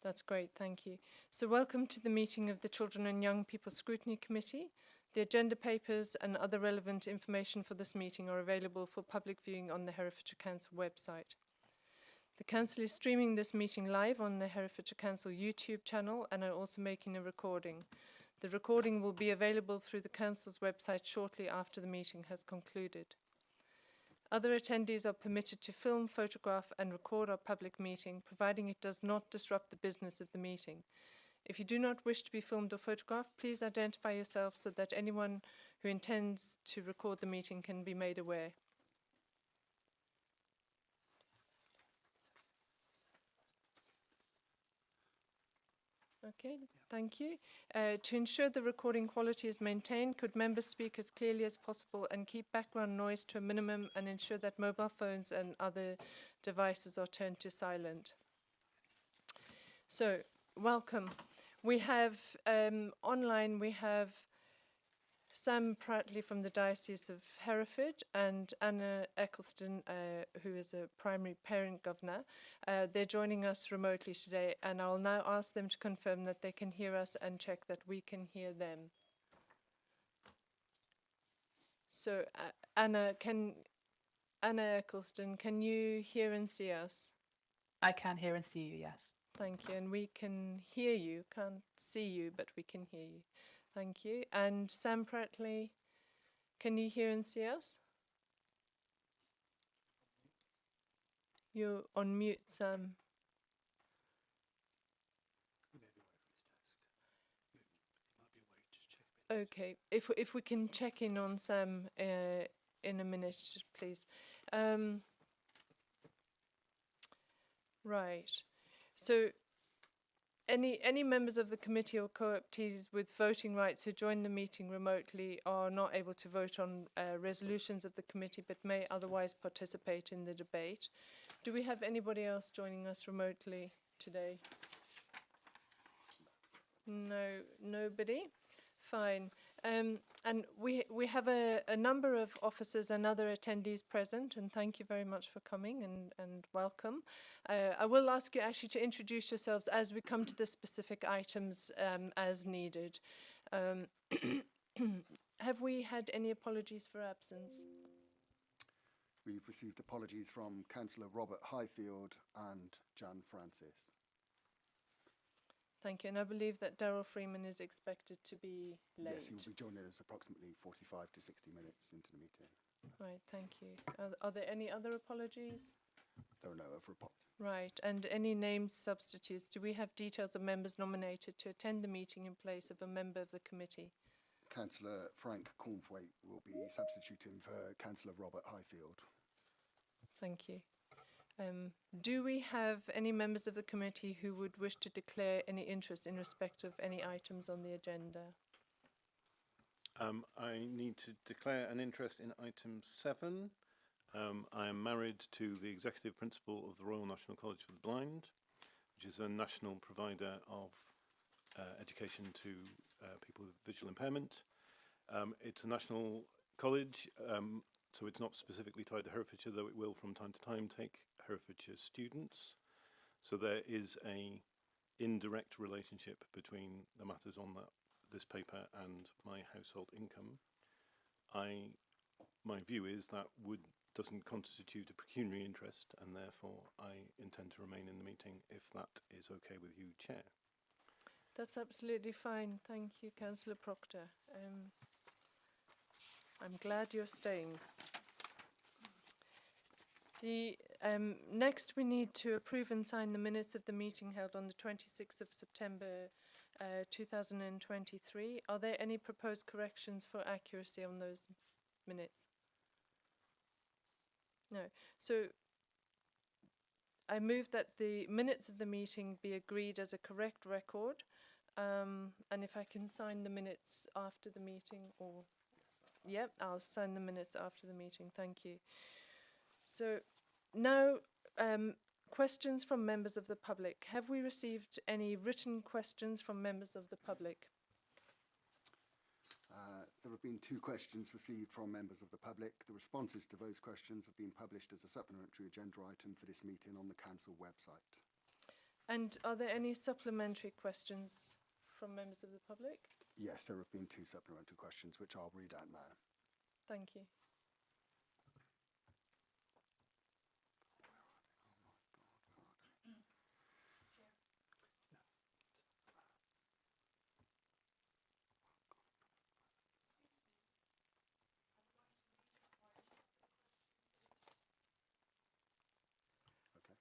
That's great, thank you. So welcome to the meeting of the Children and Young People Scrutiny Committee. The agenda papers and other relevant information for this meeting are available for public viewing on the Herefordshire Council website. The Council is streaming this meeting live on the Herefordshire Council YouTube channel and are also making a recording. The recording will be available through the Council's website shortly after the meeting has concluded. Other attendees are permitted to film, photograph and record our public meeting, providing it does not disrupt the business of the meeting. If you do not wish to be filmed or photographed, please identify yourself so that anyone who intends to record the meeting can be made aware. Okay, thank you. To ensure the recording quality is maintained, could members speak as clearly as possible and keep background noise to a minimum and ensure that mobile phones and other devices are turned to silent. So, welcome. We have online, we have Sam Prattley from the Diocese of Hereford and Anna Eccleston, who is a primary parent governor. They're joining us remotely today, and I'll now ask them to confirm that they can hear us and check that we can hear them. So, Anna Eccleston, can you hear and see us? I can hear and see you, yes. Thank you, and we can hear you. Can't see you, but we can hear you. Thank you. And Sam Prattley, can you hear and see us? You're on mute, Sam. Okay, if we can check in on Sam in a minute, please. Right. So, any members of the committee or co-optees with voting rights who join the meeting remotely are not able to vote on resolutions of the committee but may otherwise participate in the debate. Do we have anybody else joining us remotely today? No, nobody. Fine. And we have a number of officers and other attendees present, and thank you very much for coming and welcome. I will ask you actually to introduce yourselves as we come to the specific items as needed. Have we had any apologies for absence? We've received apologies from Councillor Robert Highfield and Jan Francis. Thank you, and I believe that Daryl Freeman is expected to be late. Yes, he will be joining us approximately 45 to 60 minutes into the meeting. Right, thank you. Are there any other apologies? There are no other apologies. Right, and any named substitutes? Do we have details of members nominated to attend the meeting in place of a member of the committee? Councillor Frank Cornthwaite will be substituting for Councillor Robert Highfield. Thank you. Do we have any members of the committee who would wish to declare any interest in respect of any items on the agenda? I need to declare an interest in item 7. I am married to the executive principal of the Royal National College for the Blind, which is a national provider of education to people with visual impairment. It's a national college, so it's not specifically tied to Herefordshire, though it will from time to time take Herefordshire students. So there is a indirect relationship between the matters on this paper and my household income. My view is that doesn't constitute a pecuniary interest, and therefore I intend to remain in the meeting if that is okay with you, Chair. That's absolutely fine. Thank you, Councillor Proctor. I'm glad you're staying. Next, we need to approve and sign the minutes of the meeting held on the 26th of September 2023. Are there any proposed corrections for accuracy on those minutes? No. So I move that the minutes of the meeting be agreed as a correct record, and if I can sign the minutes after the meeting, or yep, I'll sign the minutes after the meeting. Thank you. So now, questions from members of the public. Have we received any written questions from members of the public? There have been 2 questions received from members of the public. The responses to those questions have been published as a supplementary agenda item for this meeting on the council website. And are there any supplementary questions from members of the public? Yes, there have been 2 supplementary questions, which I'll read out now. Thank you. Okay.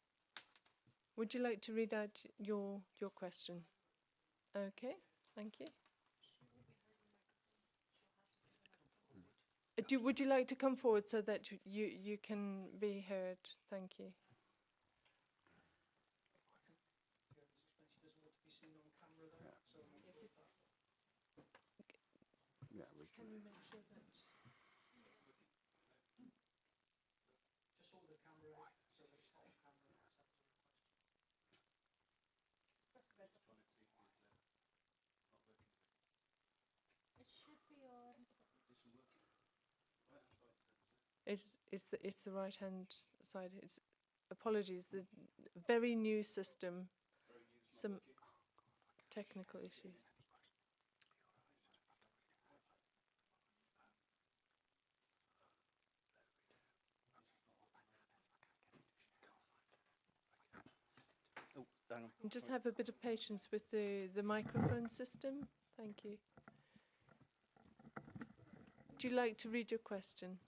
Would you like to read out your question? Okay, thank you. Would you like to come forward so that you can be heard? Thank you. Yeah, we can. Can you make sure that? It's the right hand side. It's apologies. The very new system. Some technical issues. Oh, hang on. And just have a bit of patience with the microphone system. Thank you. Would you like to read your question?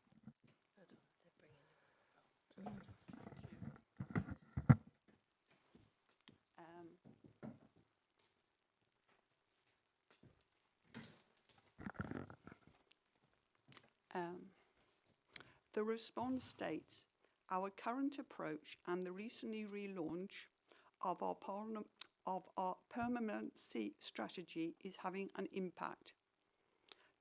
The response states, our current approach and the recently relaunch of our permanency strategy is having an impact.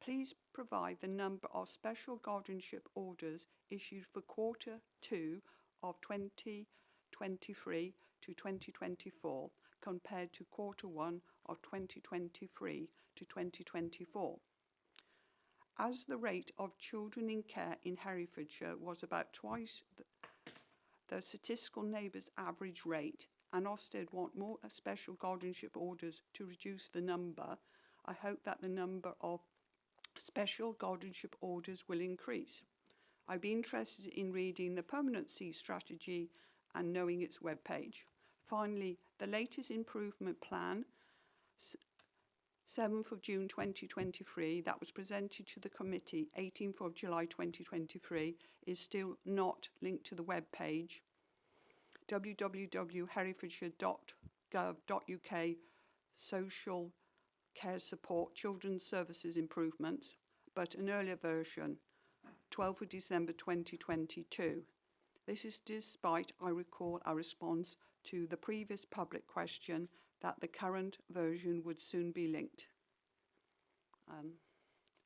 Please provide the number of special guardianship orders issued for Q2 of 2023 to 2024 compared to Q1 of 2023 to 2024. As the rate of children in care in Herefordshire was about twice the statistical neighbours' average rate, and Ofsted want more special guardianship orders to reduce the number, I hope that the number of special guardianship orders will increase. I'd be interested in reading the permanency strategy and knowing its webpage. Finally, the latest improvement plan, 7th of June 2023, that was presented to the committee 18th of July 2023, is still not linked to the web page www.herefordshire.gov.uk social care support children's services improvements, but an earlier version 12th of December 2022. This is despite, I recall, our response to the previous public question that the current version would soon be linked.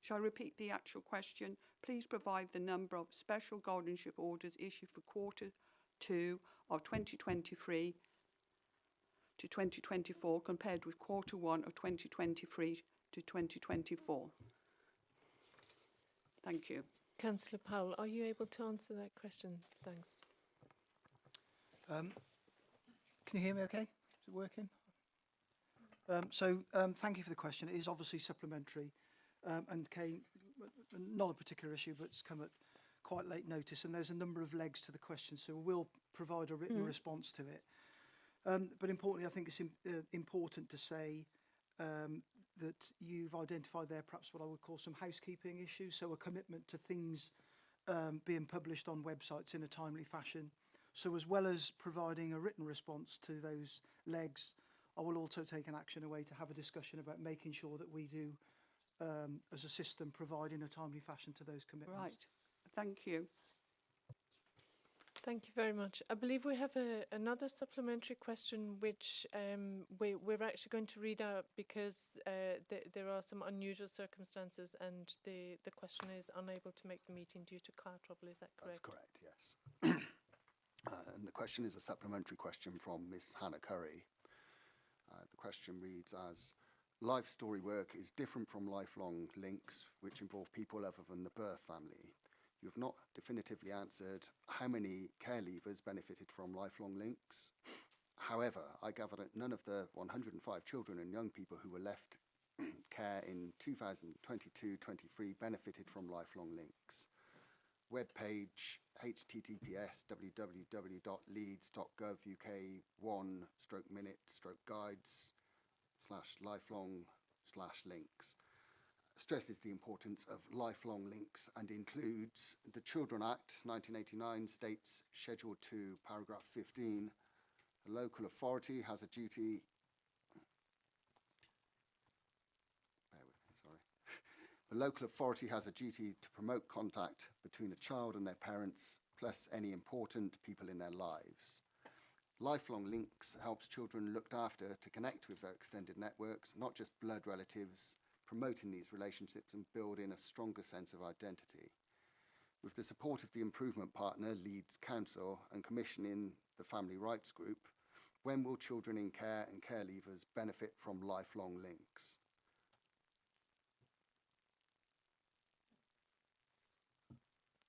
Shall I repeat the actual question? Please provide the number of special guardianship orders issued for Q2 of 2023 to 2024 compared with Q1 of 2023 to 2024. Thank you. Councillor Powell, are you able to answer that question? Thanks. Can you hear me okay? Is it working? Thank you for the question. It is obviously supplementary and came, not a particular issue, but it's come at quite late notice, and there's a number of legs to the question, so we'll provide a written response to it. But importantly, I think it's important to say that you've identified there perhaps what I would call some housekeeping issues, so a commitment to things being published on websites in a timely fashion. So as well as providing a written response to those legs, I will also take an action away to have a discussion about making sure that we do, as a system, provide in a timely fashion to those commitments. Right. Thank you. Thank you very much. I believe we have another supplementary question which we're actually going to read out because there are some unusual circumstances and the questioner is unable to make the meeting due to car trouble. Is that correct? That's correct, yes. And the question is a supplementary question from Miss Hannah Curry. The question reads as, life story work is different from lifelong links which involve people other than the birth family. You have not definitively answered how many care leavers benefited from lifelong links, However, I gather that none of the 105 children and young people who were left care in 2022-23 benefited from lifelong links. Web page https www.leeds.gov.uk/1-minute/guides/lifelong/links. Stresses the importance of lifelong links and includes the Children Act 1989 states Schedule 2, paragraph 15, the local authority has a duty, the local authority has a duty to promote contact between a child and their parents, plus any important people in their lives. Lifelong links helps children looked after to connect with their extended networks, not just blood relatives, promoting these relationships and building a stronger sense of identity. With the support of the improvement partner, Leeds Council, and commissioning the Family Rights Group, when will children in care and care leavers benefit from lifelong links?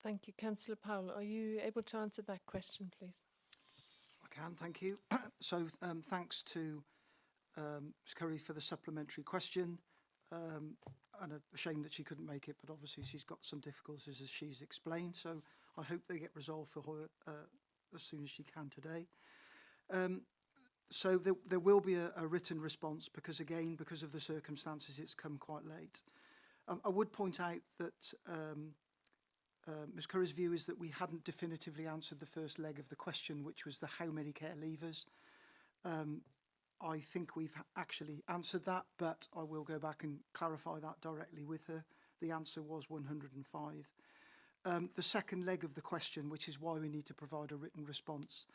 Thank you. Councillor Powell, are you able to answer that question, please? I can, thank you. So thanks to Ms Curry for the supplementary question. And a shame that she couldn't make it, but obviously she's got some difficulties as she's explained. So I hope they get resolved for her as soon as she can today. So there will be a written response because, again, because of the circumstances, it's come quite late. I would point out that Ms Curry's view is that we hadn't definitively answered the first leg of the question, which was the how many care leavers. I think we've actually answered that, but I will go back and clarify that directly with her. The answer was 105. The second leg of the question, which is why we need to provide a written response,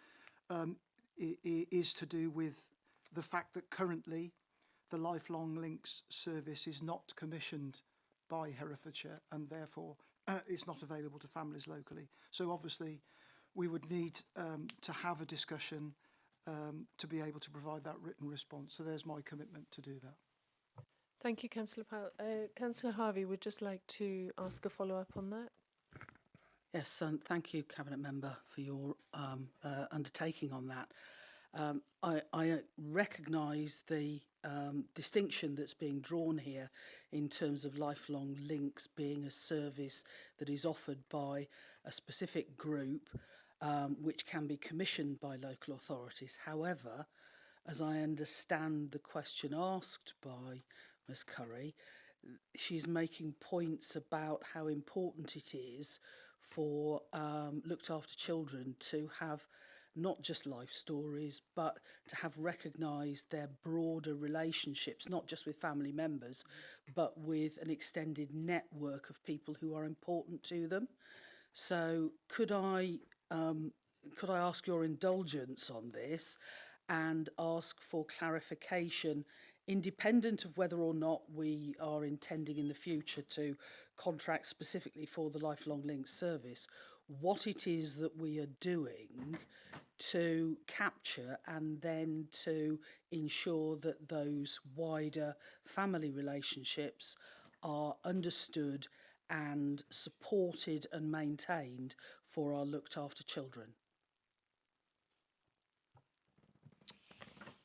is to do with the fact that currently the Lifelong Links service is not commissioned by Herefordshire and therefore it's not available to families locally. So obviously we would need to have a discussion to be able to provide that written response. So there's my commitment to do that. Thank you, Councillor Powell. Councillor Harvey would just like to ask a follow-up on that. Yes, and thank you, Cabinet Member, for your undertaking on that. I recognise the distinction that's being drawn here in terms of Lifelong Links being a service that is offered by a specific group which can be commissioned by local authorities. However, as I understand the question asked by Ms Curry, she's making points about how important it is for looked after children to have not just life stories, but to have recognised their broader relationships, not just with family members, but with an extended network of people who are important to them. So could I ask your indulgence on this and ask for clarification, independent of whether or not we are intending in the future to contract specifically for the Lifelong Links service, what it is that we are doing to capture and then to ensure that those wider family relationships are understood and supported and maintained for our looked after children.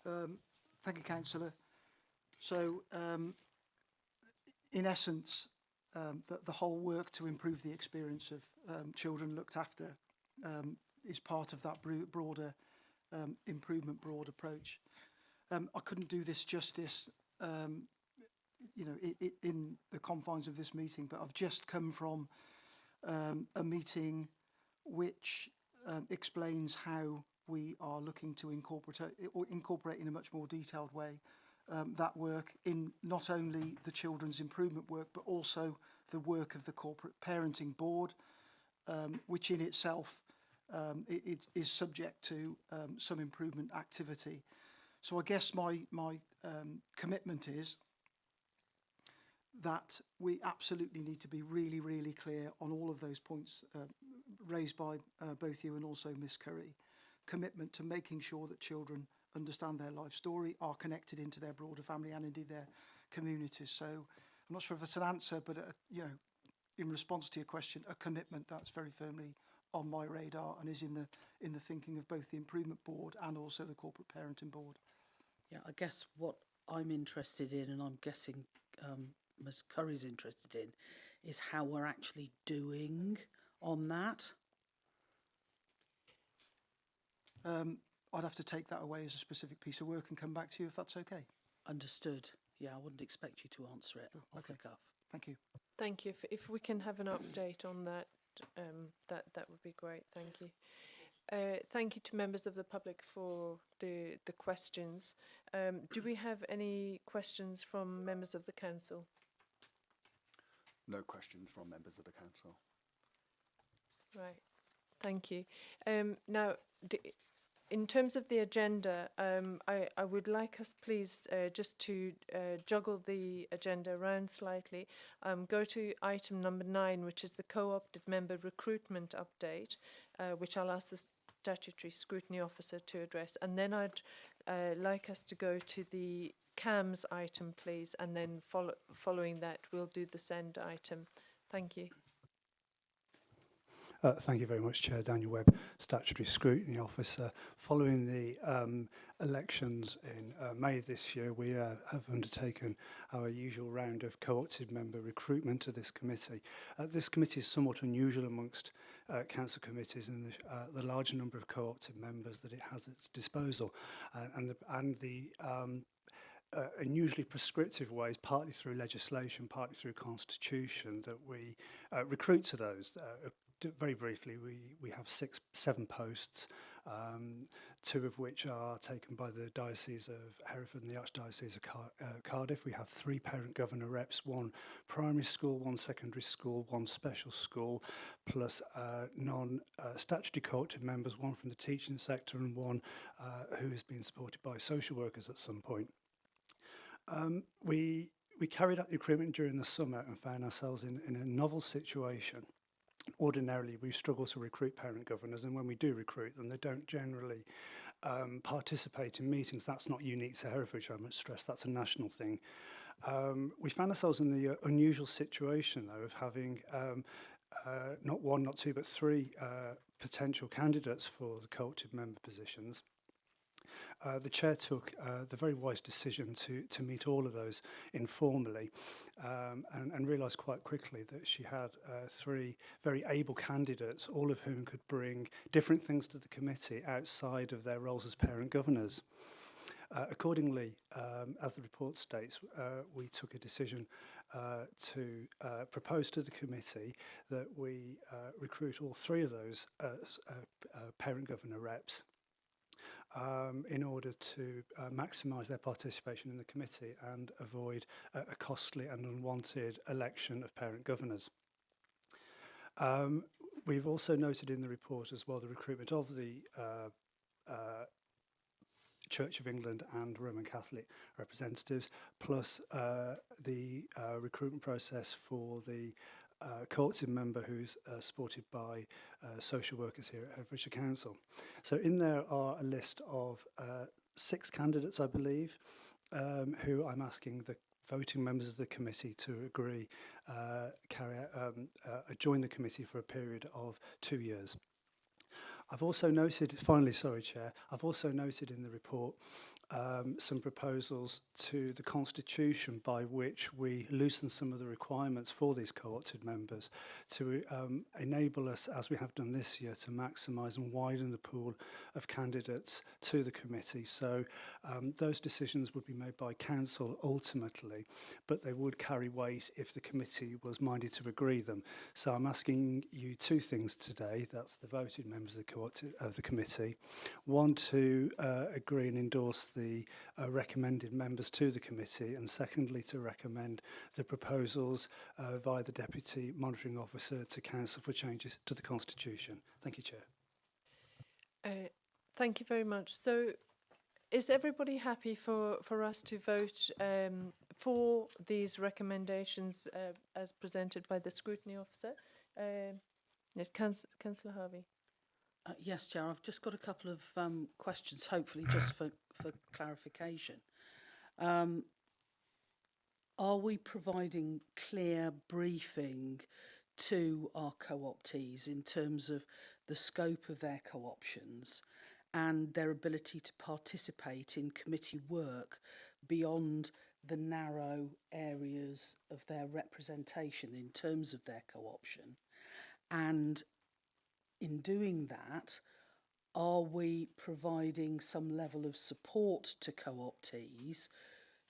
Thank you, Councillor. So, in essence, the whole work to improve the experience of children looked after is part of that broader improvement, broad approach. I couldn't do this justice, you know, in the confines of this meeting, but I've just come from a meeting which explains how we are looking to incorporate in a much more detailed way that work in not only the children's improvement work, but also the work of the corporate parenting board, which in itself it is subject to some improvement activity. So I guess my commitment is that we absolutely need to be really, really clear on all of those points raised by both you and also Miss Curry. Commitment to making sure that children understand their life story, are connected into their broader family and indeed their communities. So I'm not sure if that's an answer, but you know, in response to your question, a commitment that's very firmly on my radar and is in the thinking of both the Improvement Board and also the Corporate Parenting Board. Yeah, I guess what I'm interested in, and I'm guessing Ms Curry's interested in, is how we're actually doing on that. I'd have to take that away as a specific piece of work and come back to you if that's okay. Understood. Yeah, I wouldn't expect you to answer it off the Okay. cuff. Thank you. Thank you. If we can have an update on that, that would be great. Thank you. Thank you to members of the public for the questions. Do we have any questions from members of the council? No questions from members of the council. Right. Thank you. Now, in terms of the agenda, I would like us, please, just to juggle the agenda around slightly. Go to item number 9, which is the co-opted member recruitment update, which I'll ask the Statutory Scrutiny Officer to address. And then I'd like us to go to the CAMS item, please, and then following that, we'll do the SEND item. Thank you. Thank you very much, Chair. Daniel Webb, Statutory Scrutiny Officer. Following the elections in May this year, we have undertaken our usual round of co-opted member recruitment to this committee. This committee is somewhat unusual amongst council committees in the larger number of co-opted members that it has at its disposal, and the unusually prescriptive ways, partly through legislation, partly through constitution, that we recruit to those. Very briefly, we have 7 posts, 2 of which are taken by the Diocese of Hereford and the Archdiocese of Cardiff. We have 3 parent governor reps, 1 primary school, 1 secondary school, 1 special school, plus non-statutory co-opted members, 1 from the teaching sector and 1 who is being supported by social workers at some point. We carried out the recruitment during the summer and found ourselves in a novel situation. Ordinarily, we struggle to recruit parent governors, and when we do recruit them, they don't generally participate in meetings. That's not unique to Herefordshire, I must stress, that's a national thing. We found ourselves in the unusual situation, though, of having not 1, not 2, but 3 potential candidates for the co-opted member positions. The chair took the very wise decision to meet all of those informally and realised quite quickly that she had 3 very able candidates, all of whom could bring different things to the committee outside of their roles as parent governors. Accordingly, as the report states, we took a decision to propose to the committee that we recruit all 3 of those parent governor reps in order to maximise their participation in the committee and avoid a costly and unwanted election of parent governors. We've also noted in the report as well the recruitment of the Church of England and Roman Catholic representatives, plus the recruitment process for the co-opted member who's supported by social workers here at Herefordshire Council. So in there are a list of 6 candidates, I believe, who I'm asking the voting members of the committee to agree join the committee for a period of 2 years. I've also noted, finally, sorry, Chair, I've also noted in the report some proposals to the Constitution by which we loosen some of the requirements for these co-opted members to enable us, as we have done this year, to maximise and widen the pool of candidates to the committee. So those decisions would be made by Council ultimately, but they would carry weight if the committee was minded to agree them. So I'm asking you 2 things today. That's the voted members of the committee. 1, to agree and endorse the recommended members to the committee, and secondly, to recommend the proposals via the Deputy Monitoring Officer to Council for changes to the Constitution. Thank you, Chair. Thank you very much. So is everybody happy for us to vote for these recommendations as presented by the Scrutiny Officer? Yes, Councillor Harvey. Yes, Chair, I've just got a couple of questions, hopefully just for clarification. Are we providing clear briefing to our co-optees in terms of the scope of their co-options and their ability to participate in committee work beyond the narrow areas of their representation in terms of their co-option. And in doing that, are we providing some level of support to co-optees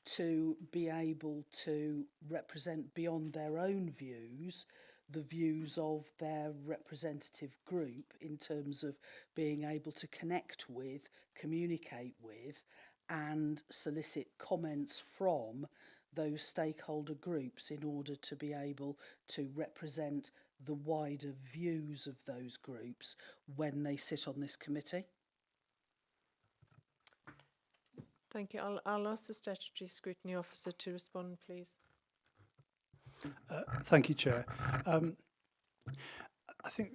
to be able to represent beyond their own views the views of their representative group in terms of being able to connect with, communicate with and solicit comments from those stakeholder groups in order to be able to represent the wider views of those groups when they sit on this committee? Thank you. I'll ask the Statutory Scrutiny Officer to respond, please. Thank you, Chair. I think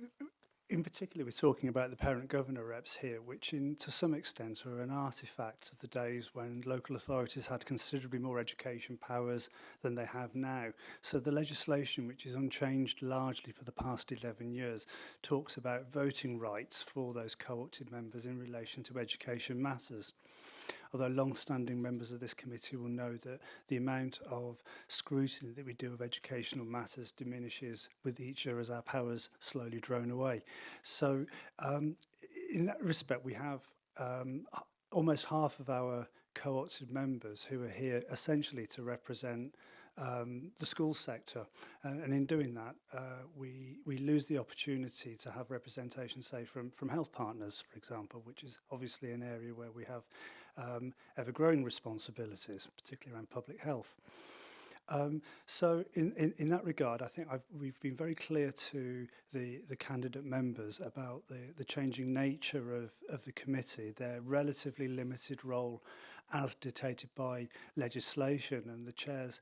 in particular we're talking about the parent governor reps here, which to some extent are an artefact of the days when local authorities had considerably more education powers than they have now. So the legislation, which is unchanged largely for the past 11 years, talks about voting rights for those co-opted members in relation to education matters. Although long-standing members of this committee will know that the amount of scrutiny that we do of educational matters diminishes with each year as our powers slowly drone away. So in that respect, we have almost half of our co-opted members who are here essentially to represent the school sector, and in doing that we lose the opportunity to have representation, say from health partners, for example, which is obviously an area where we have ever-growing responsibilities, particularly around public health. So in that regard, I think we've been very clear to the candidate members about the changing nature of the committee, their relatively limited role as dictated by legislation, and the chair's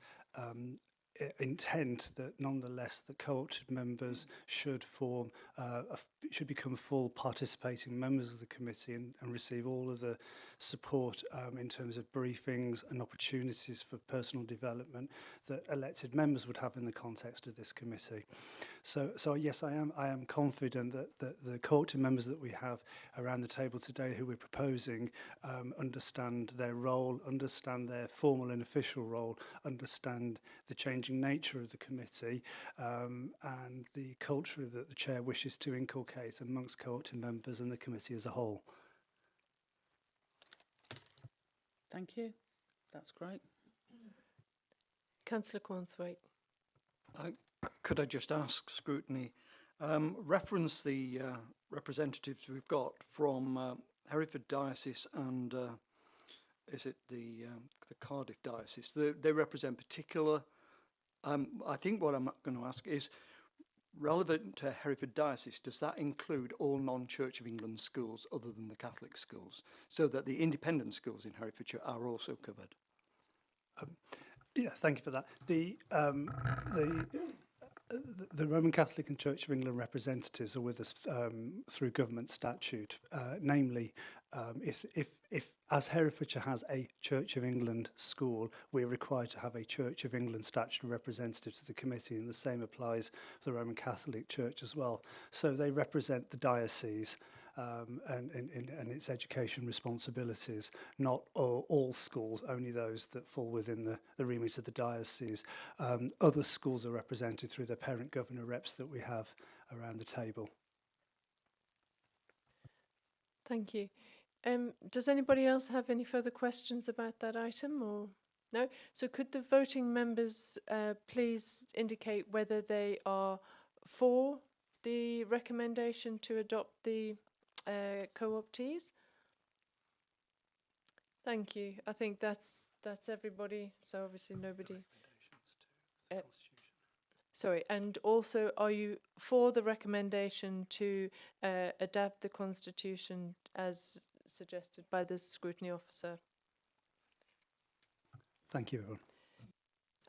intent that nonetheless the co-opted members should should become full participating members of the committee and receive all of the support in terms of briefings and opportunities for personal development that elected members would have in the context of this committee. So yes, I am confident that the co-opted members that we have around the table today who we're proposing understand their role, understand their formal and official role, understand the changing nature of the committee and the culture that the chair wishes to inculcate amongst co-opted members and the committee as a whole. Thank you. That's great. Councillor Quanthwaite. Could I just ask Scrutiny, reference the representatives we've got from Hereford Diocese and is it the Cardiff Diocese? They represent particular. I think what I'm going to ask is relevant to Hereford Diocese. Does that include all non-Church of England schools other than the Catholic schools, so that the independent schools in Herefordshire are also covered? Yeah, thank you for that. The Roman Catholic and Church of England representatives are with us through government statute. Namely, if as Herefordshire has a Church of England school, we're required to have a Church of England statutory representative to the committee, and the same applies for the Roman Catholic Church as well. So they represent the diocese and its education responsibilities, not all schools, only those that fall within the remit of the diocese. Other schools are represented through the parent governor reps that we have around the table. Thank you. Does anybody else have any further questions about that item, or no? So could the voting members please indicate whether they are for the recommendation to adopt the co-optees? Thank you. I think that's everybody. So obviously nobody. Sorry, and also, are you for the recommendation to adapt the Constitution as suggested by the Scrutiny Officer? Thank you,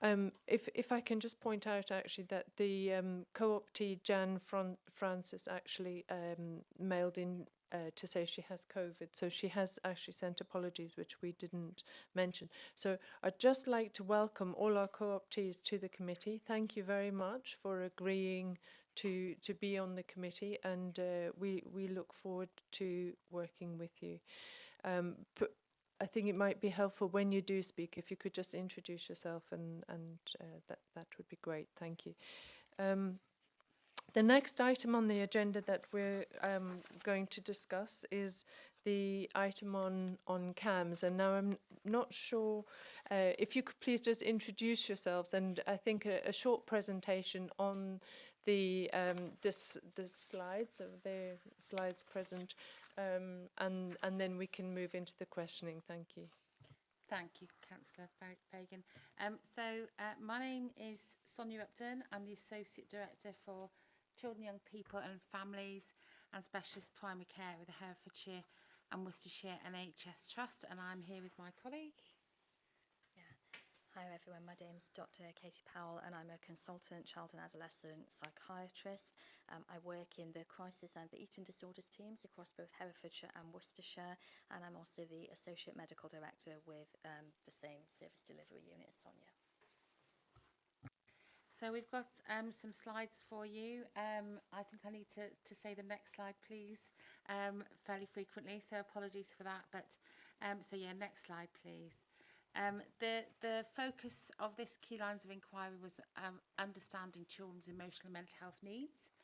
everyone. If I can just point out actually that the co-optee Jan Francis actually mailed in to say she has COVID, so she has actually sent apologies, which we didn't mention. So I'd just like to welcome all our co-optees to the committee. Thank you very much for agreeing to be on the committee, and we look forward to working with you. But I think it might be helpful when you do speak, if you could just introduce yourself, and that would be great. Thank you. The next item on the agenda that we're going to discuss is the item on CAMS. And now I'm not sure if you could please just introduce yourselves, and I think a short presentation on the slides, the slides present, and then we can move into the questioning. Thank you. Thank you, Councillor Fagan. My name is Sonia Upton. I'm the Associate Director for Children, Young People and Families and Specialist Primary Care with the Herefordshire and Worcestershire NHS Trust, and I'm here with my colleague. Hi everyone, my name's Dr. Katie Powell and I'm a consultant child and adolescent psychiatrist. I work in the crisis and the eating disorders teams across both Herefordshire and Worcestershire, and I'm also the Associate Medical Director with the same service delivery unit as Sonia. So we've got some slides for you. I think I need to say the next slide, please, fairly frequently, so apologies for that. But next slide, please. The focus of this key lines of inquiry was understanding children's emotional and mental health needs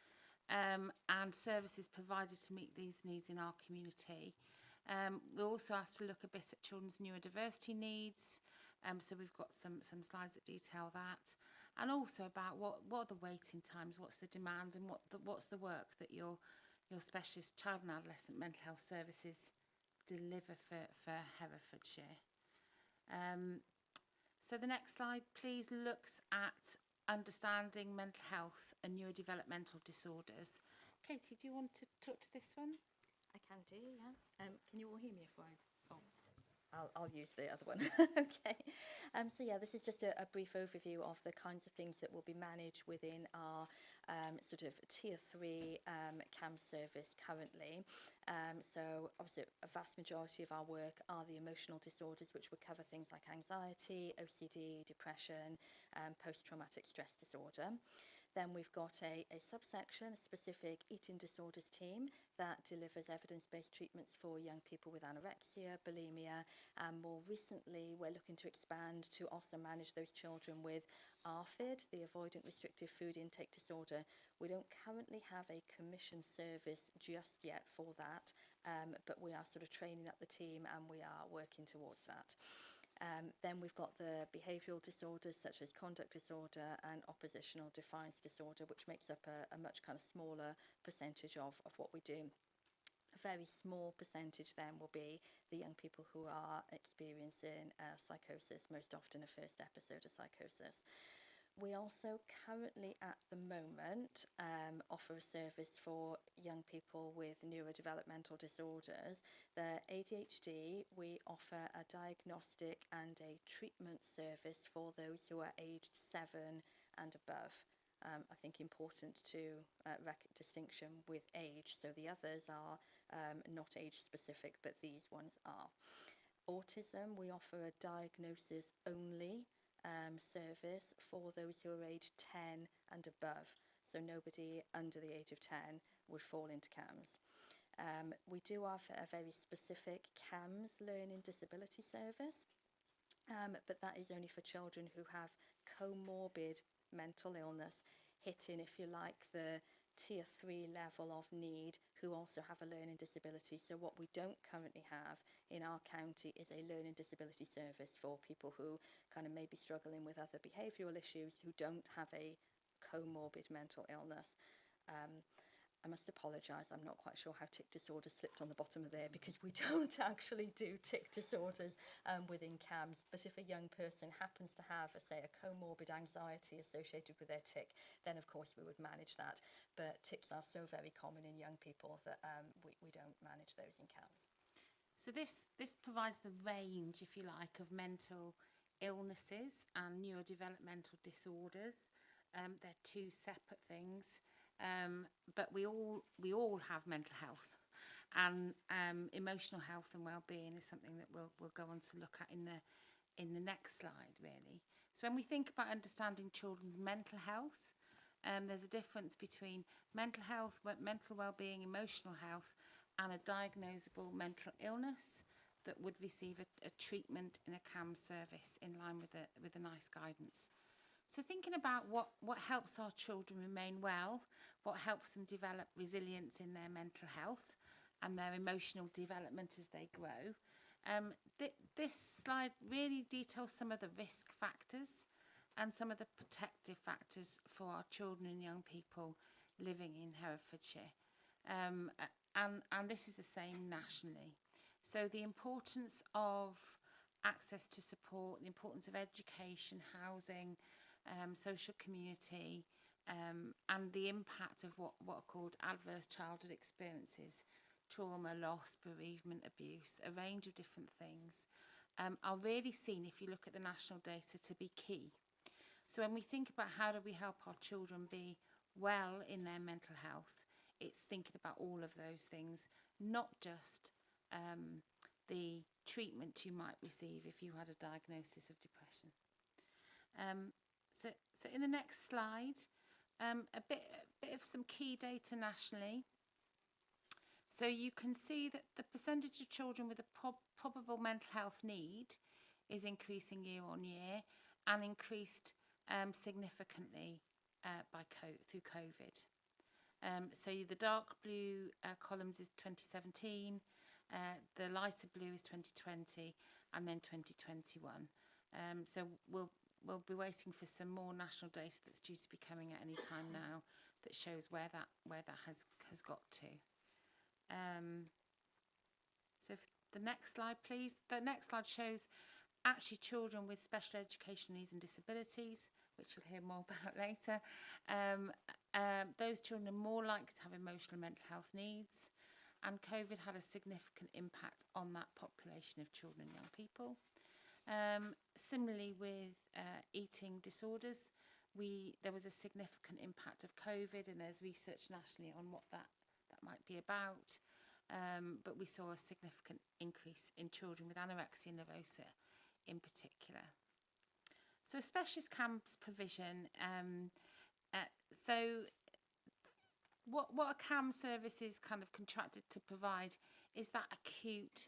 and services provided to meet these needs in our community. We also asked to look a bit at children's neurodiversity needs. So we've got some slides that detail that, and also about what are the waiting times, what's the demand, and what's the work that your specialist child and adolescent mental health services deliver for Herefordshire. So the next slide, please, looks at understanding mental health and neurodevelopmental disorders. Katie, do you want to talk to this one? I can do, yeah. Can you all hear me if I'll use the other one. Okay. This is just a brief overview of the kinds of things that will be managed within our sort of tier 3 CAM service currently. So obviously a vast majority of our work are the emotional disorders, which would cover things like anxiety, OCD, depression, post-traumatic stress disorder. Then we've got a subsection, a specific eating disorders team that delivers evidence-based treatments for young people with anorexia, bulimia, and more recently we're looking to expand to also manage those children with ARFID, the Avoidant Restrictive Food Intake Disorder. We don't currently have a commission service just yet for that, but we are sort of training up the team and we are working towards that. Then we've got the behavioural disorders such as conduct disorder and oppositional defiance disorder, which makes up a much kind of smaller percentage of what we do. A very small percentage then will be the young people who are experiencing psychosis, most often a first episode of psychosis. We also currently at the moment offer a service for young people with neurodevelopmental disorders. The ADHD, we offer a diagnostic and a treatment service for those who are aged 7 and above. I think important to distinction with age, so the others are not age specific, but these ones are. Autism, we offer a diagnosis only service for those who are aged 10 and above, so nobody under the age of 10 would fall into CAMS. We do offer a very specific CAMS learning disability service, but that is only for children who have comorbid mental illness, hitting, if you like, the tier 3 level of need, who also have a learning disability. So what we don't currently have in our county is a learning disability service for people who kind of may be struggling with other behavioural issues who don't have a comorbid mental illness. I must apologise, I'm not quite sure how tic disorder slipped on the bottom of there, because we don't actually do tic disorders within CAMS. But if a young person happens to have, say, a comorbid anxiety associated with their tic, then of course we would manage that. But tics are so very common in young people that we don't manage those in CAMS. So this provides the range, if you like, of mental illnesses and neurodevelopmental disorders. They're two separate things. But we all have mental health, and emotional health and well-being is something that we'll go on to look at in the next slide, really. So when we think about understanding children's mental health, there's a difference between mental health, mental well-being, emotional health, and a diagnosable mental illness that would receive a treatment in a CAM service in line with the NICE guidance. So thinking about what helps our children remain well, what helps them develop resilience in their mental health and their emotional development as they grow. This slide really details some of the risk factors and some of the protective factors for our children and young people living in Herefordshire. And this is the same nationally. So the importance of access to support, the importance of education, housing, social community, and the impact of what are called adverse childhood experiences, trauma, loss, bereavement, abuse, a range of different things, are really seen, if you look at the national data, to be key. So when we think about how do we help our children be well in their mental health, it's thinking about all of those things, not just the treatment you might receive if you had a diagnosis of depression. So in the next slide, a bit of some key data nationally. So you can see that the percentage of children with a probable mental health need is increasing year on year and increased significantly through COVID. So the dark blue columns is 2017, the lighter blue is 2020, and then 2021. So we'll be waiting for some more national data that's due to be coming at any time now that shows where that has got to. So the next slide, please. The next slide shows actually children with special educational needs and disabilities, which you'll hear more about later. Those children are more likely to have emotional and mental health needs, and COVID had a significant impact on that population of children and young people. Similarly with eating disorders, there was a significant impact of COVID, and there's research nationally on what that might be about. But we saw a significant increase in children with anorexia nervosa in particular. So specialist camps provision. So what a CAM service is kind of contracted to provide is that acute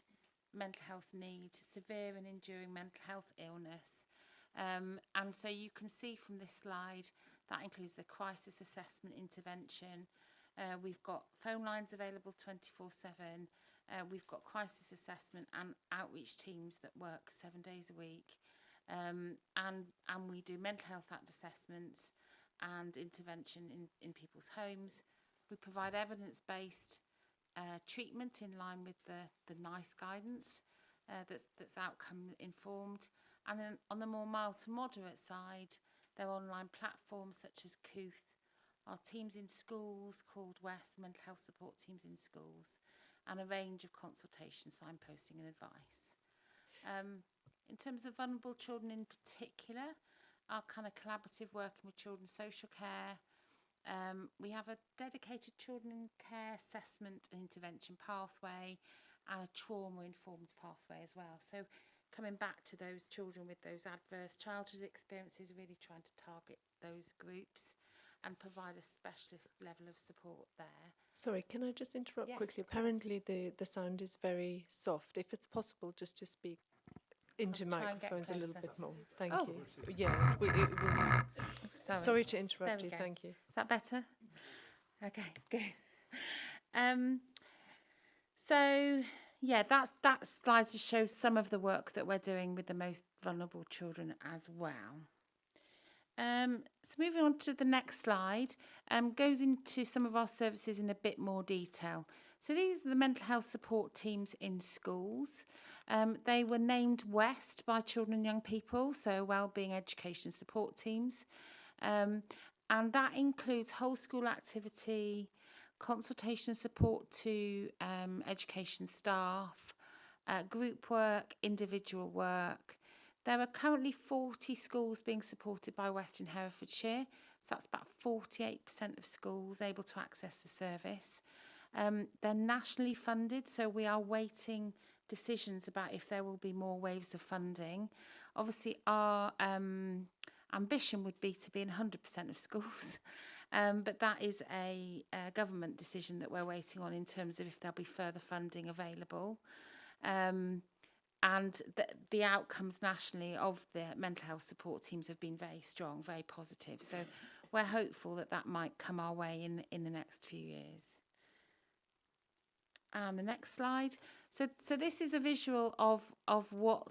mental health need, severe and enduring mental health illness. And so you can see from this slide that includes the crisis assessment intervention. We've got phone lines available 24/7. We've got crisis assessment and outreach teams that work 7 days a week. And we do mental health act assessments and intervention in people's homes. We provide evidence-based treatment in line with the NICE guidance that's outcome informed. And then on the more mild to moderate side, there are online platforms such as Cooth, our teams in schools called West, mental health support teams in schools, and a range of consultation, signposting and advice. In terms of vulnerable children in particular, our kind of collaborative working with children's social care, we have a dedicated children in care assessment and intervention pathway and a trauma-informed pathway as well. So coming back to those children with those adverse childhood experiences, really trying to target those groups and provide a specialist level of support there. Sorry, can I just interrupt Yes, quickly? of Apparently the sound is very soft. If it's possible, just to speak into I'll try and get microphones a little closer. bit more. Thank Oh. you. Yeah, it will. Sorry to interrupt There you. we go. Thank you. Is that better? Okay, good. So yeah, that slide just shows some of the work that we're doing with the most vulnerable children as well. So moving on to the next slide, goes into some of our services in a bit more detail. So these are the mental health support teams in schools. They were named West by children and young people, so wellbeing education support teams. And that includes whole school activity, consultation support to education staff, group work, individual work. There are currently 40 schools being supported by Western Herefordshire, so that's about 48% of schools able to access the service. They're nationally funded, so we are waiting decisions about if there will be more waves of funding. Obviously, our ambition would be to be in 100% of schools, But that is a government decision that we're waiting on in terms of if there'll be further funding available. And the outcomes nationally of the mental health support teams have been very strong, very positive. So we're hopeful that that might come our way in the next few years. And the next slide. So this is a visual of what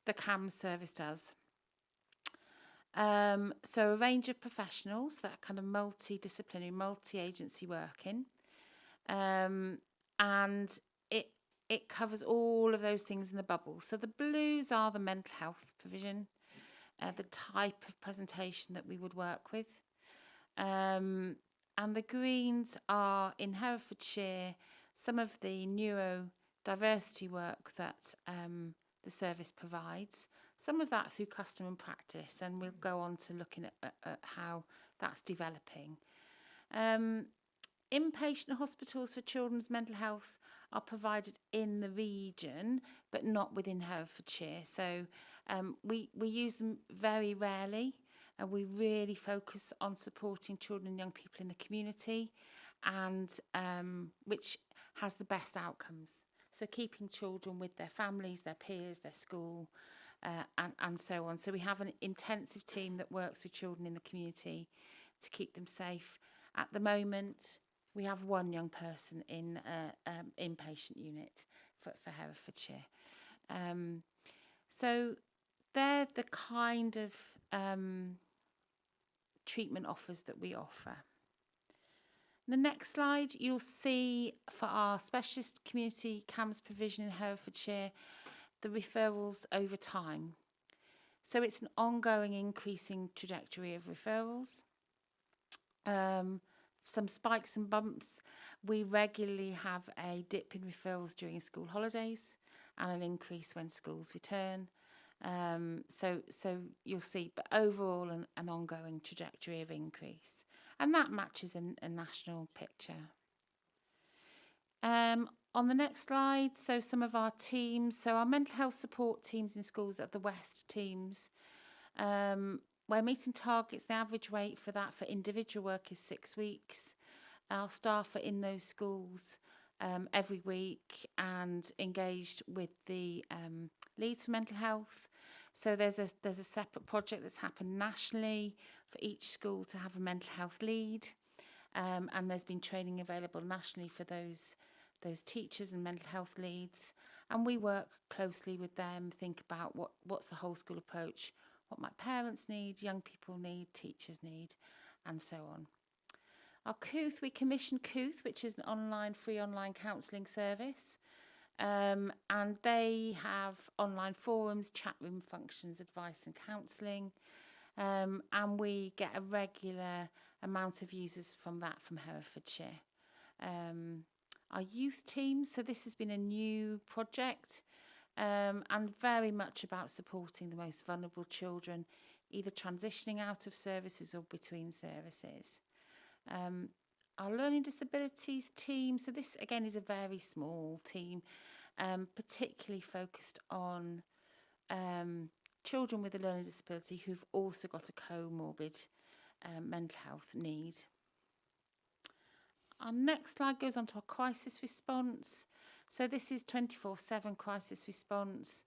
the CAMS service does. So a range of professionals, that kind of multidisciplinary, multi-agency working. And it covers all of those things in the bubble. So the blues are the mental health provision, the type of presentation that we would work with. And the greens are in Herefordshire, some of the neurodiversity work that the service provides, some of that through custom and practice, and we'll go on to looking at how that's developing. Inpatient hospitals for children's mental health are provided in the region, but not within Herefordshire. So we use them very rarely, and we really focus on supporting children and young people in the community, and which has the best outcomes. So keeping children with their families, their peers, their school, and so on. So we have an intensive team that works with children in the community to keep them safe. At the moment, we have one young person in an inpatient unit for Herefordshire. So they're the kind of treatment offers that we offer. The next slide, you'll see for our specialist community CAMS provision in Herefordshire, the referrals over time. So it's an ongoing increasing trajectory of referrals. Some spikes and bumps. We regularly have a dip in referrals during school holidays and an increase when schools return. So you'll see, but overall an ongoing trajectory of increase. And that matches a national picture. On the next slide, so some of our teams. So our mental health support teams in schools are the West teams. We're meeting targets. The average rate for that for individual work is 6 weeks. Our staff are in those schools every week and engaged with the leads for mental health. So there's a separate project that's happened nationally for each school to have a mental health lead, and there's been training available nationally for those teachers and mental health leads. And we work closely with them, think about what's the whole school approach, what might parents need, young people need, teachers need, and so on. Our Couth, we commission Couth, which is an free online counselling service. And they have online forums, chat room functions, advice and counselling. And we get a regular amount of users from Herefordshire. Our youth team, so this has been a new project, and very much about supporting the most vulnerable children, either transitioning out of services or between services. Our learning disabilities team, so this again is a very small team, particularly focused on children with a learning disability who've also got a comorbid mental health need. Our next slide goes on to our crisis response. So this is 24/7 crisis response.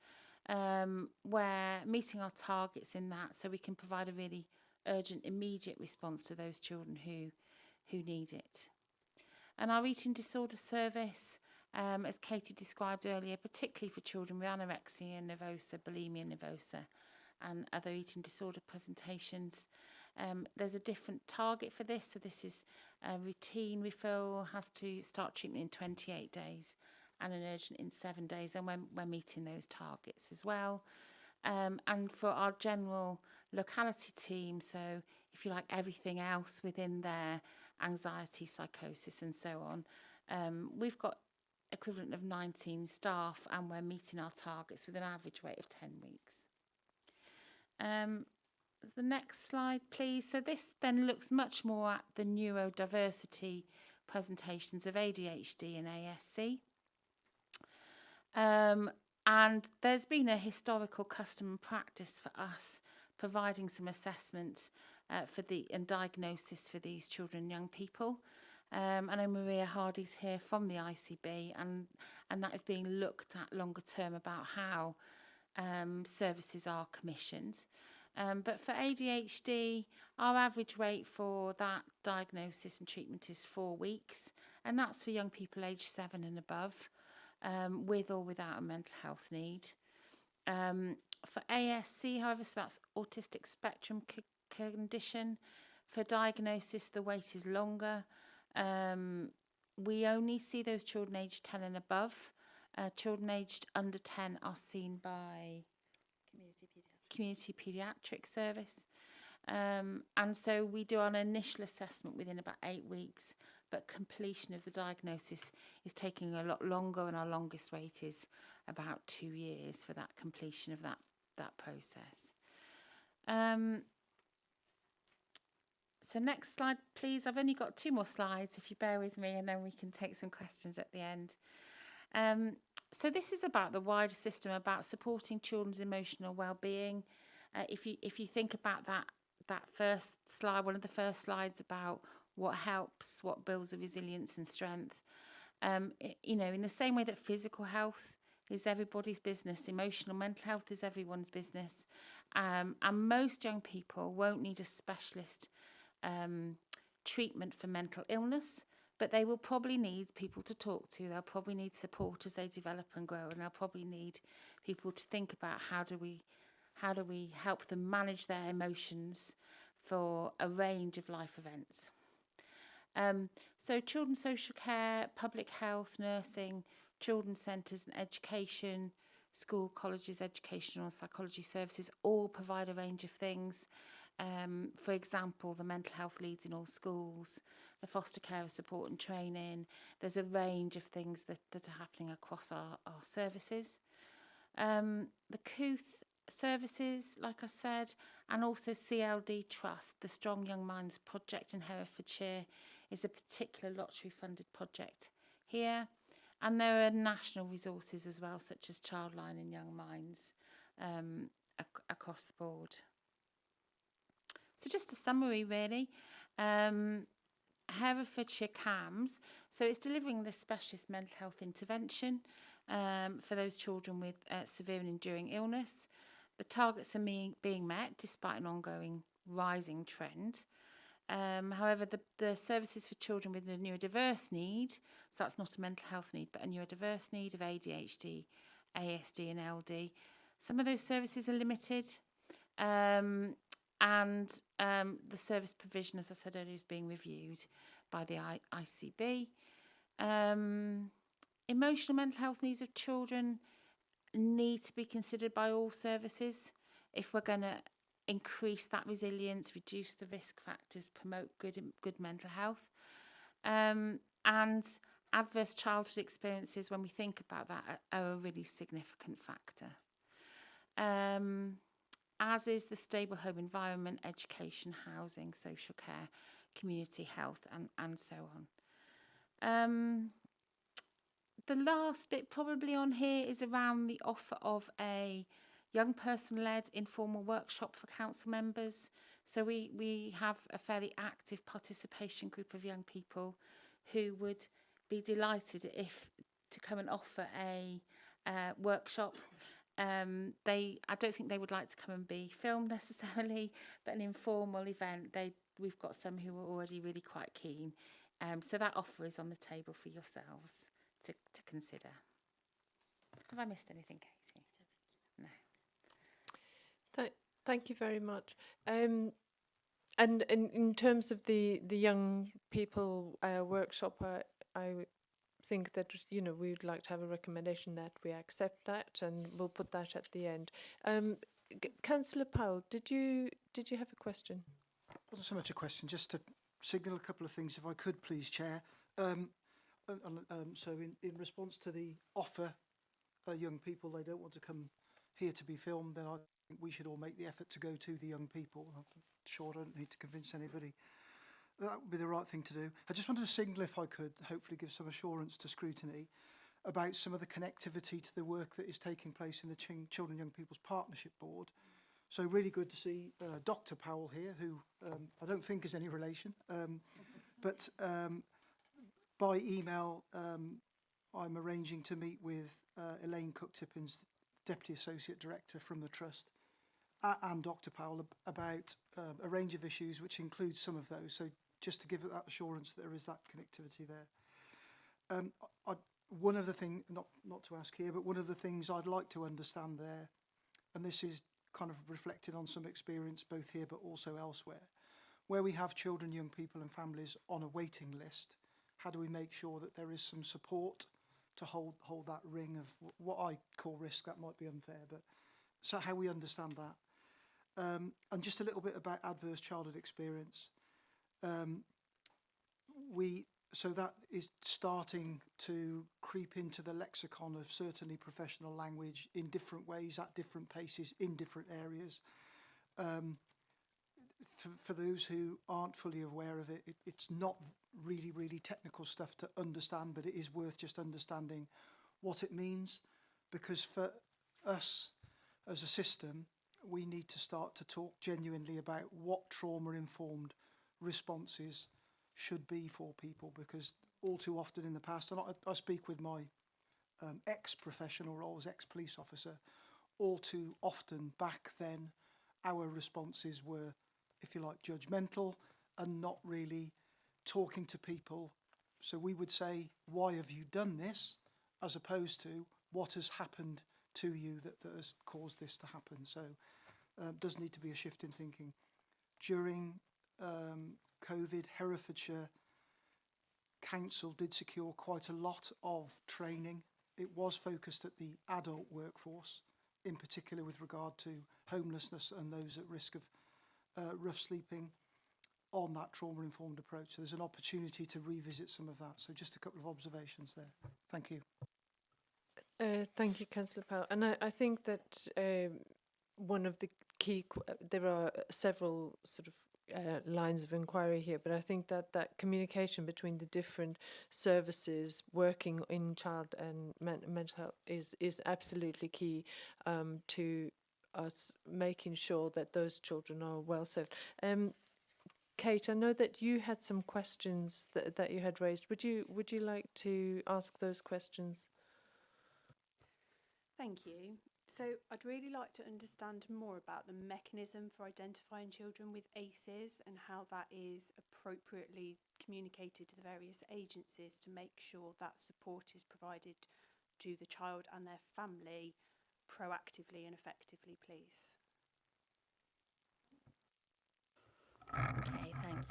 We're meeting our targets in that, so we can provide a really urgent, immediate response to those children who need it. And our eating disorder service, as Katie described earlier, particularly for children with anorexia nervosa, bulimia nervosa, and other eating disorder presentations. There's a different target for this, so this is a routine referral, has to start treatment in 28 days and an urgent in 7 days, and we're meeting those targets as well. And for our general locality team, so if you like everything else within their anxiety, psychosis and so on, we've got equivalent of 19 staff and we're meeting our targets with an average wait of 10 weeks. The next slide, please. So this then looks much more at the neurodiversity presentations of ADHD and ASC. And there's been a historical custom and practice for us providing some assessment and diagnosis for these children and young people. I know Maria Hardy's here from the ICB, and that is being looked at longer term about how services are commissioned. But for ADHD, our average wait for that diagnosis and treatment is 4 weeks, and that's for young people aged 7 and above, with or without a mental health need. For ASC, however, so that's autistic spectrum condition, for diagnosis, the wait is longer. We only see those children aged 10 and above. Children aged under 10 are seen by community paediatric service. And so we do an initial assessment within about 8 weeks, but completion of the diagnosis is taking a lot longer, and our longest wait is about 2 years for that completion of that process. So next slide, please. I've only got 2 more slides, if you bear with me, and then we can take some questions at the end. So this is about the wider system, about supporting children's emotional well-being. If you think about that first slide, one of the first slides about what helps, what builds a resilience and strength, in the same way that physical health is everybody's business, emotional mental health is everyone's business, and most young people won't need a specialist treatment for mental illness, but they will probably need people to talk to. They'll probably need support as they develop and grow, and they'll probably need people to think about how do we help them manage their emotions for a range of life events. So children's social care, public health, nursing, children's centres and education, school, colleges, educational psychology services all provide a range of things. For example, the mental health leads in all schools, the foster care support and training. There's a range of things that are happening across our services. The COOTH services, like I said, and also CLD Trust, the Strong Young Minds project in Herefordshire, is a particular lottery funded project here. And there are national resources as well, such as Childline and Young Minds, across the board. So just a summary, really. Herefordshire CAMS, so it's delivering the specialist mental health intervention for those children with severe and enduring illness. The targets are being met despite an ongoing rising trend. However, the services for children with a neurodiverse need, so that's not a mental health need, but a neurodiverse need of ADHD, ASD and LD, some of those services are limited. And the service provision, as I said earlier, is being reviewed by the ICB. Emotional mental health needs of children need to be considered by all services if we're going to increase that resilience, reduce the risk factors, promote good mental health. And adverse childhood experiences, when we think about that, are a really significant factor. As is the stable home environment, education, housing, social care, community health, and so on. The last bit probably on here is around the offer of a young person-led informal workshop for council members. So we have a fairly active participation group of young people who would be delighted to come and offer a workshop. I don't think they would like to come and be filmed necessarily, but an informal event. We've got some who are already really quite keen. So that offer is on the table for yourselves to consider. Have I missed anything, Katie? No. Thank you very much. And in terms of the young people workshop, I think that we'd like to have a recommendation that we accept that, and we'll put that at the end. Councillor Powell, did you have a question? Wasn't so much a question, just to signal a couple of things, if I could, please, Chair. So in response to the offer, young people, they don't want to come here to be filmed, then I think we should all make the effort to go to the young people. I'm sure I don't need to convince anybody. That would be the right thing to do. I just wanted to signal, if I could, hopefully give some assurance to Scrutiny about some of the connectivity to the work that is taking place in the Children and Young People's Partnership Board, So really good to see Dr. Powell here, who I don't think is any relation, but by email I'm arranging to meet with Elaine Cook-Tippins, Deputy Associate Director from the Trust, and Dr. Powell about a range of issues, which includes some of those. So just to give it that assurance that there is that connectivity there. One of the things, not to ask here, but one of the things I'd like to understand there, and this is kind of reflected on some experience both here but also elsewhere, where we have children, young people and families on a waiting list, how do we make sure that there is some support to hold that ring of what I call risk? That might be unfair, but so how we understand that. And just a little bit about adverse childhood experience. So that is starting to creep into the lexicon of certainly professional language in different ways, at different paces, in different areas. For those who aren't fully aware of it, it's not really, really technical stuff to understand, but it is worth just understanding what it means, because for us as a system, we need to start to talk genuinely about what trauma-informed responses should be for people, because all too often in the past, and I speak with my ex-professional role as ex-police officer, all too often back then our responses were, if you like, judgmental and not really talking to people. So we would say, why have you done this, as opposed to what has happened to you that has caused this to happen. So does need to be a shift in thinking. During COVID, Herefordshire Council did secure quite a lot of training. It was focused at the adult workforce, in particular with regard to homelessness and those at risk of rough sleeping, on that trauma-informed approach. So there's an opportunity to revisit some of that. So just a couple of observations there. Thank you. Thank you, Councillor Powell. And I think that one of the key, there are several sort of lines of inquiry here, but I think that that communication between the different services working in child and mental health is absolutely key to us making sure that those children are well served. Kate, I know that you had some questions that you had raised. Would you like to ask those questions? Thank you. So I'd really like to understand more about the mechanism for identifying children with ACEs and how that is appropriately communicated to the various agencies to make sure that support is provided to the child and their family proactively and effectively, please. Okay, thanks.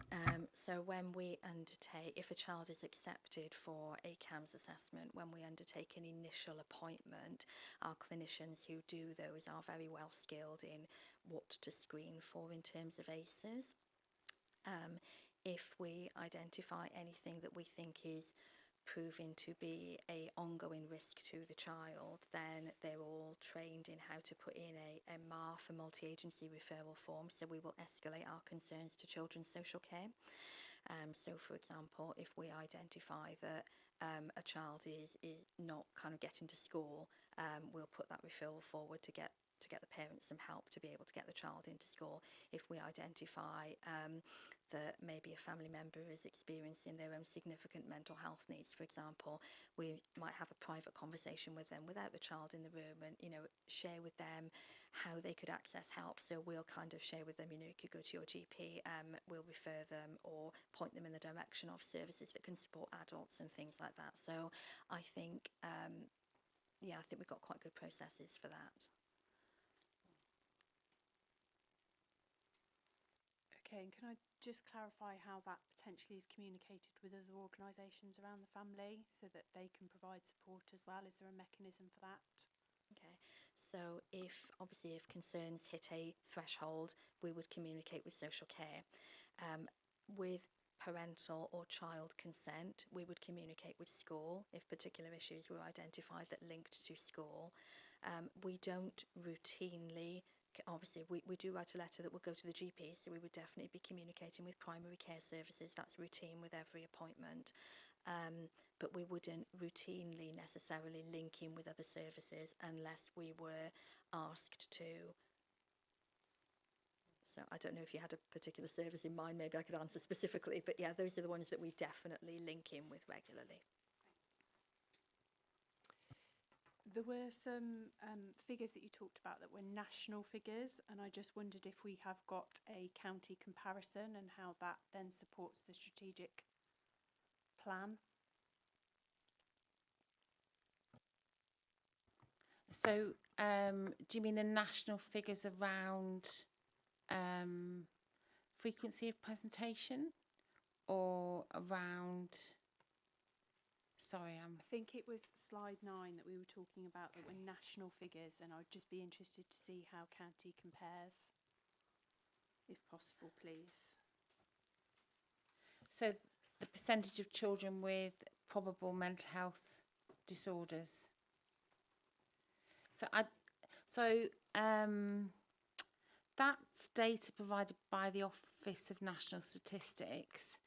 So when we undertake, if a child is accepted for a CAMS assessment, when we undertake an initial appointment, our clinicians who do those are very well skilled in what to screen for in terms of ACEs. If we identify anything that we think is proving to be a ongoing risk to the child, then they're all trained in how to put in a MARF, a multi-agency referral form, so we will escalate our concerns to children's social care. So for example, if we identify that a child is not kind of getting to school, we'll put that referral forward to get the parents some help to be able to get the child into school. If we identify that maybe a family member is experiencing their own significant mental health needs, for example, we might have a private conversation with them without the child in the room and, you know, share with them how they could access help. So we'll kind of share with them, you know, you could go to your GP, we'll refer them or point them in the direction of services that can support adults and things like that. So I think, yeah, I think we've got quite good processes for that. Okay, and can I just clarify how that potentially is communicated with other organisations around the family so that they can provide support as well? Is there a mechanism for that? Okay, so if concerns hit a threshold, we would communicate with social care. With parental or child consent, we would communicate with school if particular issues were identified that linked to school. We don't routinely, obviously we do write a letter that will go to the GP, so we would definitely be communicating with primary care services. That's routine with every appointment. But we wouldn't routinely necessarily link in with other services unless we were asked to So I don't know if you had a particular service in mind, maybe I could answer specifically, but yeah, those are the ones that we definitely link in with regularly. There were some figures that you talked about that were national figures, and I just wondered if we have got a county comparison and how that then supports the strategic plan. So, do you mean the national figures around frequency of presentation, or around? Sorry, I think it was slide 9 that we were talking about that were national figures, and I'd just be interested to see how county compares, if possible, please. So the percentage of children with probable mental health disorders. That's data provided by the Office of National Statistics,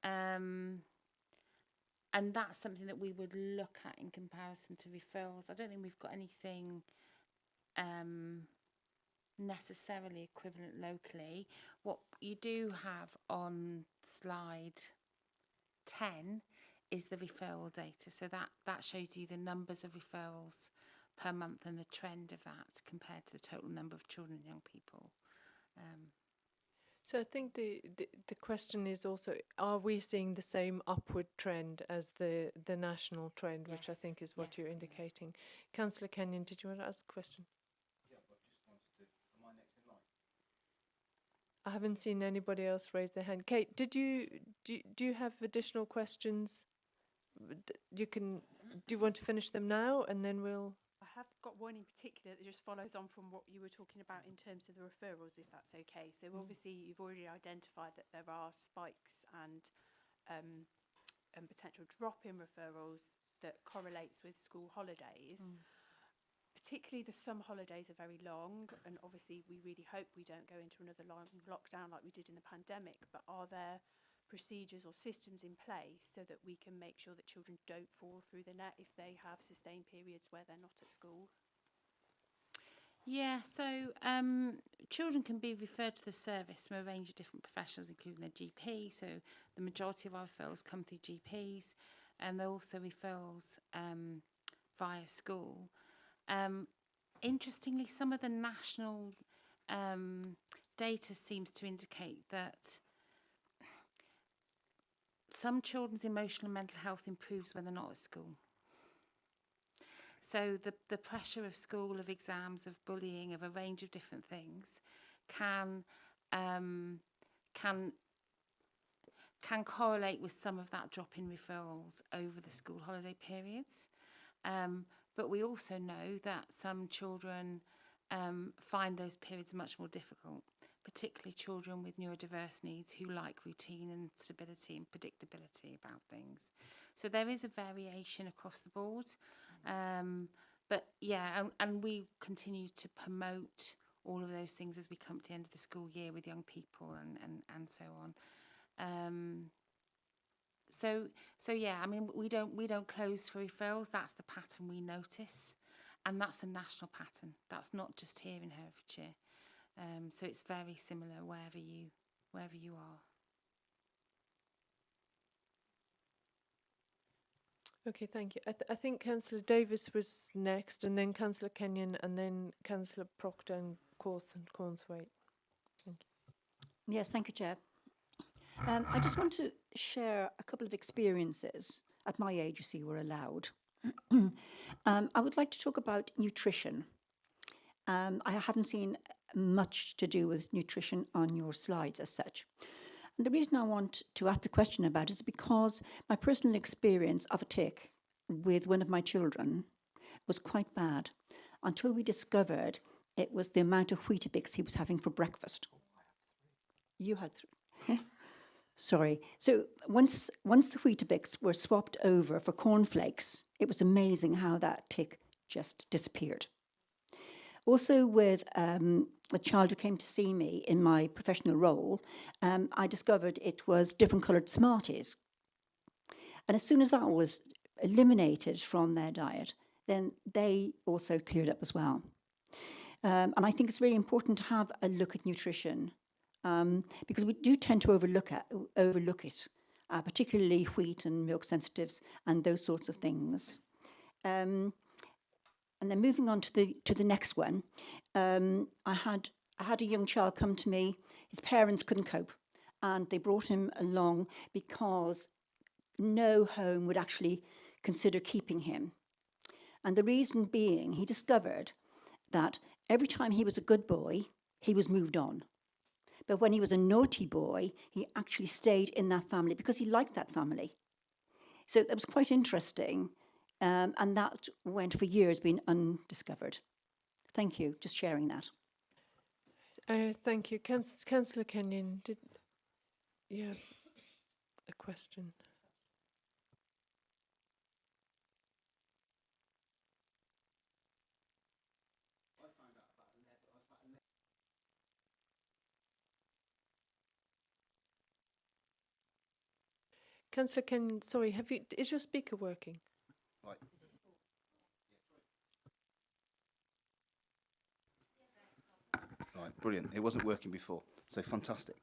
and that's something that we would look at in comparison to referrals. I don't think we've got anything necessarily equivalent locally. What you do have on slide 10 is the referral data. So that shows you the numbers of referrals per month and the trend of that compared to the total number of children and young people. So I think the question is also, are we seeing the same upward trend as the national trend, which I think is what you're indicating? Councillor Kenyon, did you want to ask a question? Yeah, but I just wanted to, am I next in line? I haven't seen anybody else raise their hand. Kate, do you have additional questions? Do you want to finish them now, and then we'll... I have got one in particular that just follows on from what you were talking about in terms of the referrals, if that's okay. So obviously you've already identified that there are spikes and potential drop in referrals that correlates with school holidays. Particularly the summer holidays are very long, and obviously we really hope we don't go into another long lockdown like we did in the pandemic, but are there procedures or systems in place so that we can make sure that children don't fall through the net if they have sustained periods where they're not at school? Yeah, so children can be referred to the service from a range of different professionals, including their GP. So the majority of our referrals come through GPs, and there are also referrals via school. Interestingly, some of the national data seems to indicate that some children's emotional and mental health improves when they're not at school. So the pressure of school, of exams, of bullying, of a range of different things can correlate with some of that drop in referrals over the school holiday periods. But we also know that some children find those periods much more difficult, particularly children with neurodiverse needs who like routine and stability and predictability about things. So there is a variation across the board. But yeah, and we continue to promote all of those things as we come to the end of the school year with young people and so on. So yeah, I mean, we don't close for referrals. That's the pattern we notice, and that's a national pattern. That's not just here in Herefordshire. So it's very similar wherever you are. Okay, thank you. I think Councillor Davis was next, and then Councillor Kenyon, and then Councillor Proctor and Cornthwaite. Thank you. Yes, thank you, Chair. I just want to share a couple of experiences. At my age, you see, we're allowed. I would like to talk about nutrition. I haven't seen much to do with nutrition on your slides as such. And the reason I want to ask the question about it is because my personal experience of a tick with one of my children was quite bad until we discovered it was the amount of Weetabix he was having for breakfast. You had 3. Sorry. So once the Weetabix were swapped over for cornflakes, it was amazing how that tick just disappeared. Also with a child who came to see me in my professional role, I discovered it was different coloured Smarties. And as soon as that was eliminated from their diet, then they also cleared up as well. And I think it's very important to have a look at nutrition because we do tend to overlook it, particularly wheat and milk sensitives and those sorts of things. And then moving on to the next one, I had a young child come to me. His parents couldn't cope, and they brought him along because no home would actually consider keeping him. And the reason being, he discovered that every time he was a good boy, he was moved on. But when he was a naughty boy, he actually stayed in that family because he liked that family. So that was quite interesting. And that went for years being undiscovered. Thank you, just sharing that. Thank you. Councillor Kenyon, did you have a question? Councillor Kenyon, sorry, is your speaker working? Right. Right, brilliant. It wasn't working before, so fantastic.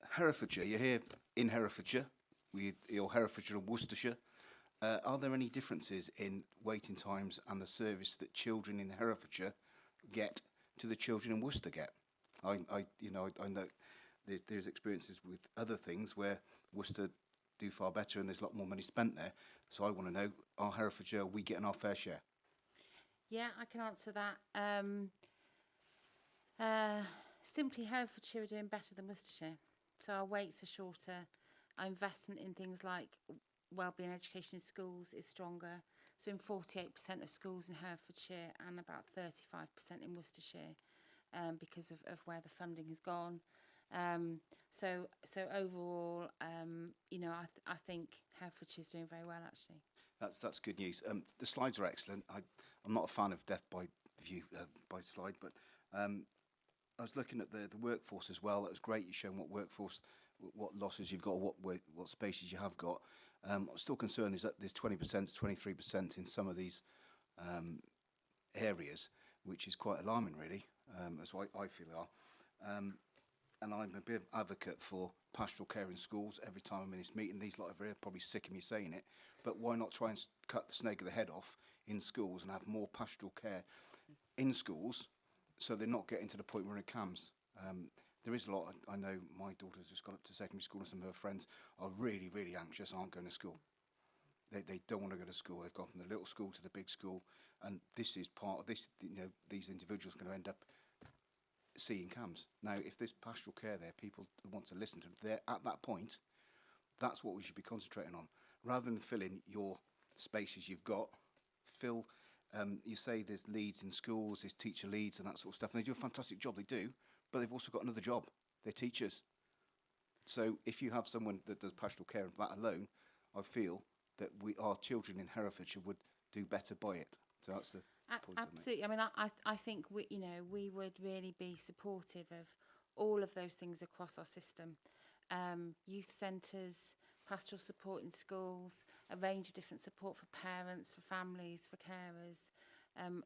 Herefordshire, you're here in Herefordshire, you're Herefordshire and Worcestershire. Are there any differences in waiting times and the service that children in Herefordshire get to the children in Worcester get? I know there's experiences with other things where Worcester do far better and there's a lot more money spent there. So I want to know, are Herefordshire, we getting our fair share? Yeah, I can answer that. Simply Herefordshire are doing better than Worcestershire. So our waits are shorter. Our investment in things like wellbeing education in schools is stronger. So in 48% of schools in Herefordshire and about 35% in Worcestershire, because of where the funding has gone. So overall, I think Herefordshire is doing very well actually. That's good news. The slides are excellent. I'm not a fan of death by view by slide, but I was looking at the workforce as well. It was great. You're showing what losses you've got, what spaces you have got. I'm still concerned is that there's 20%, 23% in some of these areas, which is quite alarming, really, as I feel they are. And I'm a big advocate for pastoral care in schools. Every time I'm in this meeting, these lot over here are probably sick of me saying it, but why not try and cut the snake of the head off in schools and have more pastoral care in schools so they're not getting to the point where it comes. There is a lot. I know my daughter's just gone up to secondary school and some of her friends are really, really anxious, aren't going to school. They don't want to go to school. They've gone from the little school to the big school, and this is part of this. These individuals are going to end up seeing CAMS. Now, if there's pastoral care there, people want to listen to them. They're at that point, that's what we should be concentrating on. Rather than fill in your spaces you've got, you say there's leads in schools, there's teacher leads and that sort of stuff, and they do a fantastic job, they do, but they've also got another job. They're teachers. So if you have someone that does pastoral care of that alone, I feel that our children in Herefordshire would do better by it. So that's the point. Absolutely. I mean, I think we would really be supportive of all of those things across our system. Youth centres, pastoral support in schools, a range of different support for parents, for families, for carers.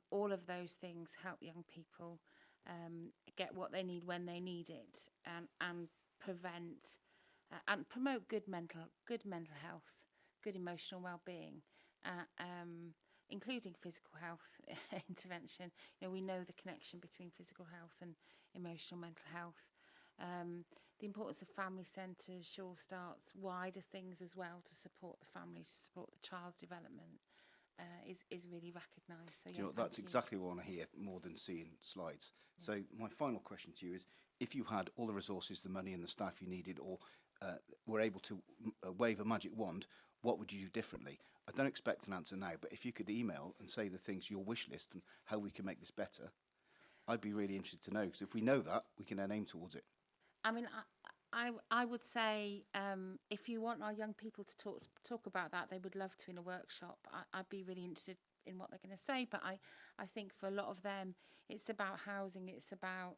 All of those things help young people get what they need when they need it, and prevent and promote good mental health, good emotional well-being, including physical health intervention. We know the connection between physical health and emotional mental health. The importance of family centres, Sure Starts, wider things as well to support the family, to support the child's development, is really recognised. So, yeah, that's exactly what I want to hear more than seeing slides. Yeah. So my final question to you is, if you had all the resources, the money and the staff you needed, or were able to wave a magic wand, what would you do differently? I don't expect an answer now, but if you could email and say the things, your wish list and how we can make this better, I'd be really interested to know, because if we know that, we can then aim towards it. I mean, I would say if you want our young people to talk about that, they would love to in a workshop. I'd be really interested in what they're going to say, but I think for a lot of them, it's about housing, it's about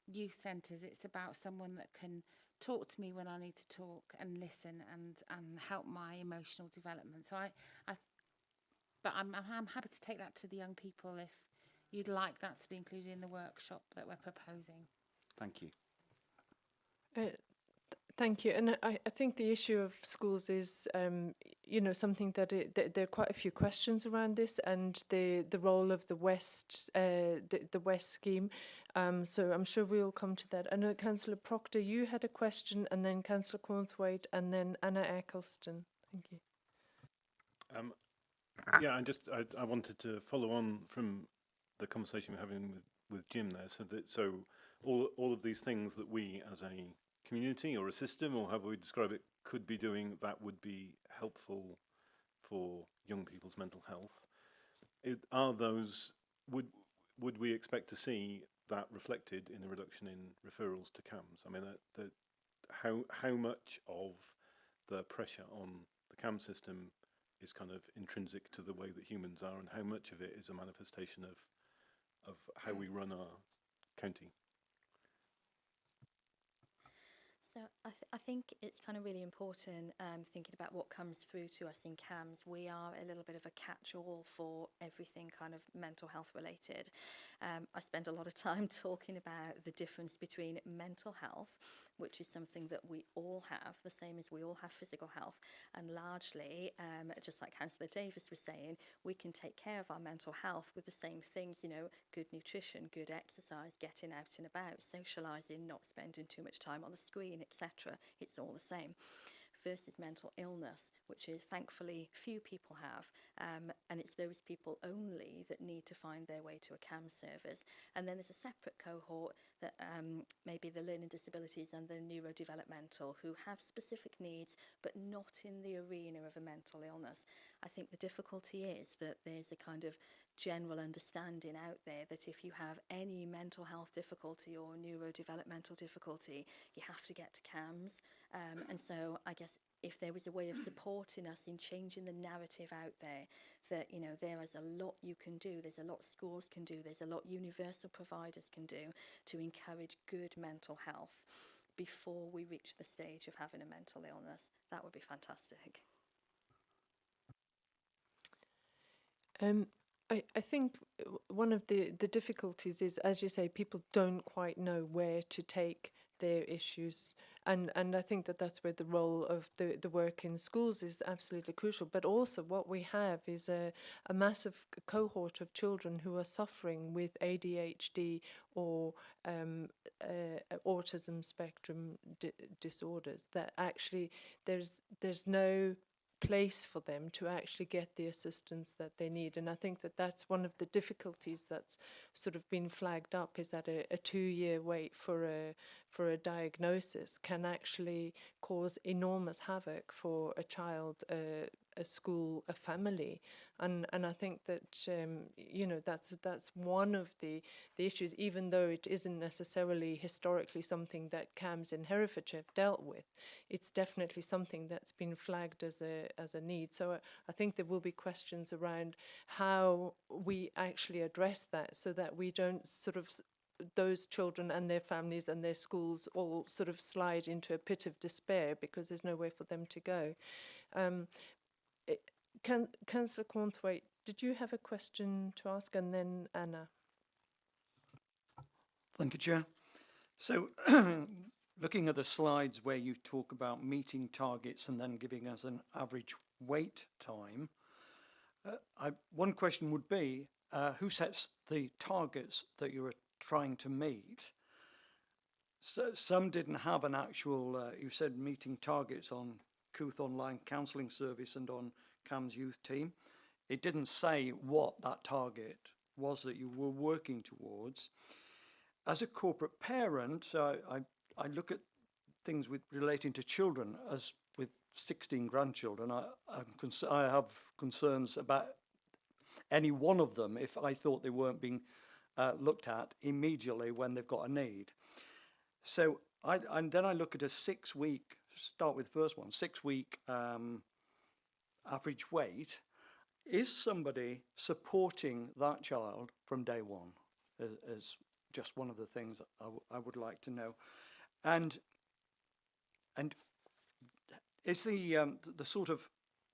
youth centres, it's about someone that can talk to me when I need to talk and listen and help my emotional development. So but I'm happy to take that to the young people you'd like that to be included in the workshop that we're proposing. Thank you. Thank you. And I think the issue of schools is, something that there are quite a few questions around this, and the role of the West, the West scheme. So I'm sure we'll come to that. I know Councillor Proctor, you had a question, and then Councillor Cornthwaite, and then Anna Eccleston. Thank you. Yeah, I wanted to follow on from the conversation we're having with Jim there. So all of these things that we as a community or a system, or however we describe it, could be doing that would be helpful for young people's mental health. Would we expect to see that reflected in a reduction in referrals to CAMS? I mean, how much of the pressure on the CAMS system is kind of intrinsic to the way that humans are, and how much of it is a manifestation of how we run our county? So I think it's kind of really important thinking about what comes through to us in CAMS. We are a little bit of a catch-all for everything kind of mental health related. I spend a lot of time talking about the difference between mental health, which is something that we all have, the same as we all have physical health. And largely, just like Councillor Davis was saying, we can take care of our mental health with the same things, good nutrition, good exercise, getting out and about, socialising, not spending too much time on the screen, etc. It's all the same. Versus mental illness, which is thankfully few people have, and it's those people only that need to find their way to a CAMS service. And then there's a separate cohort that maybe the learning disabilities and the neurodevelopmental, who have specific needs but not in the arena of a mental illness. I think the difficulty is that there's a kind of general understanding out there that if you have any mental health difficulty or neurodevelopmental difficulty, you have to get to CAMS. And so I guess if there was a way of supporting us in changing the narrative out there, that, there is a lot you can do, there's a lot schools can do, there's a lot universal providers can do to encourage good mental health before we reach the stage of having a mental illness, that would be fantastic. I think one of the difficulties is, as you say, people don't quite know where to take their issues, and I think that's where the role of the work in schools is absolutely crucial. But also what we have is a massive cohort of children who are suffering with ADHD or autism spectrum disorders, that actually there's no place for them to actually get the assistance that they need. And I think that's one of the difficulties that's sort of been flagged up, is that a 2-year wait for a diagnosis can actually cause enormous havoc for a child, a school, a family. And I think that that's one of the issues, even though it isn't necessarily historically something that CAMS in Herefordshire have dealt with. It's definitely something that's been flagged as a need. So I think there will be questions around how we actually address that, so that we don't sort of, those children and their families and their schools all sort of slide into a pit of despair because there's nowhere for them to go. Councillor Cornthwaite, did you have a question to ask? And then Anna. Thank you, Chair. So looking at the slides where you talk about meeting targets and then giving us an average wait time, one question would be, who sets the targets that you're trying to meet? So some didn't have an actual, you said meeting targets on Couth Online Counselling Service and on CAMS Youth Team. It didn't say what that target was that you were working towards. As a corporate parent, I look at things relating to children, as with 16 grandchildren. I have concerns about any one of them if I thought they weren't being looked at immediately when they've got a need. So and then I look at a 6-week, start with the first one, 6-week average wait. Is somebody supporting that child from day one? As just one of the things I would like to know. And is the sort of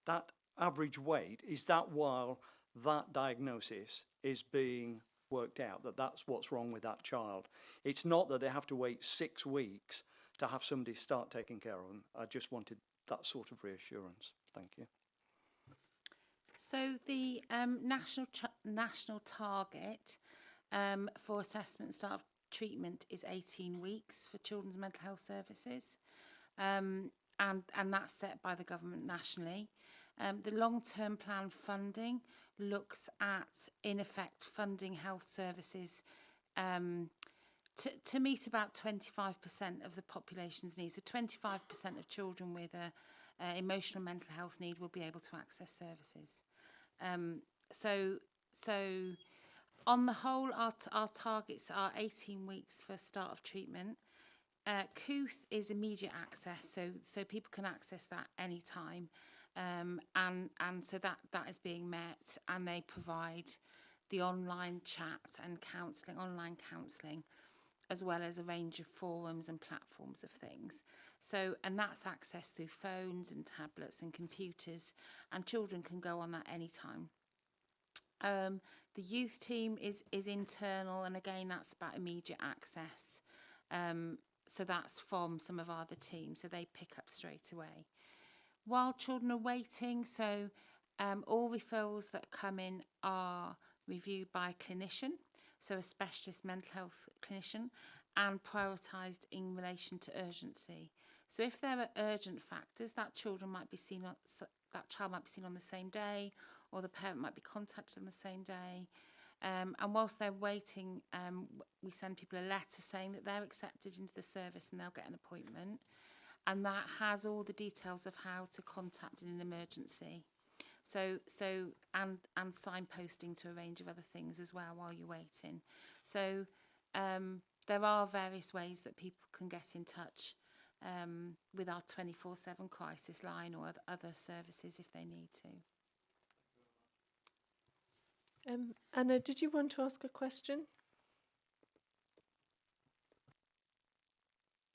that average wait, is that while that diagnosis is being worked out that that's what's wrong with that child. It's not that they have to wait 6 weeks to have somebody start taking care of them. I just wanted that sort of reassurance. Thank you. So the national target for assessment and start of treatment is 18 weeks for children's mental health services, and that's set by the government nationally. The long-term plan funding looks at, in effect, funding health services to meet about 25% of the population's needs. So 25% of children with a emotional mental health need will be able to access services. So on the whole, our targets are 18 weeks for start of treatment. COOTH is immediate access, so people can access that anytime, and so that is being met, and they provide the online chat and online counselling, as well as a range of forums and platforms of things. So, and that's accessed through phones and tablets and computers, and children can go on that anytime. The youth team is internal, and again, that's about immediate access. So that's from some of our other teams, so they pick up straight away. While children are waiting, so all referrals that come in are reviewed by a clinician, so a specialist mental health clinician, and prioritised in relation to urgency. So if there are urgent factors, that child might be seen on the same day, or the parent might be contacted on the same day. And whilst they're waiting, we send people a letter saying that they're accepted into the service and they'll get an appointment. And that has all the details of how to contact in an emergency. So and signposting to a range of other things as well while you're waiting. So there are various ways that people can get in touch with our 24/7 crisis line or other services if they need to. Anna, did you want to ask a question?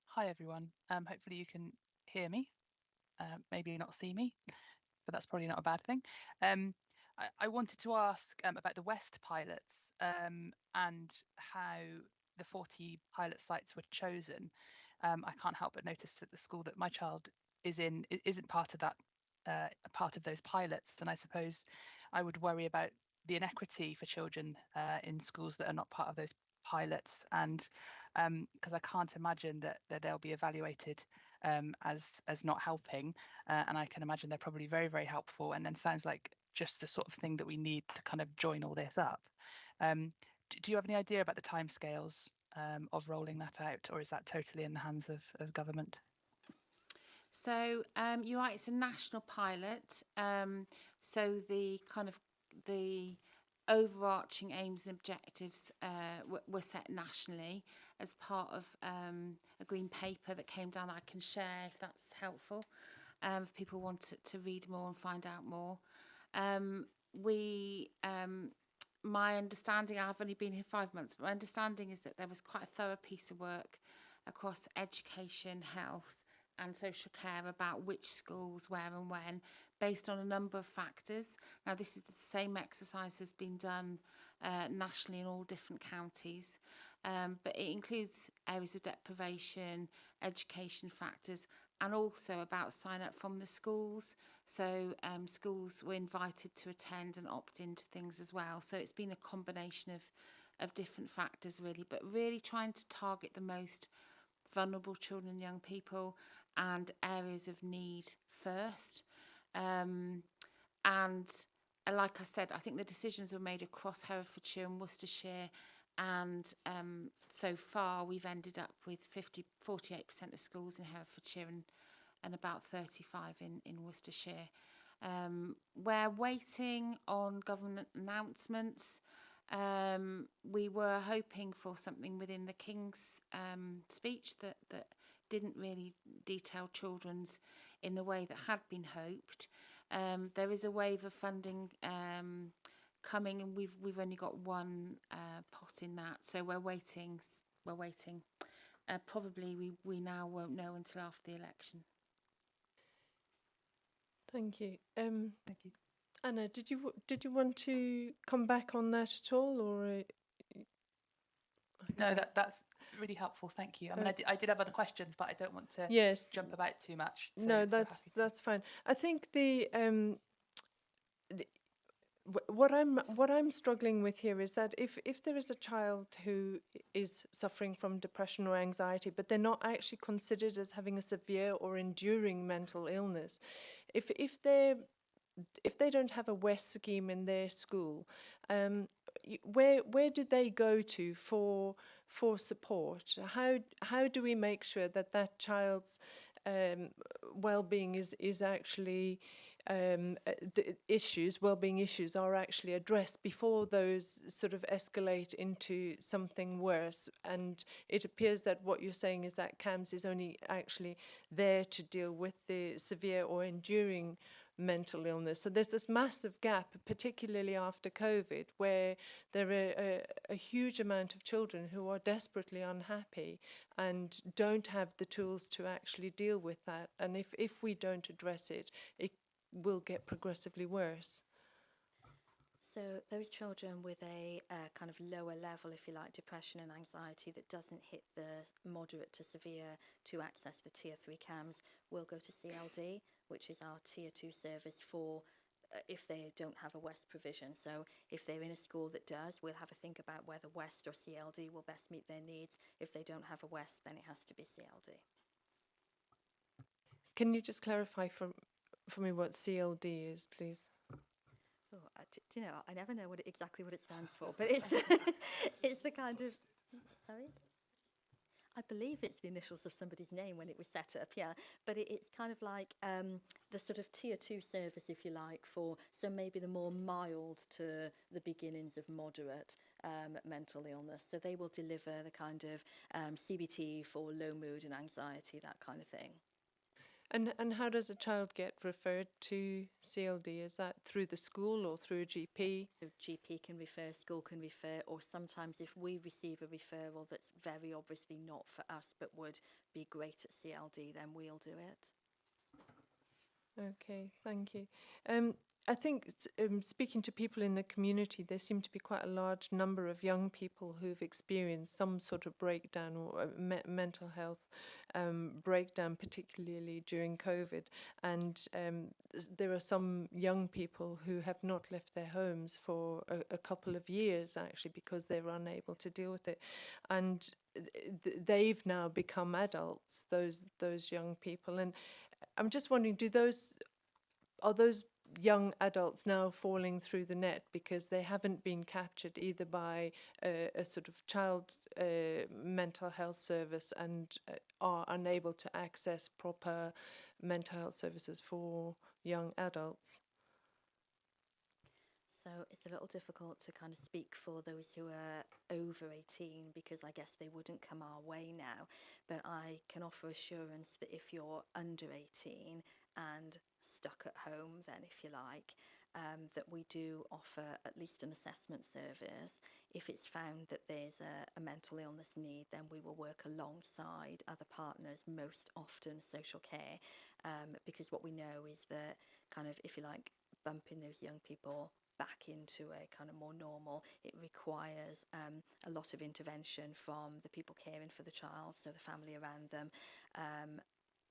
Hi everyone. Hopefully you can hear me. Maybe not see me, but that's probably not a bad thing. I wanted to ask about the West pilots and how the 40 pilot sites were chosen. I can't help but notice that the school that my child is in isn't part of that, part of those pilots, and I suppose I would worry about the inequity for children in schools that are not part of those pilots, and because I can't imagine that they'll be evaluated as not helping, and I can imagine they're probably very, very helpful, and then sounds like just the sort of thing that we need to kind of join all this up. Do you have any idea about the timescales of rolling that out, or is that totally in the hands of government? So you're right, it's a national pilot. So the overarching aims and objectives were set nationally as part of a green paper that came down that I can share if that's helpful, if people want to read more and find out more. My understanding, I've only been here 5 months, but my understanding is that there was quite a thorough piece of work across education, health and social care about which schools, where and when, based on a number of factors. Now, this is the same exercise has been done nationally in all different counties, but it includes areas of deprivation, education factors, and also about sign up from the schools. So schools were invited to attend and opt into things as well. So it's been a combination of different factors really, but really trying to target the most vulnerable children and young people and areas of need first. And like I said, I think the decisions were made across Herefordshire and Worcestershire, and so far we've ended up with 48% of schools in Herefordshire and about 35 in Worcestershire. We're waiting on government announcements. We were hoping for something within the King's speech that didn't really detail children's in the way that had been hoped. There is a wave of funding coming, and we've only got one pot in that, so we're waiting. Probably we now won't know until after the election. Thank you. Thank you. Anna, did you want to come back on that at all, or No, that's really helpful. Thank you. I mean, I did have other questions, but I don't want to Yes. jump about too much. So, No, so happy to. that's fine. I think what I'm struggling with here is that if there is a child who is suffering from depression or anxiety, but they're not actually considered as having a severe or enduring mental illness, if they don't have a WEST scheme in their school, where do they go to for support? How do we make sure that that child's well-being is actually well-being issues are actually addressed before those sort of escalate into something worse? And it appears that what you're saying is that CAMS is only actually there to deal with the severe or enduring mental illness. So there's this massive gap, particularly after COVID, where there are a huge amount of children who are desperately unhappy and don't have the tools to actually deal with that. And if we don't address it, it will get progressively worse. So those children with a kind of lower level, if you like, depression and anxiety that doesn't hit the moderate to severe to access the Tier 3 CAMS will go to CLD, which is our Tier 2 service for if they don't have a WEST provision. So if they're in a school that does, we'll have a think about whether WEST or CLD will best meet their needs. If they don't have a WEST, then it has to be CLD. Can you just clarify for me what CLD is, please? Oh, do you know, I never know exactly what it stands for, but it's it's the kind of, sorry? I believe it's the initials of somebody's name when it was set up, yeah. But it's kind of like the sort of Tier 2 service, if you like, for so maybe the more mild to the beginnings of moderate mental illness. So they will deliver the kind of CBT for low mood and anxiety, that kind of thing. And how does a child get referred to CLD? Is that through the school or through a GP? So GP can refer, school can refer, or sometimes if we receive a referral that's very obviously not for us but would be great at CLD, then we'll do it. Okay, thank you. I think speaking to people in the community, there seem to be quite a large number of young people who've experienced some sort of breakdown or mental health breakdown, particularly during COVID. And there are some young people who have not left their homes for a couple of years, actually, because they were unable to deal with it. And they've now become adults, those young people. And I'm just wondering, are those young adults now falling through the net because they haven't been captured either by a sort of child mental health service and are unable to access proper mental health services for young adults? So it's a little difficult to kind of speak for those who are over 18 because I guess they wouldn't come our way now. But I can offer assurance that if you're under 18 and stuck at home, then if you like, that we do offer at least an assessment service. If it's found that there's a mental illness need, then we will work alongside other partners, most often social care, because what we know is that kind of, if you like, bumping those young people back into a kind of more normal, it requires a lot of intervention from the people caring for the child, so the family around them.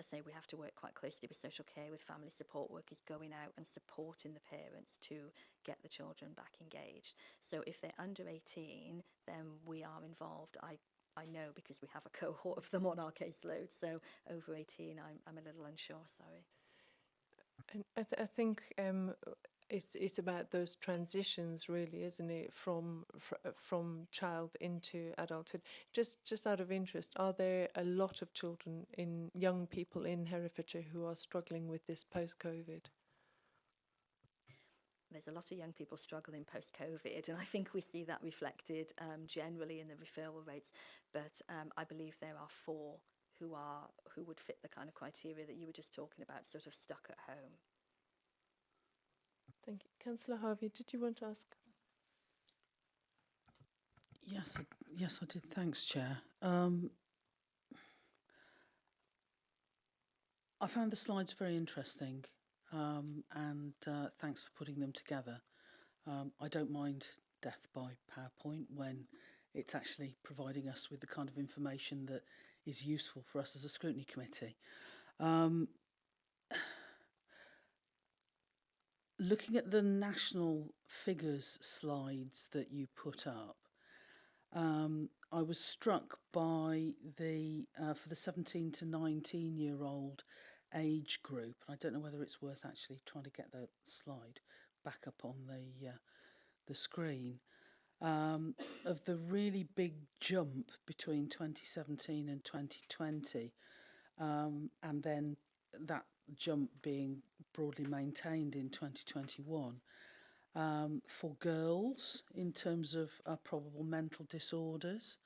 I say we have to work quite closely with social care, with family support workers going out and supporting the parents to get the children back engaged. So if they're under 18, then we are involved. I know because we have a cohort of them on our caseload. So over 18, I'm a little unsure, sorry. And I think it's about those transitions, really, isn't it, from child into adulthood? Just out of interest, are there a lot of young people in Herefordshire who are struggling with this post-COVID? There's a lot of young people struggling post-COVID, and I think we see that reflected generally in the referral rates. But I believe there are 4 who would fit the kind of criteria that you were just talking about, sort of stuck at home. Thank you. Councillor Harvey, did you want to ask? Yes, I did. Thanks, Chair. I found the slides very interesting, and thanks for putting them together. I don't mind death by PowerPoint when it's actually providing us with the kind of information that is useful for us as a scrutiny committee. Looking at the national figures slides that you put up, I was struck by the for the 17 to 19-year-old age group. I don't know whether it's worth actually trying to get the slide back up on the screen. Of the really big jump between 2017 and 2020, and then that jump being broadly maintained in 2021 for girls in terms of probable mental disorders.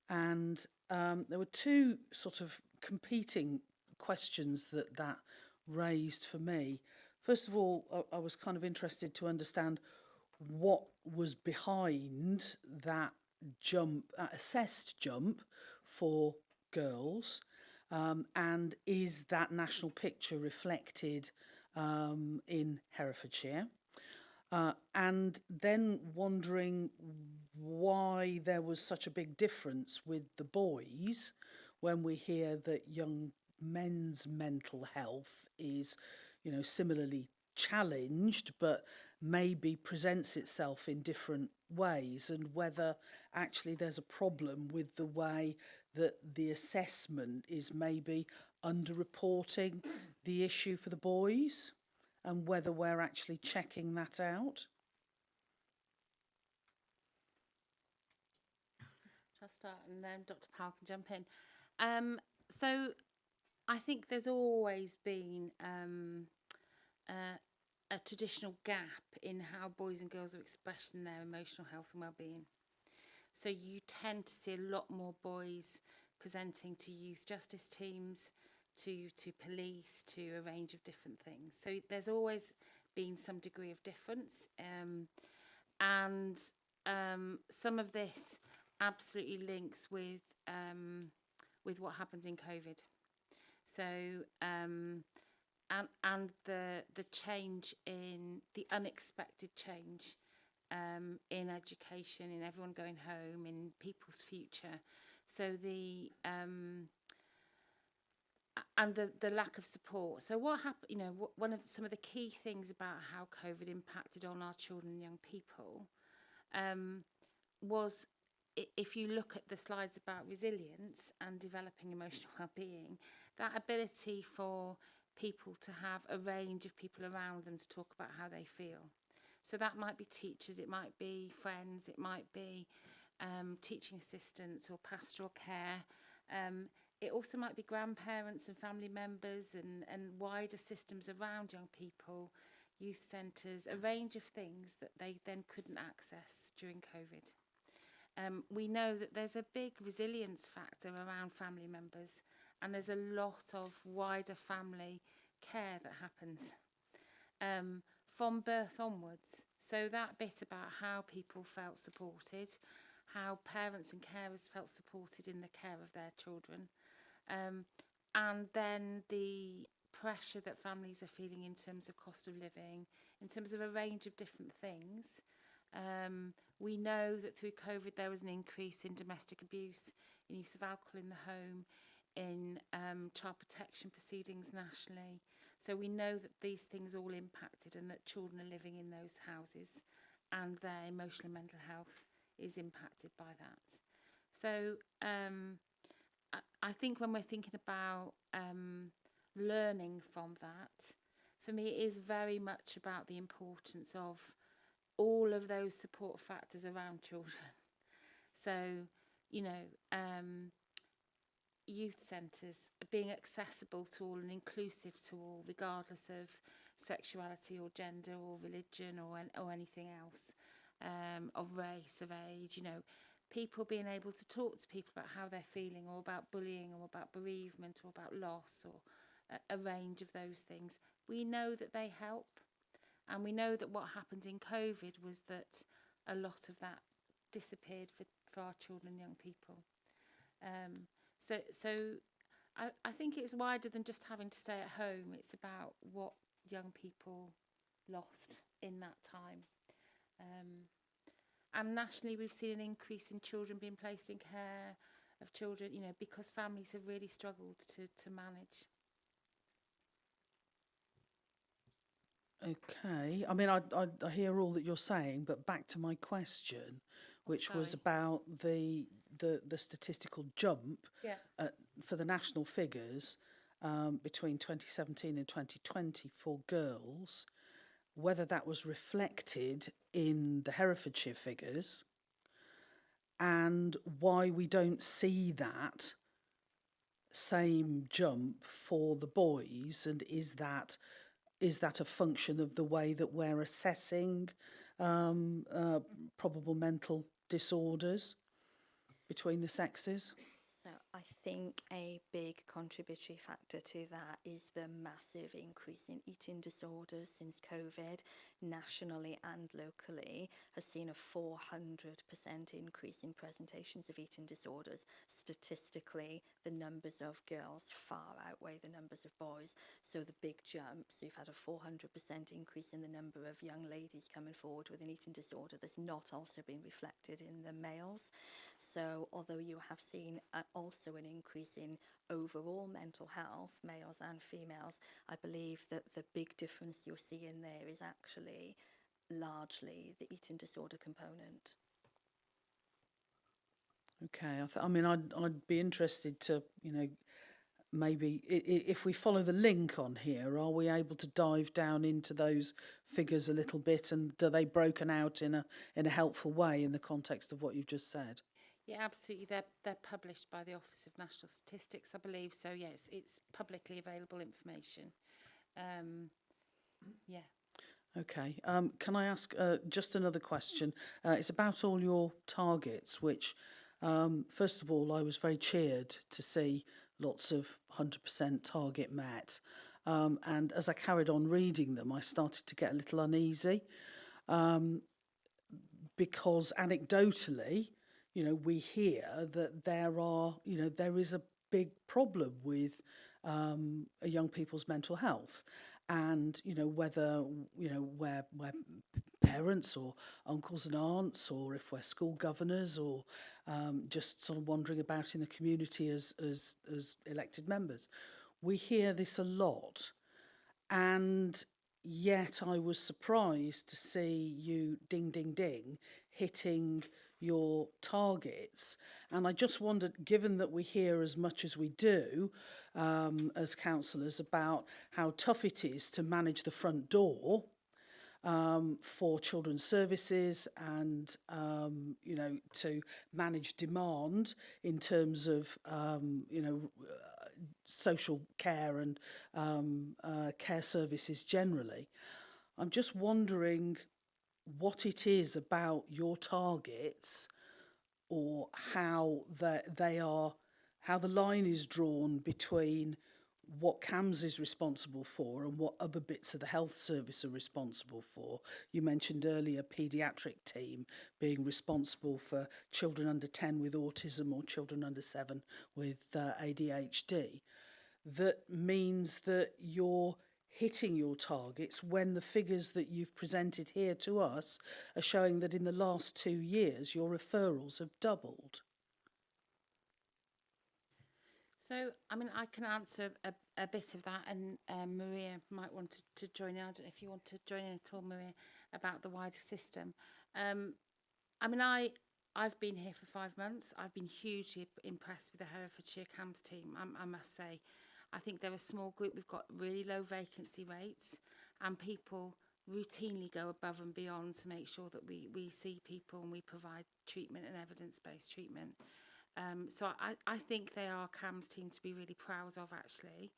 And there were two sort of competing questions that raised for me. First of all, I was kind of interested to understand what was behind that jump, assessed jump for girls, and is that national picture reflected in Herefordshire? And then wondering why there was such a big difference with the boys when we hear that young men's mental health is, you know, similarly challenged, but maybe presents itself in different ways, and whether actually there's a problem with the way that the assessment is maybe underreporting the issue for the boys, and whether we're actually checking that out. I'll start and then Dr. Powell can jump in. So I think there's always been a traditional gap in how boys and girls are expressing their emotional health and well-being. So you tend to see a lot more boys presenting to youth justice teams, to police, to a range of different things. So there's always been some degree of difference, and some of this absolutely links with what happens in COVID. So and the change in the unexpected change in education, in everyone going home, in people's future. So and the lack of support. So what happened, you know, one of some of the key things about how COVID impacted on our children and young people was, if you look at the slides about resilience and developing emotional well-being, that ability for people to have a range of people around them to talk about how they feel. So that might be teachers, it might be friends, it might be teaching assistants or pastoral care. It also might be grandparents and family members and wider systems around young people, youth centres, a range of things that they then couldn't access during COVID. We know that there's a big resilience factor around family members, and there's a lot of wider family care that happens from birth onwards. So that bit about how people felt supported, how parents and carers felt supported in the care of their children, and then the pressure that families are feeling in terms of cost of living, in terms of a range of different things. We know that through COVID there was an increase in domestic abuse, in use of alcohol in the home, in child protection proceedings nationally. So we know that these things all impacted, and that children are living in those houses and their emotional and mental health is impacted by that. So I think when we're thinking about learning from that, for me it is very much about the importance of all of those support factors around children. So, you know, youth centres being accessible to all and inclusive to all, regardless of sexuality or gender or religion or anything else, of race, of age, you know, people being able to talk to people about how they're feeling, or about bullying, or about bereavement, or about loss, or a range of those things. We know that they help. And we know that what happened in COVID was that a lot of that disappeared for our children and young people. So I think it's wider than just having to stay at home. It's about what young people lost in that time. And nationally, we've seen an increase in children being placed in care of children, you know, because families have really struggled to manage. Okay. I mean, I hear all that you're saying, but back to my question, which was sorry. about the statistical jump Yeah. for the national figures between 2017 and 2020 for girls, whether that was reflected in the Herefordshire figures, and why we don't see that same jump for the boys, and is that a function of the way that we're assessing probable mental disorders between the sexes? So I think a big contributory factor to that is the massive increase in eating disorders since COVID, nationally and locally, has seen a 400% increase in presentations of eating disorders. Statistically, the numbers of girls far outweigh the numbers of boys. So the big jumps, you've had a 400% increase in the number of young ladies coming forward with an eating disorder that's not also been reflected in the males. So although you have seen also an increase in overall mental health, males and females, I believe that the big difference you're seeing there is actually largely the eating disorder component. Okay, I mean, I'd be interested to, you know, maybe if we follow the link on here, are we able to dive down into those figures a little bit, and are they broken out in a helpful way in the context of what you've just said? Yeah, absolutely. They're published by the Office of National Statistics, I believe. So yes, it's publicly available information. Yeah. Okay. Can I ask just another question? It's about all your targets, which, first of all, I was very cheered to see lots of 100% target met. And as I carried on reading them, I started to get a little uneasy because anecdotally, you know, we hear that there is a big problem with young people's mental health, and you know whether where parents or uncles and aunts, or if we're school governors, or just sort of wandering about in the community as elected members, we hear this a lot, and yet I was surprised to see you ding ding ding hitting your targets. And I just wondered, given that we hear as much as we do as councillors about how tough it is to manage the front door for children's services, and to manage demand in terms of social care and care services generally. I'm just wondering what it is about your targets, or how how the line is drawn between what CAMS is responsible for and what other bits of the health service are responsible for. You mentioned earlier paediatric team being responsible for children under 10 with autism, or children under 7 with ADHD. That means that you're hitting your targets when the figures that you've presented here to us are showing that in the last 2 years your referrals have doubled. So, I mean, I can answer a bit of that, and Maria might want to join in. I don't know if you want to join in at all, Maria, about the wider system. I mean, I've been here for 5 months. I've been hugely impressed with the Herefordshire CAMS team, I must say. I think they're a small group. We've got really low vacancy rates, and people routinely go above and beyond to make sure that we see people and we provide treatment and evidence-based treatment. So I think they are CAMS team to be really proud of, actually.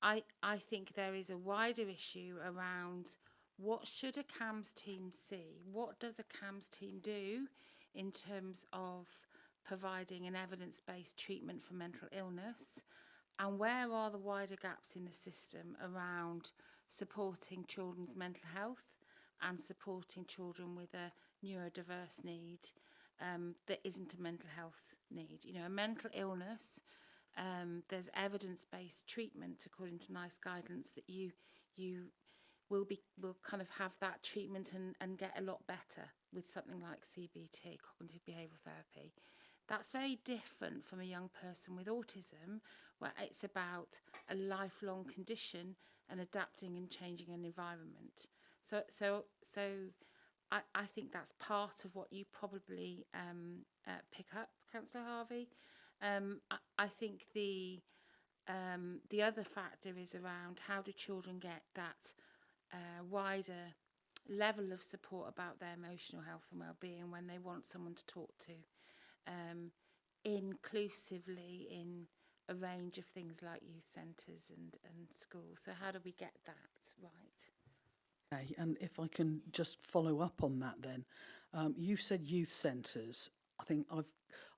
I think there is a wider issue around what should a CAMS team see? What does a CAMS team do in terms of providing an evidence-based treatment for mental illness? And where are the wider gaps in the system around supporting children's mental health and supporting children with a neurodiverse need that isn't a mental health need? You know, a mental illness, there's evidence-based treatment according to NICE guidance that you will kind of have that treatment and get a lot better with something like CBT, cognitive behavioural therapy. That's very different from a young person with autism, where it's about a lifelong condition and adapting and changing an environment. So I think that's part of what you probably pick up, Councillor Harvey. I think the other factor is around how do children get that wider level of support about their emotional health and well-being when they want someone to talk to, inclusively in a range of things like youth centres and schools. So how do we get that right? Okay, and if I can just follow up on that then, you've said youth centres. I think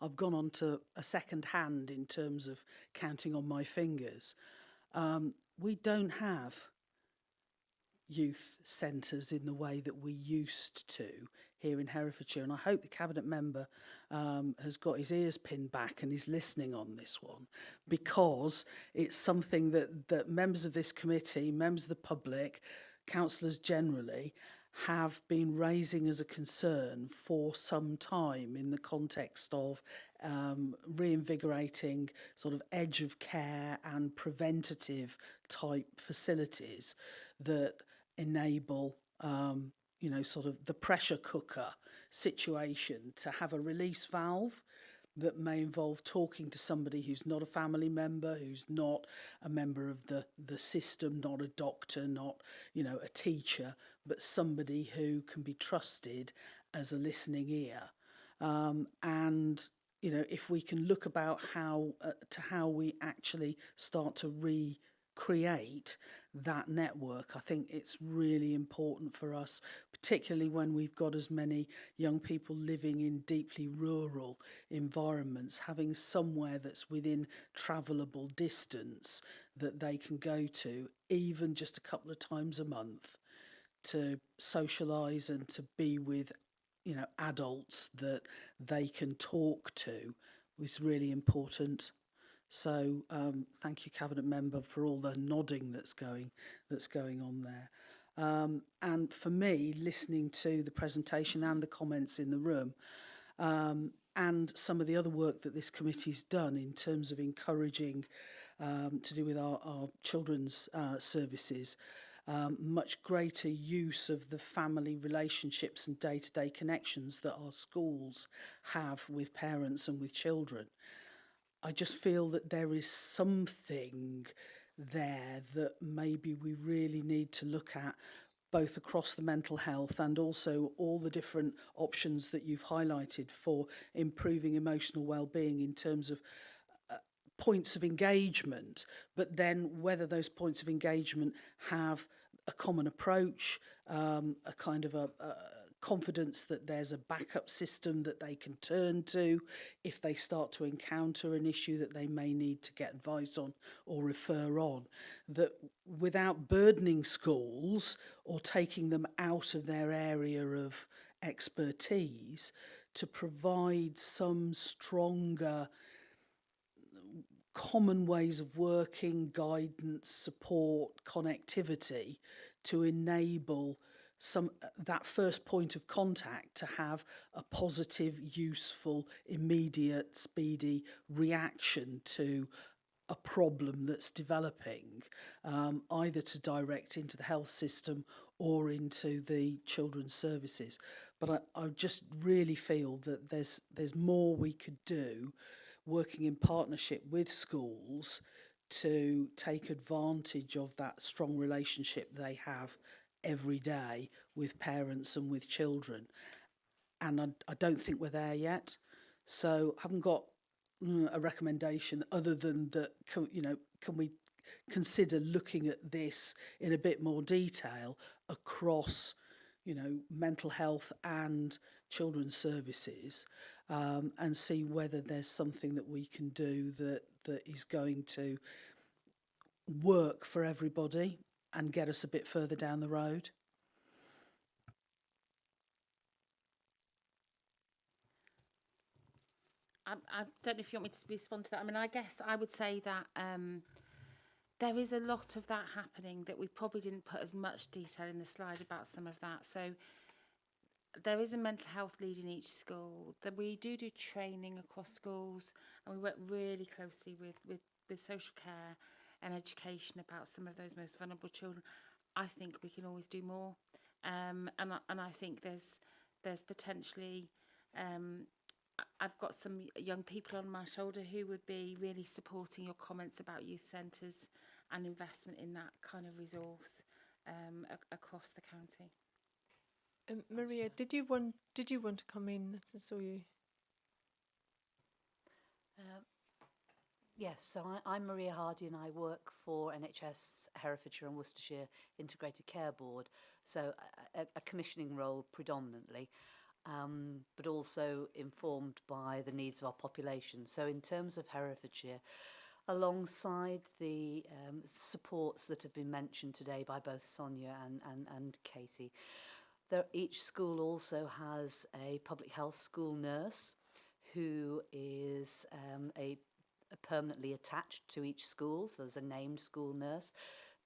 I've gone on to a second hand in terms of counting on my fingers. We don't have youth centres in the way that we used to here in Herefordshire, and I hope the Cabinet Member has got his ears pinned back and is listening on this one, because it's something that members of this committee, members of the public, councillors generally, have been raising as a concern for some time in the context of reinvigorating sort of edge of care and preventative type facilities that enable sort of the pressure cooker situation to have a release valve that may involve talking to somebody who's not a family member, who's not a member of the system, not a doctor, not, a teacher, but somebody who can be trusted as a listening ear. And, if we can look about how we actually start to recreate that network, I think it's really important for us, particularly when we've got as many young people living in deeply rural environments, having somewhere that's within travelable distance that they can go to, even just a couple of times a month, to socialise and to be with, adults that they can talk to, is really important. So thank you, Cabinet Member, for all the nodding that's going on there. And for me, listening to the presentation and the comments in the room, and some of the other work that this committee's done in terms of encouraging to do with our children's services, much greater use of the family relationships and day-to-day connections that our schools have with parents and with children. I just feel that there is something there that maybe we really need to look at, both across the mental health and also all the different options that you've highlighted for improving emotional well-being in terms of points of engagement, but then whether those points of engagement have a common approach, a kind of a confidence that there's a backup system that they can turn to if they start to encounter an issue that they may need to get advice on or refer on, that without burdening schools or taking them out of their area of expertise, to provide some stronger common ways of working, guidance, support, connectivity to enable that first point of contact to have a positive, useful, immediate, speedy reaction to a problem that's developing, either to direct into the health system or into the children's services. But I just really feel that there's more we could do working in partnership with schools to take advantage of that strong relationship they have every day with parents and with children. And I don't think we're there yet. So I haven't got a recommendation other than that, can we consider looking at this in a bit more detail across, mental health and children's services, and see whether there's something that we can do that is going to work for everybody and get us a bit further down the road. I don't know if you want me to respond to that. I mean, I guess I would say that there is a lot of that happening that we probably didn't put as much detail in the slide about some of that. So there is a mental health lead in each school. That we do training across schools, and we work really closely with social care and education about some of those most vulnerable children. I think we can always do more, and I think there's potentially. I've got some young people on my shoulder who would be really supporting your comments about youth centres and investment in that kind of resource across the county. Maria, did you want to come in? I saw you. Yes, so I'm Maria Hardy and I work for NHS Herefordshire and Worcestershire Integrated Care Board, so a commissioning role predominantly, but also informed by the needs of our population. So in terms of Herefordshire, alongside the supports that have been mentioned today by both Sonia and Katie, each school also has a public health school nurse who is permanently attached to each school, so there's a named school nurse.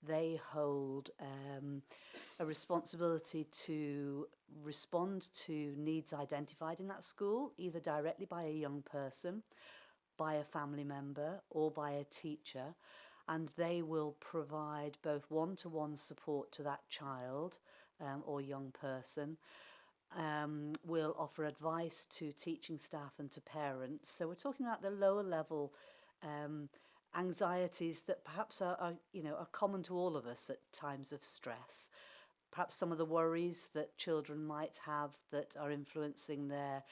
They hold a responsibility to respond to needs identified in that school, either directly by a young person, by a family member, or by a teacher, and they will provide both one-to-one support to that child or young person, will offer advice to teaching staff and to parents. So we're talking about the lower level anxieties that perhaps are common to all of us at times of stress. Perhaps some of the worries that children might have that are influencing their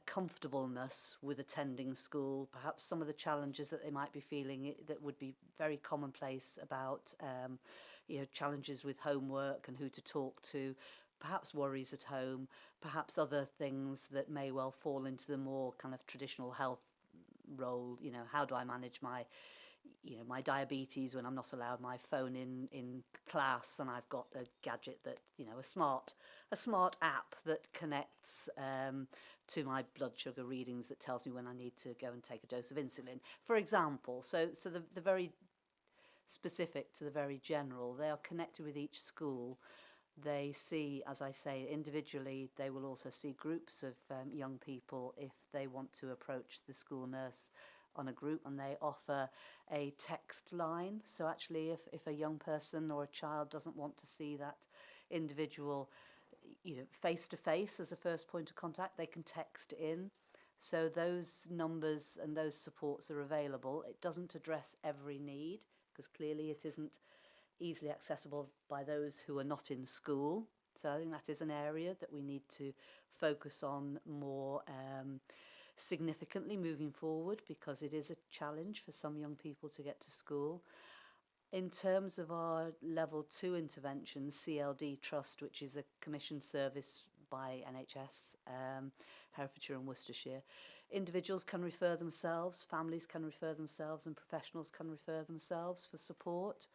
comfortableness with attending school, perhaps some of the challenges that they might be feeling that would be very commonplace about challenges with homework and who to talk to, perhaps worries at home, perhaps other things that may well fall into the more kind of traditional health role. How do I manage my diabetes when I'm not allowed my phone in class, and I've got a gadget that, a smart app that connects to my blood sugar readings that tells me when I need to go and take a dose of insulin, for example. So the very specific to the very general, they are connected with each school. They see, as I say, individually. They will also see groups of young people if they want to approach the school nurse on a group, and they offer a text line. So actually, if a young person or a child doesn't want to see that individual, face to face as a first point of contact, they can text in. So those numbers and those supports are available. It doesn't address every need, because clearly it isn't easily accessible by those who are not in school. So I think that is an area that we need to focus on more significantly moving forward, because it is a challenge for some young people to get to school. In terms of our level 2 intervention, CLD Trust, which is a commissioned service by NHS, Herefordshire and Worcestershire, individuals can refer themselves, families can refer themselves, and professionals can refer themselves for support.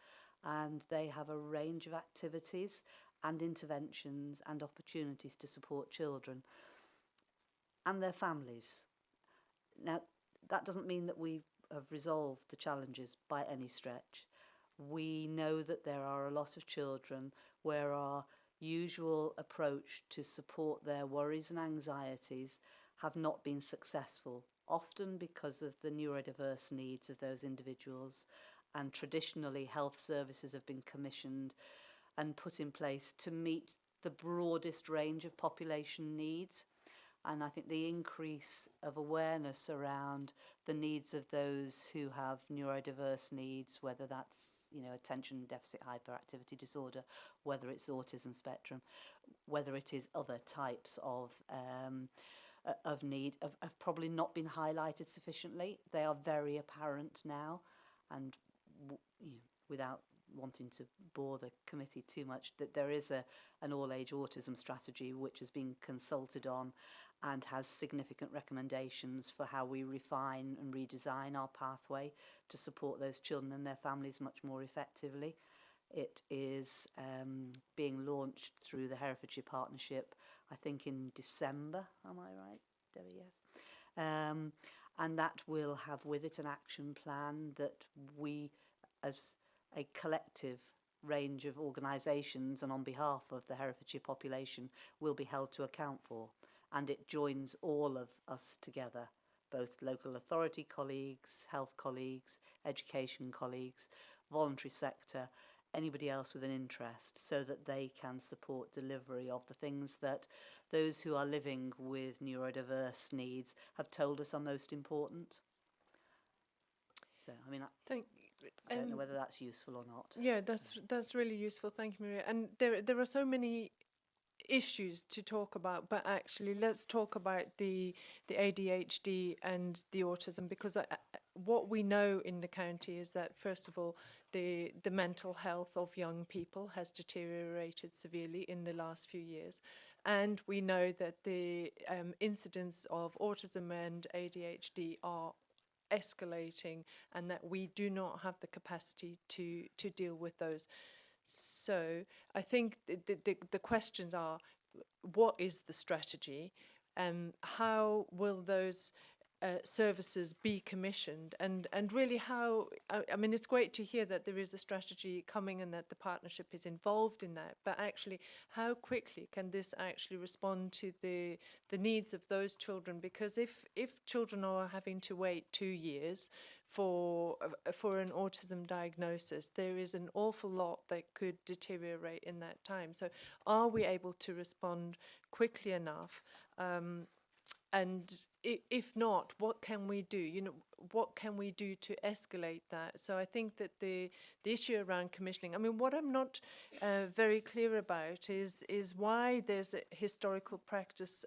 And they have a range of activities and interventions and opportunities to support children and their families. Now, that doesn't mean that we have resolved the challenges by any stretch. We know that there are a lot of children where our usual approach to support their worries and anxieties have not been successful, often because of the neurodiverse needs of those individuals. And traditionally, health services have been commissioned and put in place to meet the broadest range of population needs. And I think the increase of awareness around the needs of those who have neurodiverse needs, whether that's attention deficit hyperactivity disorder, whether it's autism spectrum, whether it is other types of need, have probably not been highlighted sufficiently. They are very apparent now, and without wanting to bore the committee too much, that there is an all-age autism strategy which has been consulted on and has significant recommendations for how we refine and redesign our pathway to support those children and their families much more effectively. It is being launched through the Herefordshire Partnership, I think in December, am I right, Debbie? Yes. and that will have with it an action plan that we, as a collective range of organisations and on behalf of the Herefordshire population, will be held to account for. And it joins all of us together, both local authority colleagues, health colleagues, education colleagues, voluntary sector, anybody else with an interest, so that they can support delivery of the things that those who are living with neurodiverse needs have told us are most important. So, I mean, I don't know whether that's useful or not. Yeah, that's really useful. Thank you, Maria. And there are so many issues to talk about, but actually let's talk about the ADHD and the autism, because what we know in the county is that, first of all, the mental health of young people has deteriorated severely in the last few years, and we know that the incidence of autism and ADHD are escalating, and that we do not have the capacity to deal with those. So I think the questions are, what is the strategy? How will those services be commissioned? And really how, I mean, it's great to hear that there is a strategy coming and that the partnership is involved in that, but actually how quickly can this actually respond to the needs of those children? Because if children are having to wait 2 years for an autism diagnosis, there is an awful lot that could deteriorate in that time. So are we able to respond quickly enough? And if not, what can we do? You know, what can we do to escalate that? So I think that the issue around commissioning, I mean, what I'm not very clear about is why there's a historical practice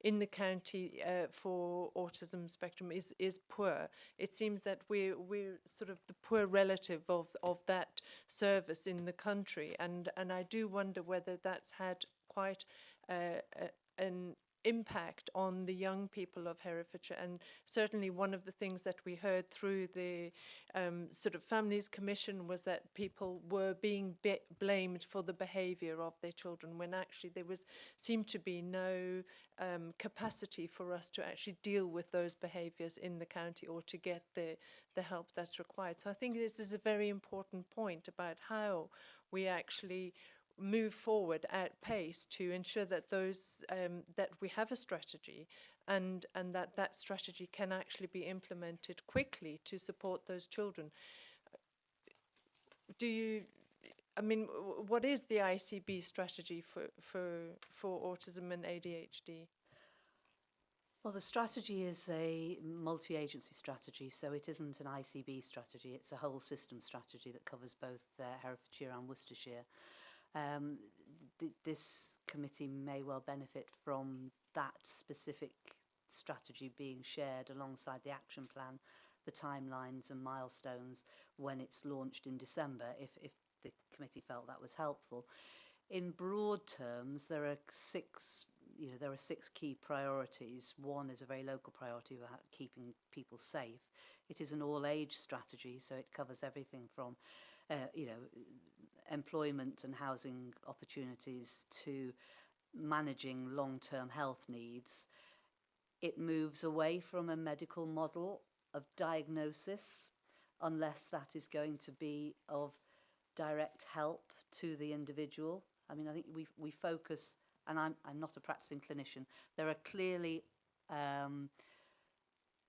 in the county for autism spectrum is poor. It seems that we're sort of the poor relative of that service in the country, and I do wonder whether that's had quite an impact on the young people of Herefordshire. And certainly one of the things that we heard through the sort of Families Commission was that people were being blamed for the behaviour of their children, when actually there seemed to be no capacity for us to actually deal with those behaviours in the county, or to get the help that's required. So I think this is a very important point about how we actually move forward at pace to ensure that those that we have a strategy, and that strategy can actually be implemented quickly to support those children. I mean, what is the ICB strategy for autism and ADHD? Well, the strategy is a multi-agency strategy, so it isn't an ICB strategy. It's a whole system strategy that covers both Herefordshire and Worcestershire. This committee may well benefit from that specific strategy being shared alongside the action plan, the timelines and milestones when it's launched in December, if the committee felt that was helpful. In broad terms, there are six key priorities. One is a very local priority about keeping people safe. It is an all-age strategy, so it covers everything from employment and housing opportunities to managing long-term health needs. It moves away from a medical model of diagnosis, unless that is going to be of direct help to the individual. I mean, I think we focus, and I'm not a practicing clinician, there are clearly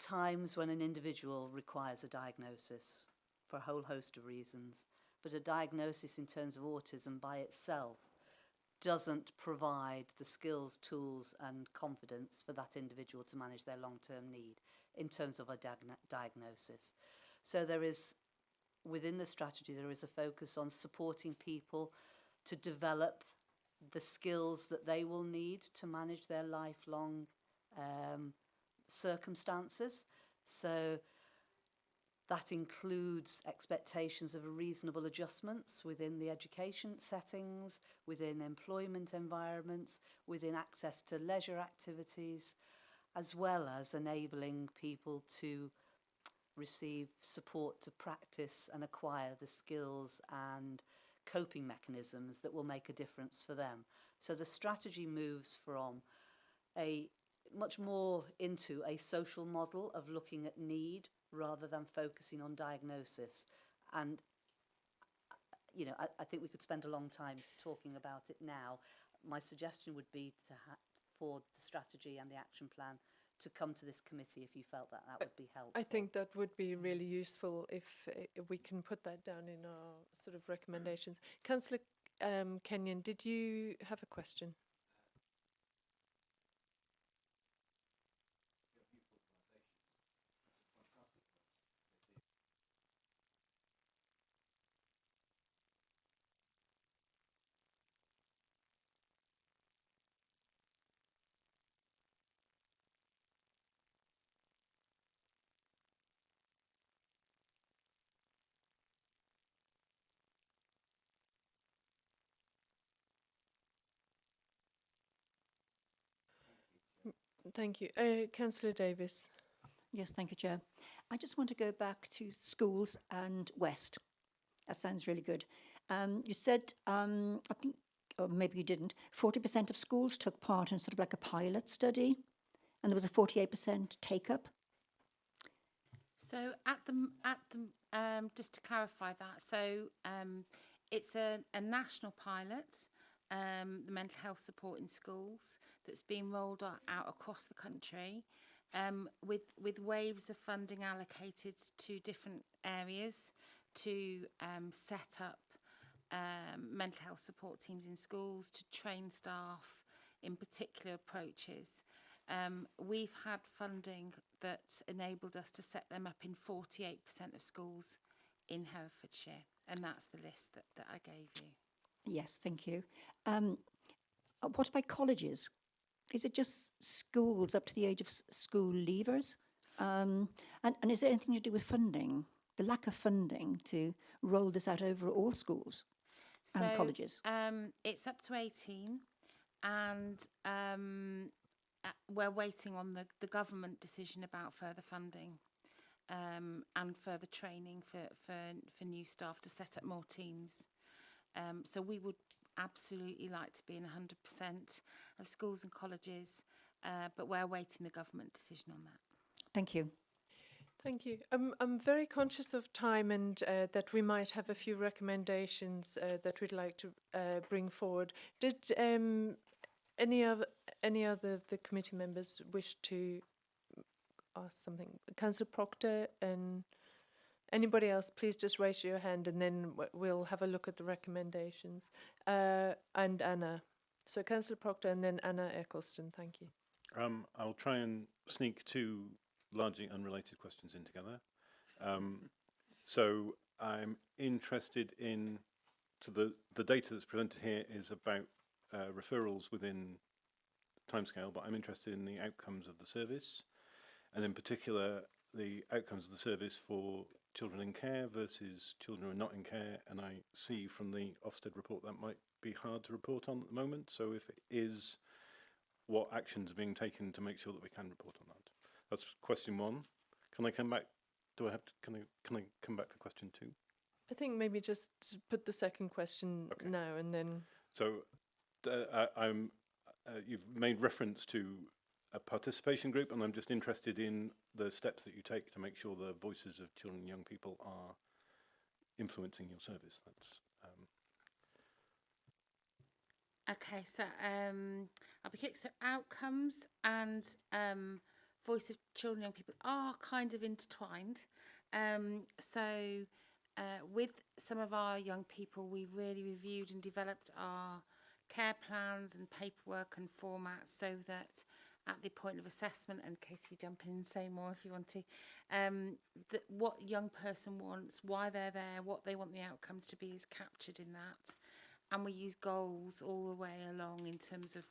times when an individual requires a diagnosis for a whole host of reasons. But a diagnosis in terms of autism by itself doesn't provide the skills, tools and confidence for that individual to manage their long-term need in terms of a diagnosis. So there is, within the strategy, there is a focus on supporting people to develop the skills that they will need to manage their lifelong circumstances. So that includes expectations of reasonable adjustments within the education settings, within employment environments, within access to leisure activities, as well as enabling people to receive support to practice and acquire the skills and coping mechanisms that will make a difference for them. So the strategy moves from a much more into a social model of looking at need rather than focusing on diagnosis. And you know, I think we could spend a long time talking about it now. My suggestion would be for the strategy and the action plan to come to this committee if you felt that that would be helpful. I think that would be really useful if we can put that down in our sort of recommendations. Councillor Kenyon, did you have a question? Thank you. Councillor Davis. Yes, thank you, Chair. I just want to go back to schools and West. That sounds really good. You said, I think, or maybe you didn't, 40% of schools took part in sort of like a pilot study, and there was a 48% take-up. So just to clarify that, so it's a national pilot, the mental health support in schools, that's being rolled out across the country, with waves of funding allocated to different areas to set up mental health support teams in schools, to train staff in particular approaches. We've had funding that's enabled us to set them up in 48% of schools in Herefordshire, and that's the list that I gave you. Yes, thank you. What about colleges? Is it just schools up to the age of school leavers? And is there anything to do with funding, the lack of funding to roll this out over all schools and colleges? It's up to 18, and we're waiting on the government decision about further funding and further training for new staff to set up more teams. So we would absolutely like to be in 100% of schools and colleges, but we're awaiting the government decision on that. Thank you. Thank you. I'm very conscious of time and that we might have a few recommendations that we'd like to bring forward. Did any other of the committee members wish to ask something? Councillor Proctor and anybody else, please just raise your hand and then we'll have a look at the recommendations. And Anna. So Councillor Proctor and then Anna Eccleston. Thank you. I'll try and sneak two largely unrelated questions in together. So I'm interested in, so the data that's presented here is about referrals within timescale, but I'm interested in the outcomes of the service, and in particular the outcomes of the service for children in care versus children who are not in care. And I see from the Ofsted report that might be hard to report on at the moment. So if it is, what actions are being taken to make sure that we can report on that? That's question one. Can I come back? Do I have to? Can I come back for question two? I think maybe just put the second question now and then. So you've made reference to a participation group, and I'm just interested in the steps that you take to make sure the voices of children and young people are influencing your service. That's Okay, so I'll be quick. So outcomes and voice of children and young people are kind of intertwined. With some of our young people, we've really reviewed and developed our care plans and paperwork and formats so that at the point of assessment, and Katie, jump in and say more if you want to, that what young person wants, why they're there, what they want the outcomes to be is captured in that. And we use goals all the way along in terms of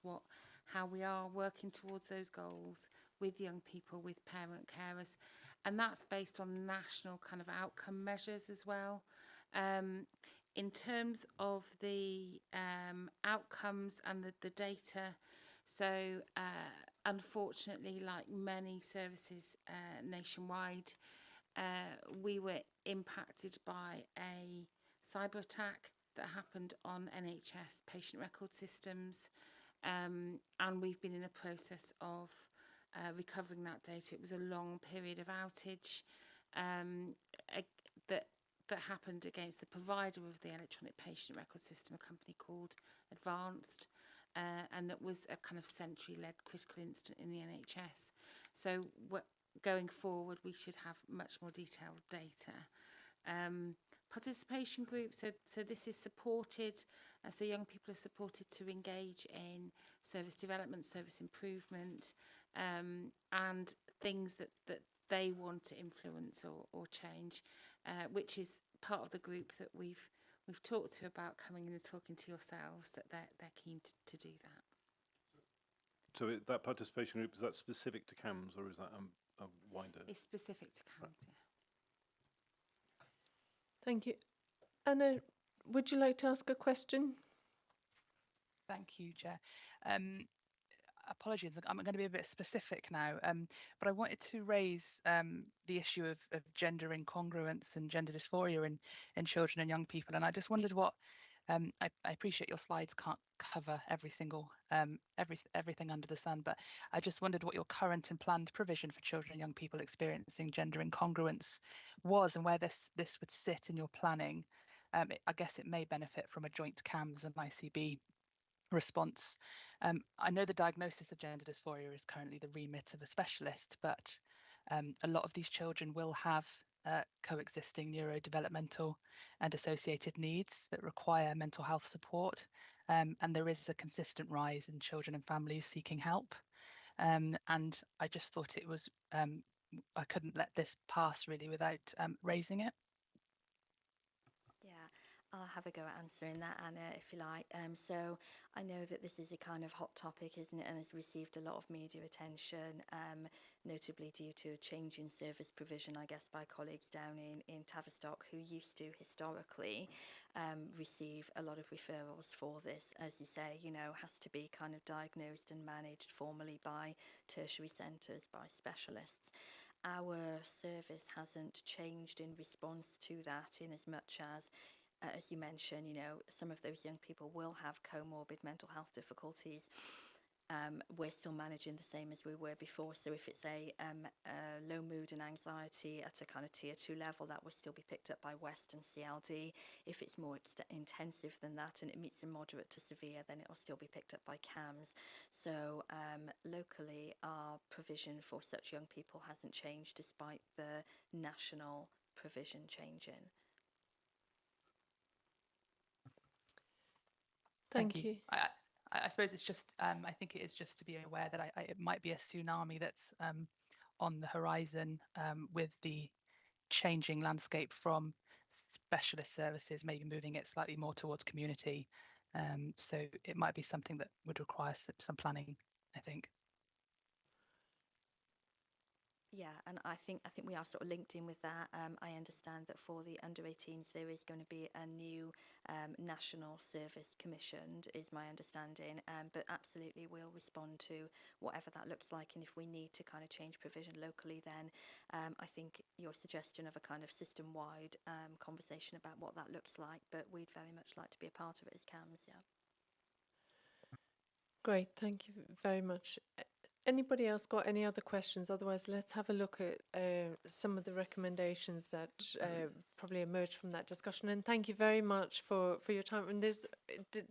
how we are working towards those goals with young people, with parent carers. And that's based on national kind of outcome measures as well. In terms of the outcomes and the data, so unfortunately, like many services nationwide, we were impacted by a cyber attack that happened on NHS patient record systems, and we've been in a process of recovering that data. It was a long period of outage that happened against the provider of the electronic patient record system, a company called Advanced, and that was a kind of Sentry-led critical incident in the NHS. So going forward, we should have much more detailed data. Participation groups, so this is supported, so young people are supported to engage in service development, service improvement, and things that they want to influence or change, which is part of the group that we've talked to about coming in and talking to yourselves, that they're keen to do that. So that participation group, is that specific to CAMS or is that a wider? It's specific to CAMS, yeah. Thank you. Anna, would you like to ask a question? Thank you, Chair. Apologies, I'm going to be a bit specific now, but I wanted to raise the issue of gender incongruence and gender dysphoria in children and young people. And I just wondered what, I appreciate your slides can't cover every single, everything under the sun, but I just wondered what your current and planned provision for children and young people experiencing gender incongruence was, and where this would sit in your planning. I guess it may benefit from a joint CAMS and ICB response. I know the diagnosis of gender dysphoria is currently the remit of a specialist, but a lot of these children will have coexisting neurodevelopmental and associated needs that require mental health support, and there is a consistent rise in children and families seeking help. And I just thought it was, I couldn't let this pass really without raising it. Yeah, I'll have a go at answering that, Anna, if you like. So I know that this is a kind of hot topic, isn't it, and has received a lot of media attention, notably due to a change in service provision, I guess, by colleagues down in Tavistock, who used to historically receive a lot of referrals for this. As you say, you know, has to be kind of diagnosed and managed formally by tertiary centres, by specialists. Our service hasn't changed in response to that, in as much as you mentioned, you know, some of those young people will have comorbid mental health difficulties. We're still managing the same as we were before. So if it's a low mood and anxiety at a kind of tier 2 level, that will still be picked up by West and CLD. If it's more intensive than that and it meets a moderate to severe, then it will still be picked up by CAMS. So locally, our provision for such young people hasn't changed despite the national provision changing. Thank you. I suppose it's just, I think it is just to be aware that it might be a tsunami that's on the horizon with the changing landscape from specialist services, maybe moving it slightly more towards community. So it might be something that would require some planning, I think. Yeah, and I think we are sort of linked in with that. I understand that for the under 18s there is going to be a new national service commissioned, is my understanding. But absolutely we'll respond to whatever that looks like, and if we need to kind of change provision locally, then I think your suggestion of a kind of system-wide conversation about what that looks like, but we'd very much like to be a part of it as CAMS, yeah. Great, thank you very much. Anybody else got any other questions? Otherwise, let's have a look at some of the recommendations that probably emerged from that discussion. And thank you very much for your time. And there's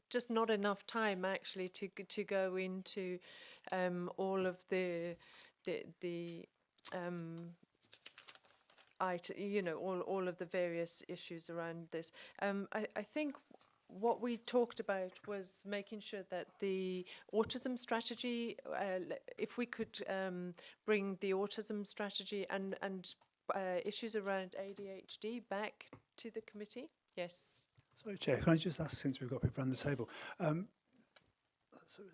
just not enough time actually to go into all of the all of the various issues around this. I think what we talked about was making sure that the autism strategy, if we could bring the autism strategy and issues around ADHD back to the committee. Yes. Sorry, Chair, can I just ask, since we've got people around the table, sorry,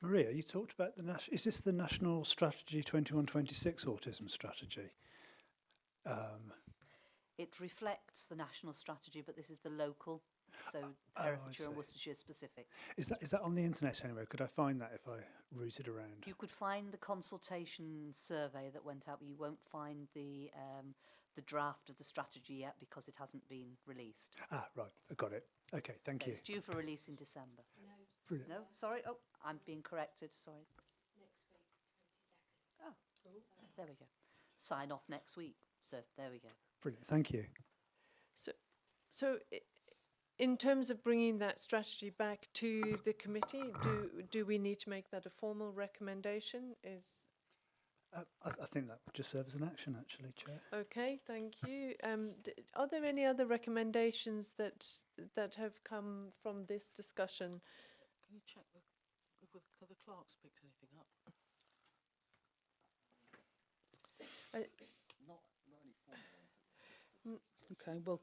Maria, you talked about is this the National Strategy 21-26 Autism Strategy? It reflects the national strategy, but this is the local, so Herefordshire and Worcestershire specific. Is that on the internet anywhere? Could I find that if I route it around? You could find the consultation survey that went out, but you won't find the draft of the strategy yet because it hasn't been released. Ah, right, I got it. Okay, thank you. It's due for release in December. Brilliant. No, sorry, oh, I'm being corrected, sorry. Next week, 22nd. there we go. Sign off next week. So there we go. Brilliant, thank you. So in terms of bringing that strategy back to the committee, do we need to make that a formal recommendation? I think that would just serve as an action, actually, Chair. Okay, thank you. Are there any other recommendations that have come from this discussion? Can you check if the clerks picked anything up? Okay, well,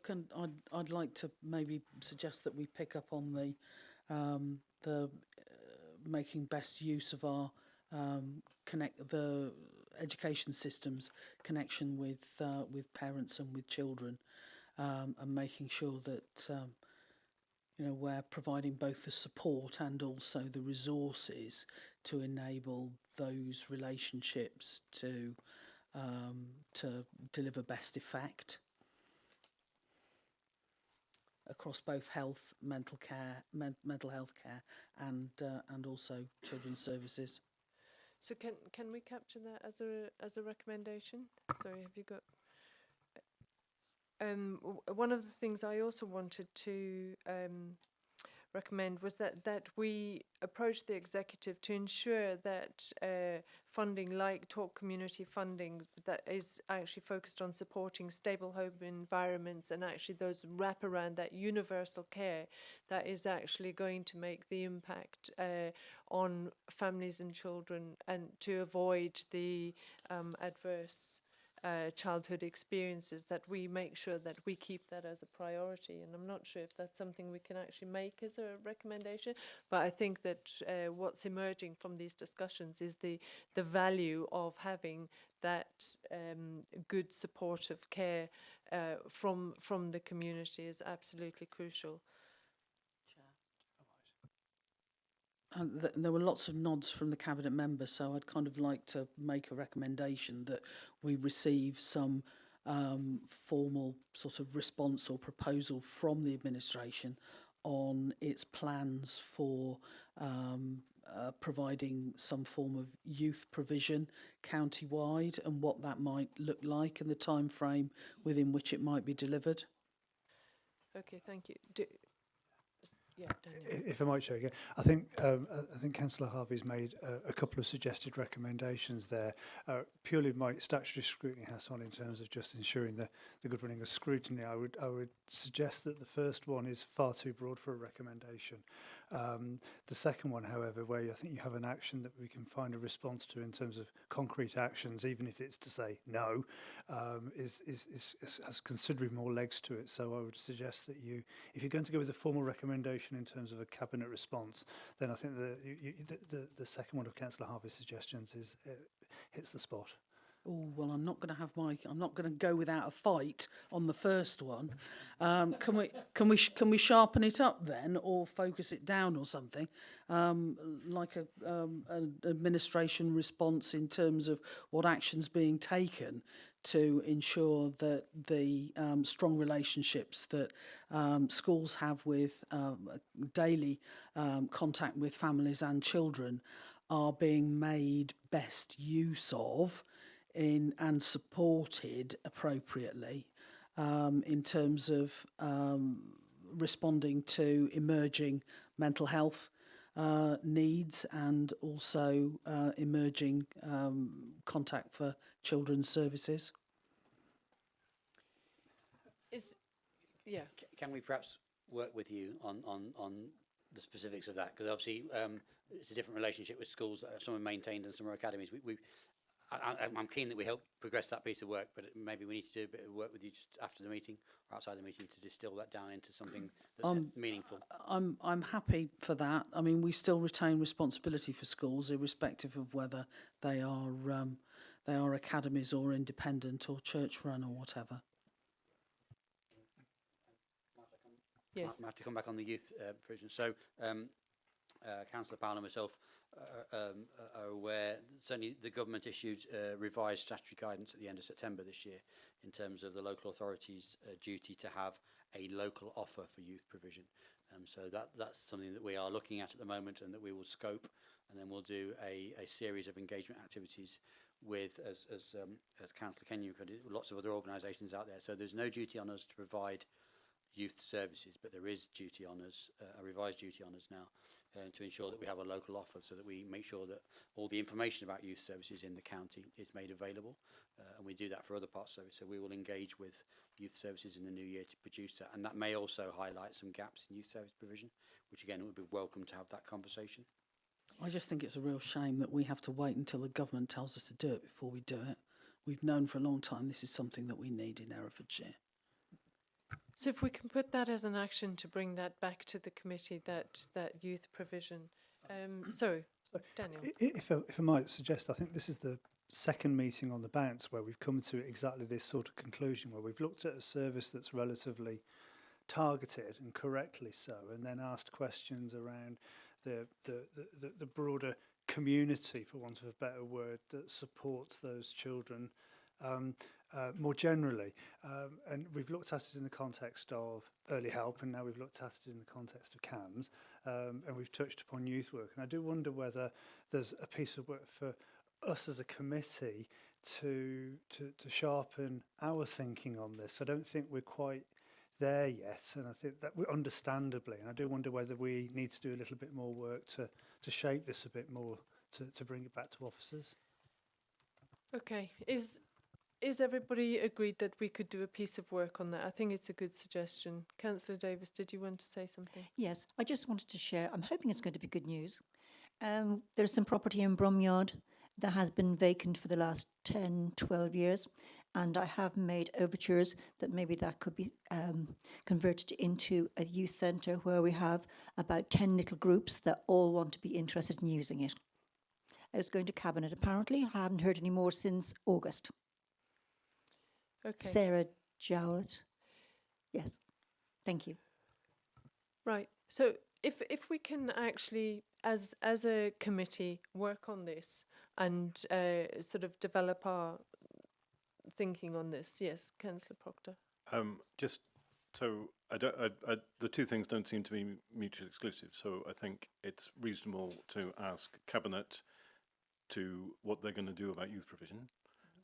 I'd like to maybe suggest that we pick up on the making best use of our the education system's connection with parents and with children, and making sure that we're providing both the support and also the resources to enable those relationships to deliver best effect across both health, mental health care, and also children's services. So can we capture that as a recommendation? Sorry, have you got? One of the things I also wanted to recommend was that we approach the executive to ensure that funding like Talk Community funding that is actually focused on supporting stable home environments and actually those wraparound, that universal care that is actually going to make the impact on families and children, and to avoid the adverse childhood experiences, that we make sure that we keep that as a priority. And I'm not sure if that's something we can actually make as a recommendation, but I think that what's emerging from these discussions is the value of having that good supportive care from the community is absolutely crucial. There were lots of nods from the Cabinet members, so I'd kind of like to make a recommendation that we receive some formal sort of response or proposal from the administration on its plans for providing some form of youth provision county-wide, and what that might look like and the time frame within which it might be delivered. Okay, thank you. Yeah, Daniel. If I might show again, I think Councillor Harvey's made a couple of suggested recommendations there. Purely my statutory scrutiny hat on in terms of just ensuring the good running of scrutiny. I would suggest that the first one is far too broad for a recommendation. The second one, however, where I think you have an action that we can find a response to in terms of concrete actions, even if it's to say no, has considerably more legs to it. So I would suggest that if you're going to go with a formal recommendation in terms of a cabinet response, then I think the second one of Councillor Harvey's suggestions hits the spot. Oh, well, I'm not going to go without a fight on the first one. Can we sharpen it up then, or focus it down or something, like an administration response in terms of what action's being taken to ensure that the strong relationships that schools have with daily contact with families and children are being made best use of and supported appropriately in terms of responding to emerging mental health needs, and also emerging contact for children's services. Can we perhaps work with you on the specifics of that? Because obviously it's a different relationship with schools. Some are maintained and some are academies. I'm keen that we help progress that piece of work, but maybe we need to do a bit of work with you just after the meeting or outside the meeting to distill that down into something that's meaningful. I'm happy for that. I mean, we still retain responsibility for schools, irrespective of whether they are academies or independent or church-run or whatever. Yes. I have to come back on the youth provision. So, Councillor Powell and myself are aware, certainly the government issued revised statutory guidance at the end of September this year in terms of the local authorities' duty to have a local offer for youth provision. So that's something that we are looking at the moment, and that we will scope, and then we'll do a series of engagement activities with, as Councillor Kenyon could, lots of other organisations out there. So there's no duty on us to provide youth services, but there is duty on us, a revised duty on us now, to ensure that we have a local offer, so that we make sure that all the information about youth services in the county is made available, and we do that for other parts of it. So we will engage with youth services in the new year to produce that, and that may also highlight some gaps in youth service provision, which again would be welcome to have that conversation. I just think it's a real shame that we have to wait until the government tells us to do it before we do it. We've known for a long time this is something that we need in Herefordshire. So if we can put that as an action to bring that back to the committee, that youth provision. Sorry, Daniel. If I might suggest, I think this is the second meeting on the bounce where we've come to exactly this sort of conclusion, where we've looked at a service that's relatively targeted and correctly so, and then asked questions around the broader community, for want of a better word, that supports those children more generally. And we've looked at it in the context of early help, and now we've looked at it in the context of CAMS, and we've touched upon youth work. And I do wonder whether there's a piece of work for us as a committee to sharpen our thinking on this. I don't think we're quite there yet, and I think that we're understandably, and I do wonder whether we need to do a little bit more work to shape this a bit more, to bring it back to officers. Okay, is everybody agreed that we could do a piece of work on that? I think it's a good suggestion. Councillor Davis, did you want to say something? Yes, I just wanted to share, I'm hoping it's going to be good news. There's some property in Bromyard that has been vacant for the last 10, 12 years. And I have made overtures that maybe that could be converted into a youth centre where we have about 10 little groups that all want to be interested in using it. It's going to Cabinet apparently. I haven't heard any more since August. Okay. Sarah Jowett. Yes. Thank you. Right. So if we can actually, as a committee, work on this and sort of develop our thinking on this. Yes, Councillor Proctor. Just so the two things don't seem to be mutually exclusive. So I think it's reasonable to ask Cabinet to what they're going to do about youth provision,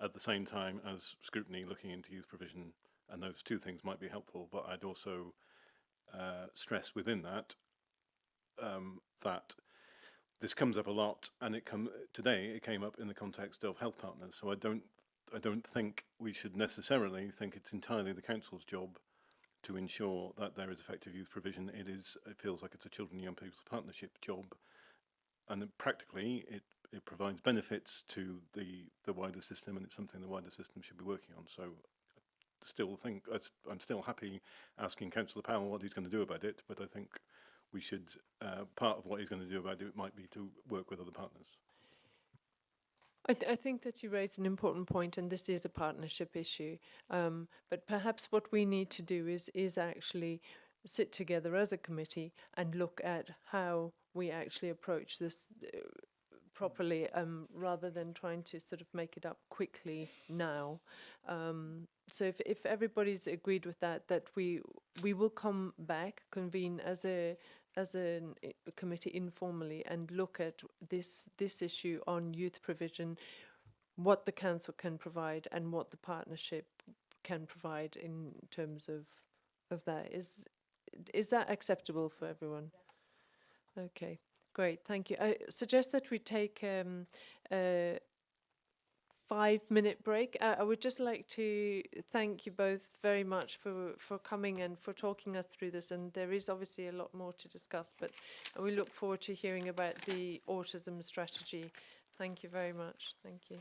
at the same time as scrutiny looking into youth provision, and those two things might be helpful. But I'd also stress within that that this comes up a lot, and today it came up in the context of health partners. So I don't think we should necessarily think it's entirely the council's job to ensure that there is effective youth provision. It feels like it's a Children and Young People's Partnership job, and practically it provides benefits to the wider system, and it's something the wider system should be working on. So I'm still happy asking Councillor Powell what he's going to do about it, but I think we should, part of what he's going to do about it might be to work with other partners. I think that you raise an important point, and this is a partnership issue. But perhaps what we need to do is actually sit together as a committee and look at how we actually approach this properly, rather than trying to sort of make it up quickly now. So if everybody's agreed with that we will come back, convene as a committee informally, and look at this issue on youth provision, what the council can provide and what the partnership can provide in terms of that. Is that acceptable for everyone? Yes. Okay, great, thank you. I suggest that we take a 5-minute break. I would just like to thank you both very much for coming and for talking us through this, and there is obviously a lot more to discuss, but we look forward to hearing about the autism strategy. Thank you very much. Thank you.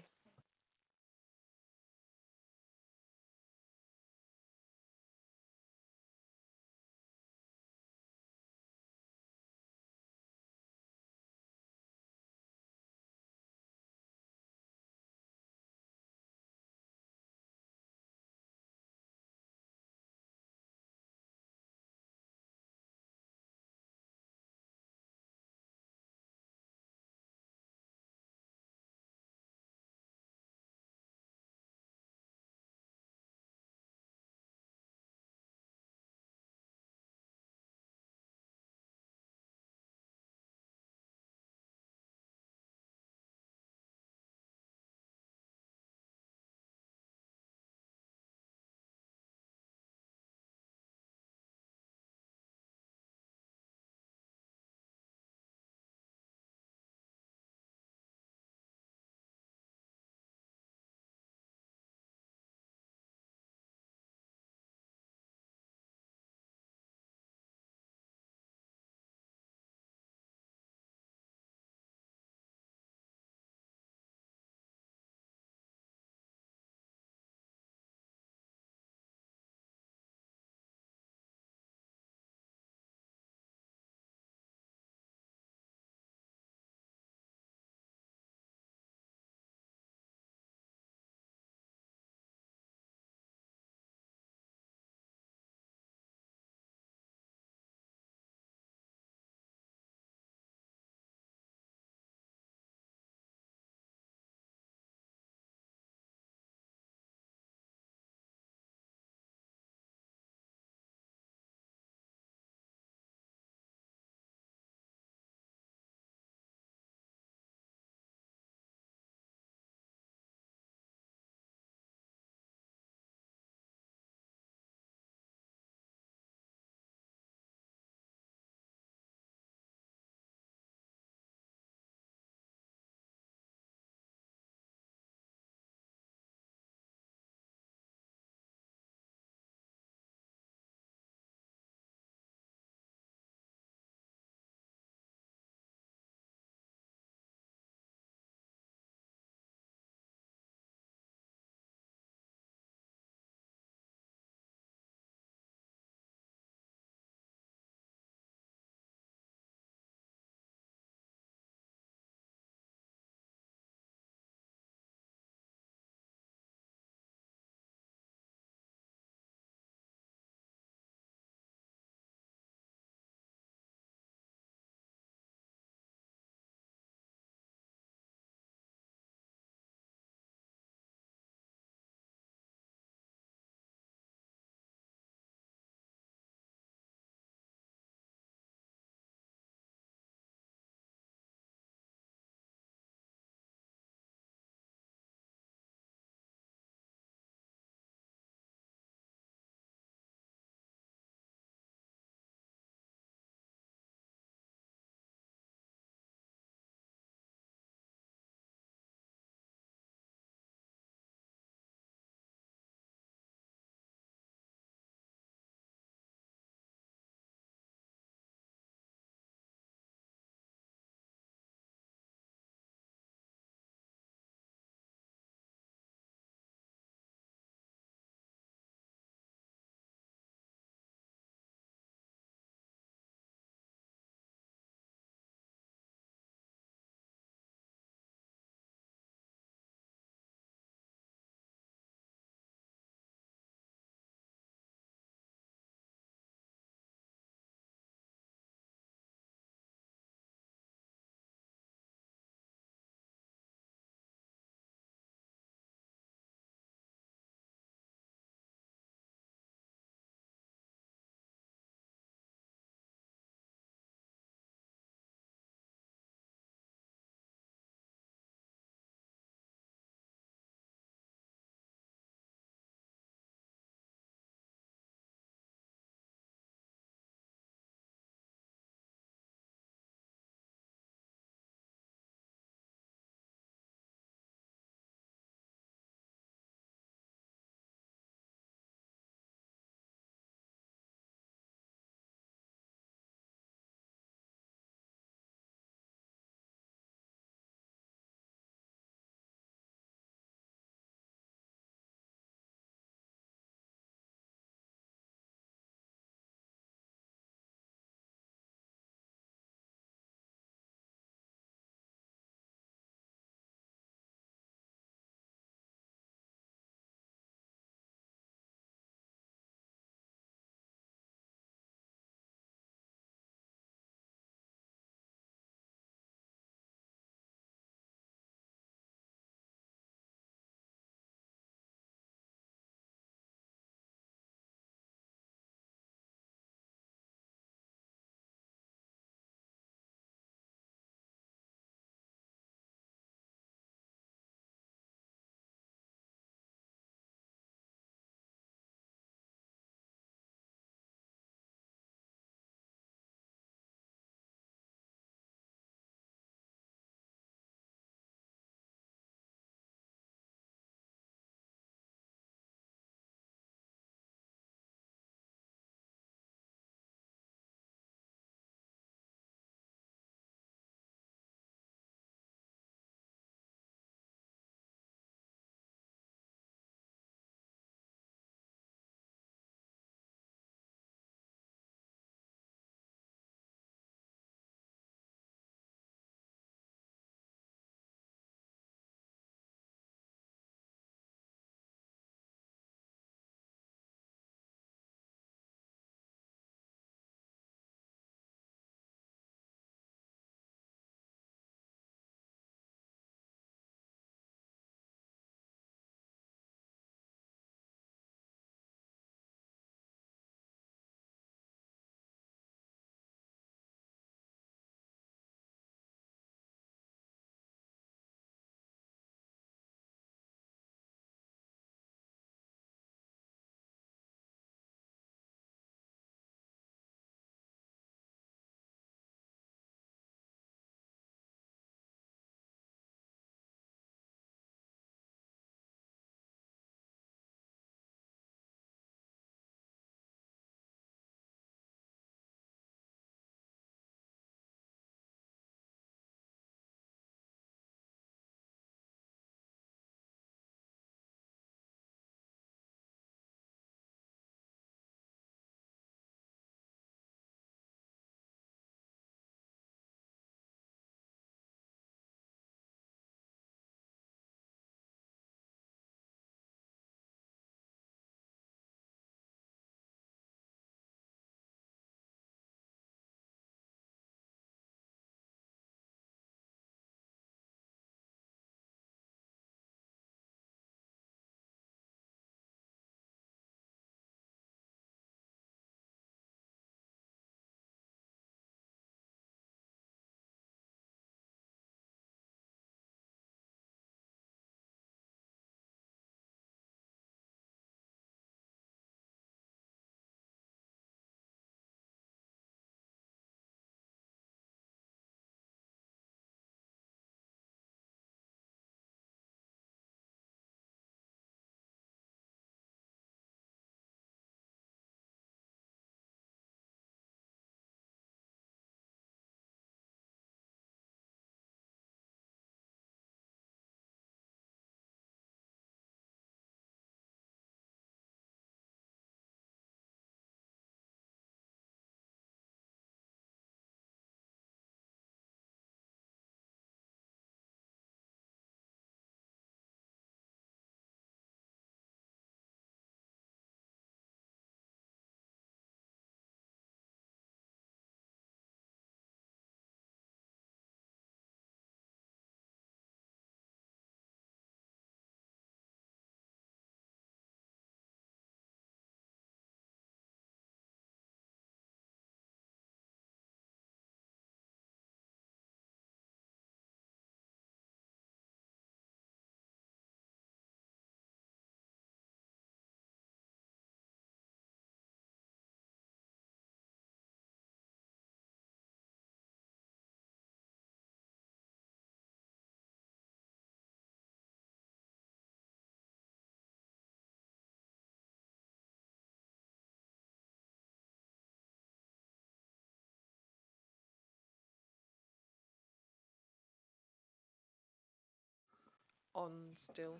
on still.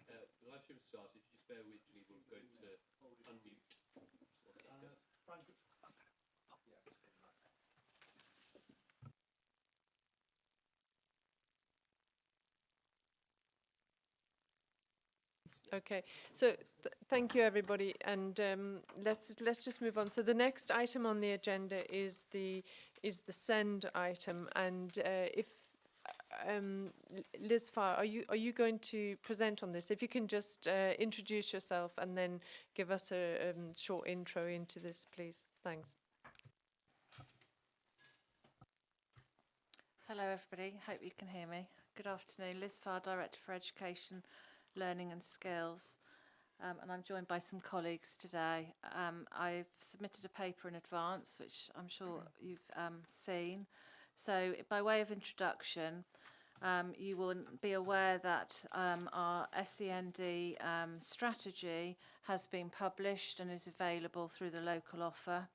The live stream started. If you just bear with me, we're going to unmute. What's that, guys? Okay, so thank you everybody, and let's just move on. So the next item on the agenda is the send item, and if Liz Farr, are you going to present on this? If you can just introduce yourself and then give us a short intro into this, please. Thanks. Hello everybody, hope you can hear me. Good afternoon, Liz Farr, Director for Education, Learning and Skills, and I'm joined by some colleagues today. I've submitted a paper in advance, which I'm sure you've seen. So by way of introduction, you will be aware that our SEND strategy has been published and is available through the local offer.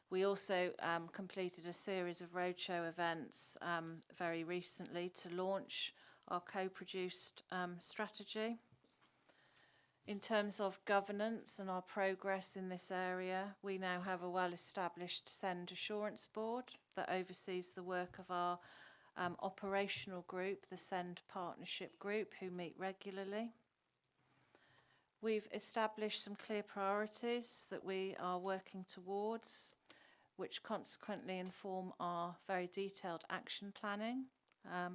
We also completed a series of roadshow events very recently to launch our co-produced strategy. In terms of governance and our progress in this area, we now have a well-established SEND Assurance Board that oversees the work of our operational group, the SEND Partnership Group, who meet regularly. We've established some clear priorities that we are working towards, which consequently inform our very detailed action planning,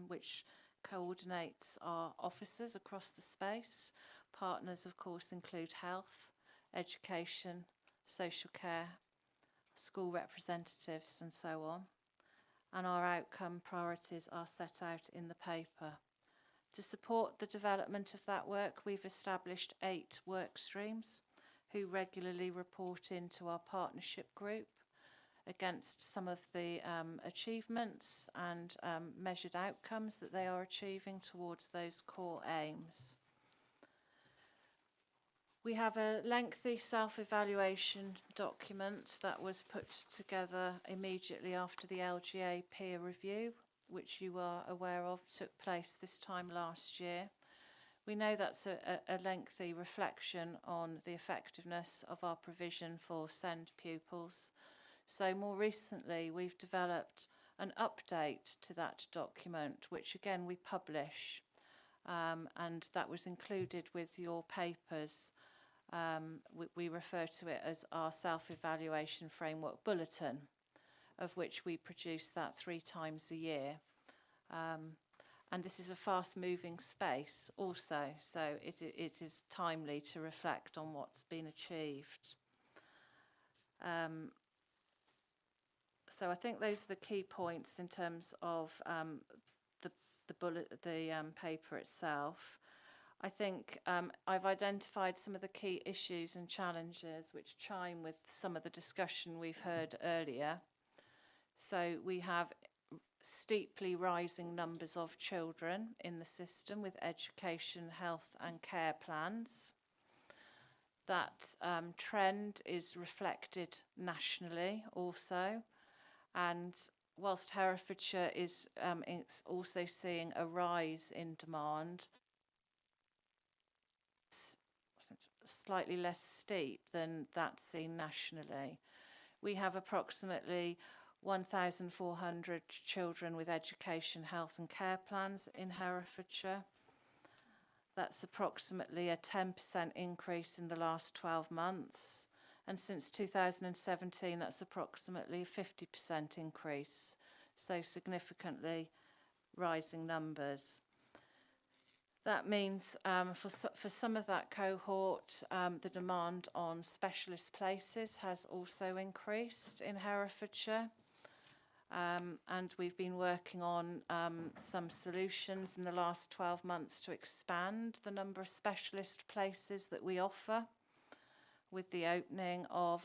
which coordinates our officers across the space. Partners, of course, include health, education, social care, school representatives, and so on. And our outcome priorities are set out in the paper. To support the development of that work, we've established 8 work streams who regularly report into our partnership group against some of the achievements and measured outcomes that they are achieving towards those core aims. We have a lengthy self-evaluation document that was put together immediately after the LGA peer review, which you are aware of took place this time last year. We know that's a lengthy reflection on the effectiveness of our provision for SEND pupils. So more recently, we've developed an update to that document, which again we publish, and that was included with your papers. We refer to it as our self-evaluation framework bulletin, of which we produce that 3 times a year. And this is a fast-moving space also, so it is timely to reflect on what's been achieved. So I think those are the key points in terms of the paper itself. I think I've identified some of the key issues and challenges which chime with some of the discussion we've heard earlier. So we have steeply rising numbers of children in the system with education, health and care plans. That trend is reflected nationally also, and whilst Herefordshire is it's also seeing a rise in demand, slightly less steep than that's seen nationally. We have approximately 1,400 children with education, health and care plans in Herefordshire. That's approximately a 10% increase in the last 12 months. And since 2017, that's approximately a 50% increase. So significantly rising numbers. That means for some of that cohort, the demand on specialist places has also increased in Herefordshire. And we've been working on some solutions in the last 12 months to expand the number of specialist places that we offer, with the opening of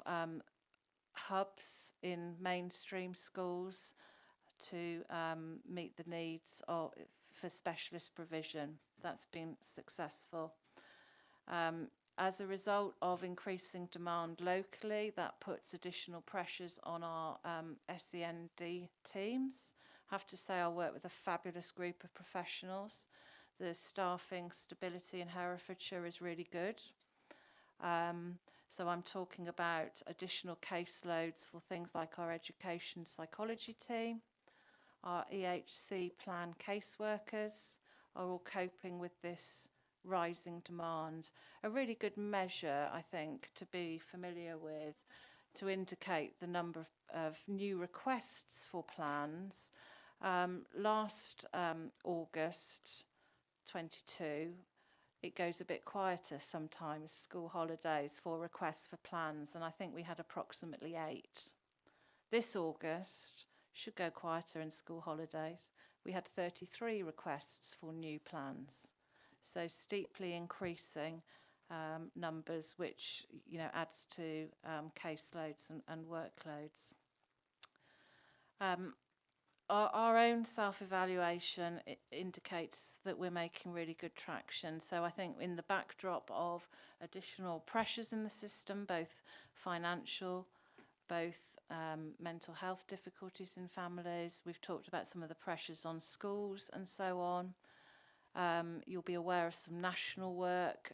hubs in mainstream schools to meet the needs for specialist provision. That's been successful. As a result of increasing demand locally, that puts additional pressures on our SEND teams. I have to say I work with a fabulous group of professionals. the staffing stability in Herefordshire is really good. So I'm talking about additional caseloads for things like our education psychology team, our EHC plan caseworkers are all coping with this rising demand. A really good measure, I think, to be familiar with, to indicate the number of new requests for plans. Last August 22, it goes a bit quieter sometimes, school holidays, for requests for plans, and I think we had approximately 8. This August should go quieter in school holidays. We had 33 requests for new plans, so steeply increasing numbers, which adds to caseloads and workloads. Our own self-evaluation indicates that we're making really good traction. So I think in the backdrop of additional pressures in the system, both financial, both mental health difficulties in families, we've talked about some of the pressures on schools and so on. You'll be aware of some national work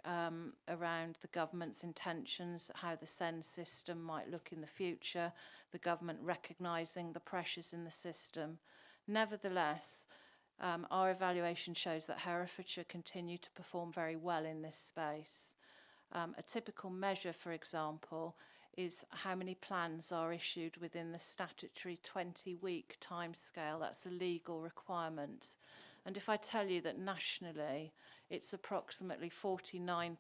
around the government's intentions, how the SEND system might look in the future, the government recognising the pressures in the system. Nevertheless, our evaluation shows that Herefordshire continue to perform very well in this space. A typical measure, for example, is how many plans are issued within the statutory 20-week timescale. That's a legal requirement. And if I tell you that nationally, it's approximately 49%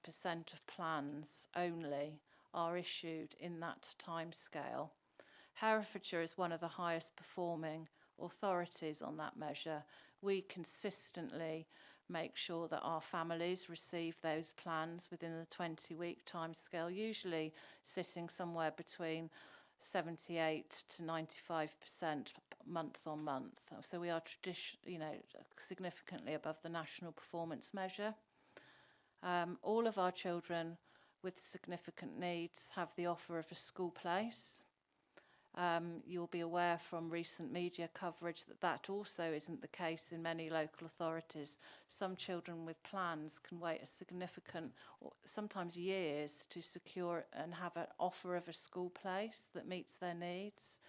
of plans only are issued in that timescale. Herefordshire is one of the highest performing authorities on that measure. We consistently make sure that our families receive those plans within the 20-week timescale, usually sitting somewhere between 78 to 95% month on month. So we are significantly above the national performance measure. All of our children with significant needs have the offer of a school place. You'll be aware from recent media coverage that that also isn't the case in many local authorities. Some children with plans can wait a significant, sometimes years, to secure and have an offer of a school place that meets their needs.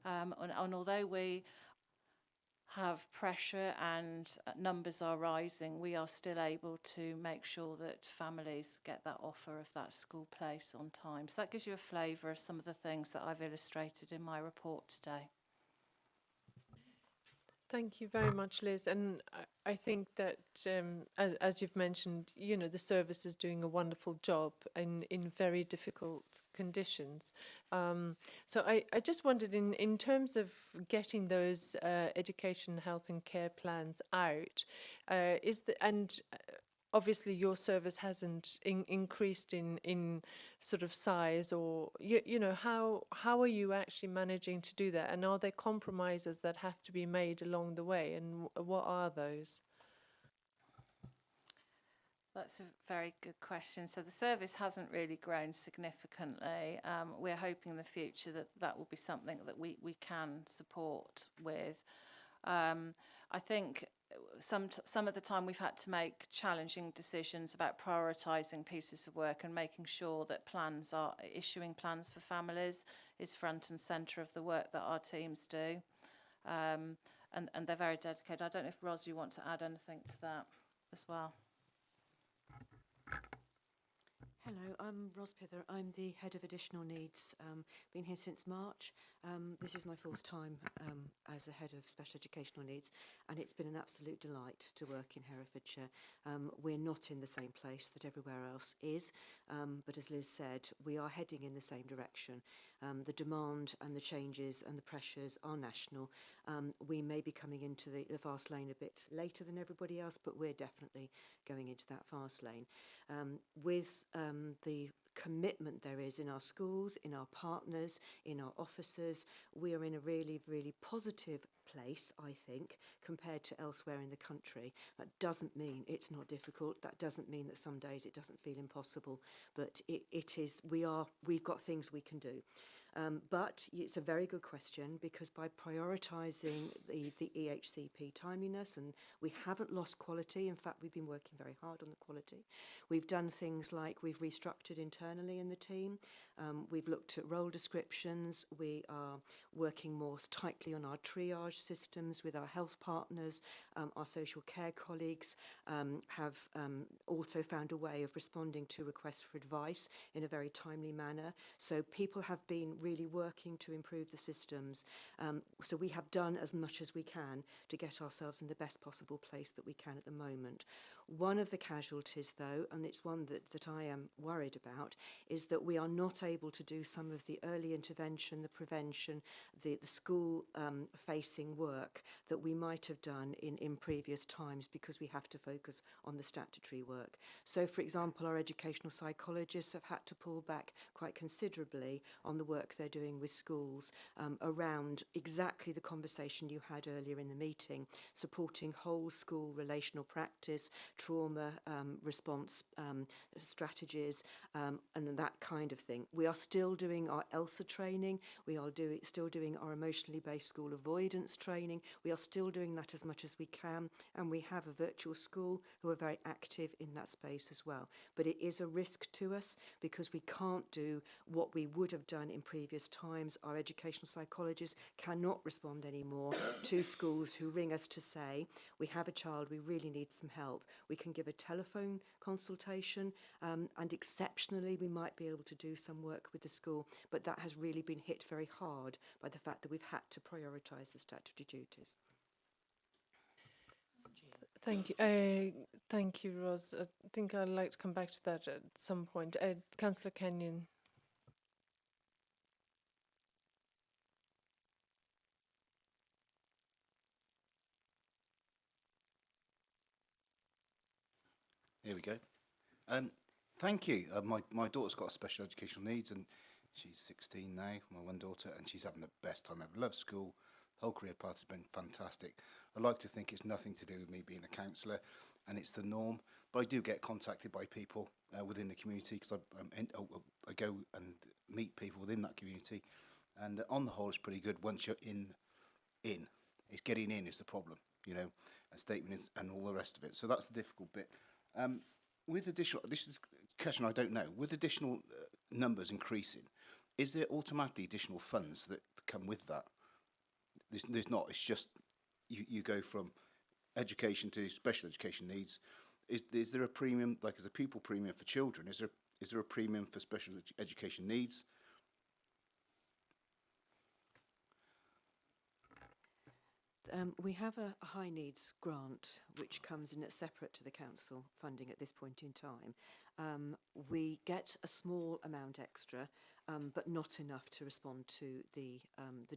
And although we have pressure and numbers are rising, we are still able to make sure that families get that offer of that school place on time. So that gives you a flavour of some of the things that I've illustrated in my report today. Thank you very much, Liz. And I think that, as you've mentioned, the service is doing a wonderful job in very difficult conditions. So I just wondered, in terms of getting those education, health and care plans out, obviously your service hasn't increased in sort of size, or how are you actually managing to do that, and are there compromises that have to be made along the way, and what are those? That's a very good question. So the service hasn't really grown significantly. We're hoping in the future that will be something that we can support with. I think some of the time we've had to make challenging decisions about prioritising pieces of work and making sure that issuing plans for families is front and centre of the work that our teams do. And they're very dedicated. I don't know if, Ros, you want to add anything to that as well. Hello, I'm Ros Pither. I'm the Head of Additional Needs. Been here since March. This is my 4th time as a Head of Special Educational Needs, and it's been an absolute delight to work in Herefordshire. We're not in the same place that everywhere else is, but as Liz said, we are heading in the same direction. The demand and the changes and the pressures are national. We may be coming into the fast lane a bit later than everybody else, but we're definitely going into that fast lane. With the commitment there is in our schools, in our partners, in our officers, we are in a really, really positive place, I think, compared to elsewhere in the country. That doesn't mean it's not difficult. That doesn't mean that some days it doesn't feel impossible, but it is, we've got things we can do. But it's a very good question, because by prioritising the EHCP timeliness, and we haven't lost quality, in fact we've been working very hard on the quality. We've done things like we've restructured internally in the team, we've looked at role descriptions, we are working more tightly on our triage systems with our health partners, our social care colleagues have also found a way of responding to requests for advice in a very timely manner. So people have been really working to improve the systems. So we have done as much as we can to get ourselves in the best possible place that we can at the moment. One of the casualties, though, and it's one that I am worried about, is that we are not able to do some of the early intervention, the prevention, the school-facing work that we might have done in previous times, because we have to focus on the statutory work. So, for example, our educational psychologists have had to pull back quite considerably on the work they're doing with schools around exactly the conversation you had earlier in the meeting, supporting whole school relational practice, trauma response strategies, and that kind of thing. We are still doing our ELSA training. We are still doing our emotionally based school avoidance training. We are still doing that as much as we can, and we have a virtual school who are very active in that space as well. But it is a risk to us, because we can't do what we would have done in previous times. Our educational psychologists cannot respond anymore to schools who ring us to say, we have a child, we really need some help. We can give a telephone consultation, and exceptionally we might be able to do some work with the school, but that has really been hit very hard by the fact that we've had to prioritise the statutory duties. Thank you, Ros. I think I'd like to come back to that at some point. Councillor Kenyon. Here we go. Thank you. My daughter's got special educational needs, and she's 16 now, my one daughter, and she's having the best time ever. Loves school. The whole career path has been fantastic. I like to think it's nothing to do with me being a counsellor, and it's the norm. But I do get contacted by people within the community, because I go and meet people within that community, and on the whole, it's pretty good once you're in. It's getting in is the problem, you know, and statements and all the rest of it. So that's the difficult bit. With additional, this is a question I don't know, with additional numbers increasing, is there automatically additional funds that come with that? There's not, it's just you go from education to special education needs. Is there a premium, like as a pupil premium for children, is there a premium for special education needs? We have a high needs grant which comes in separate to the council funding at this point in time. We get a small amount extra, but not enough to respond to the